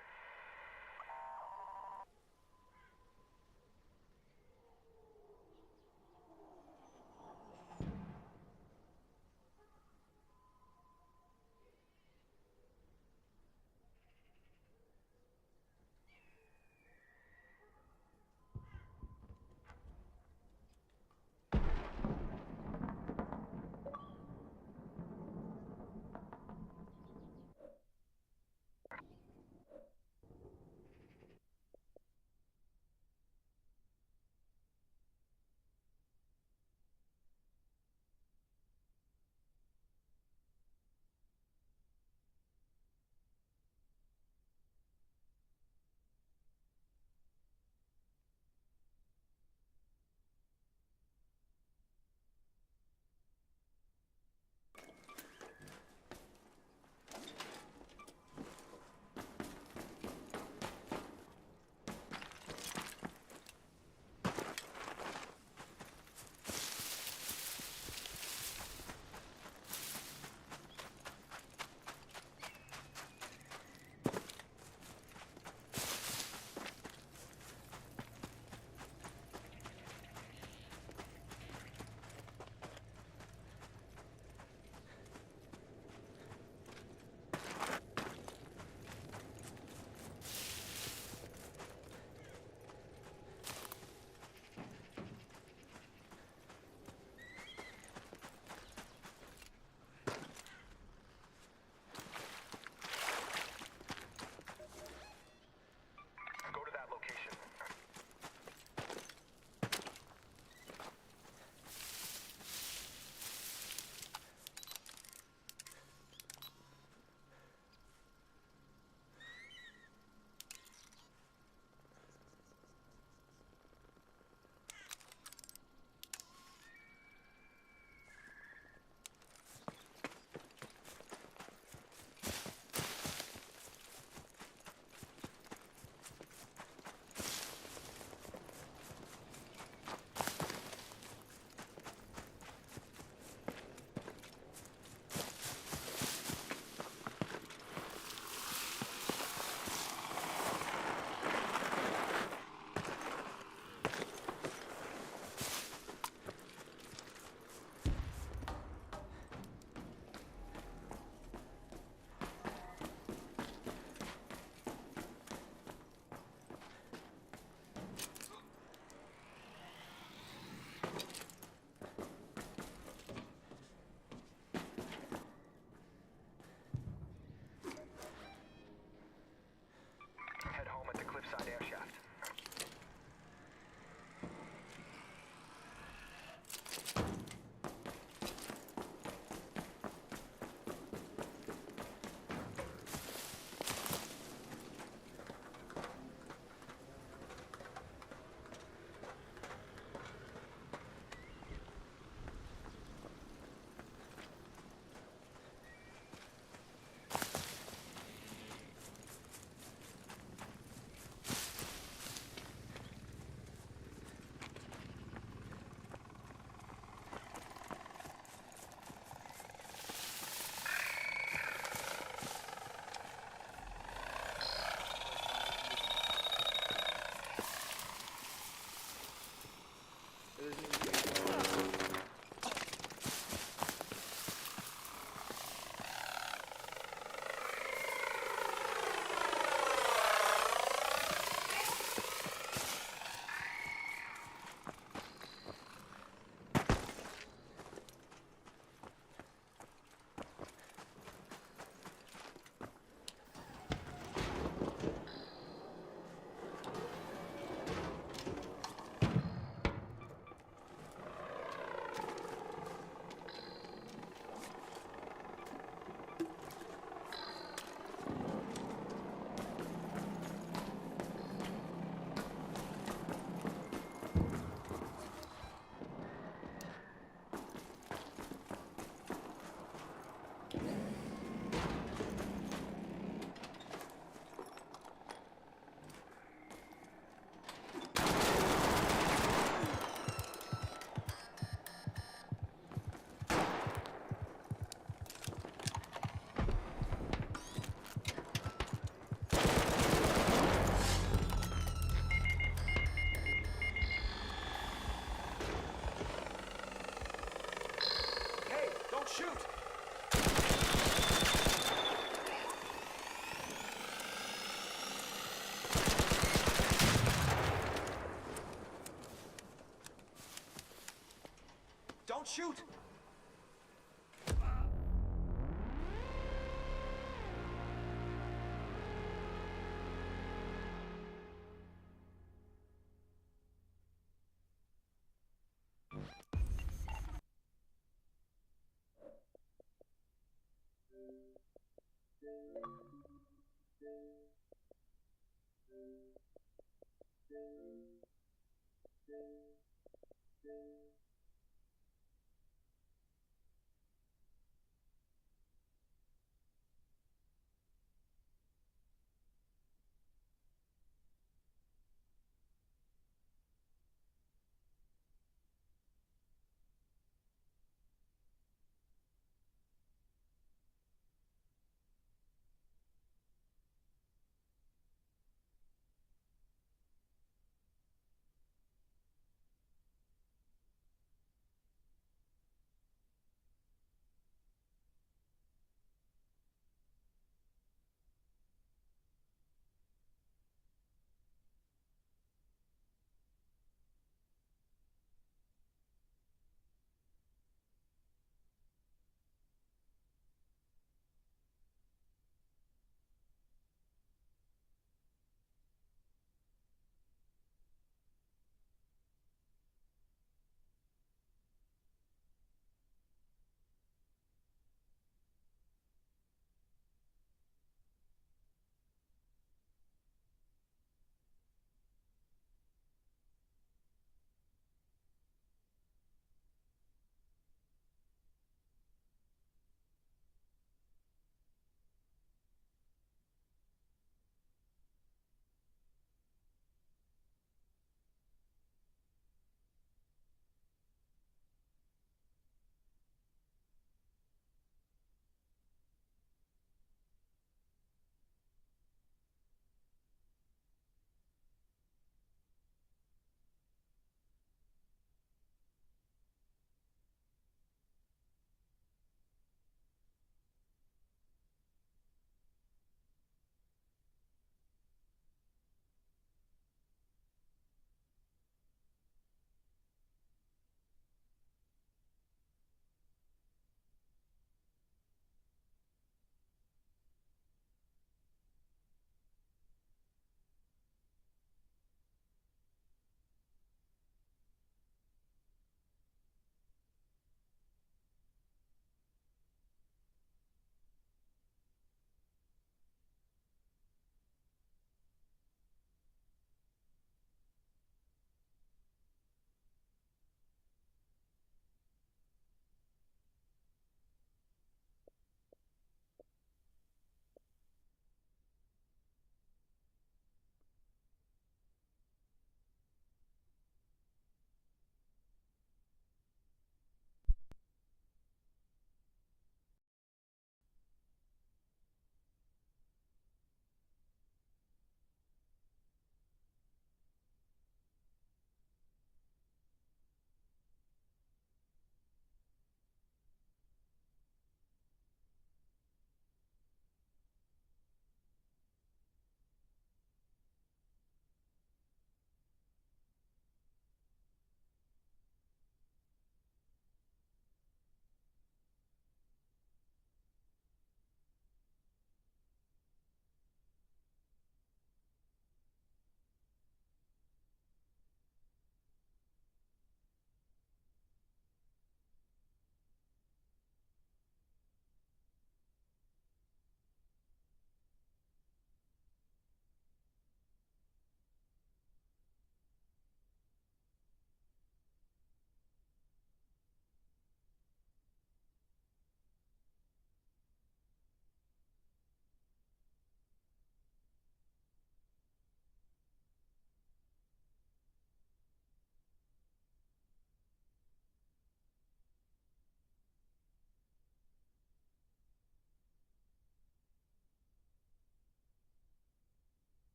Shoot!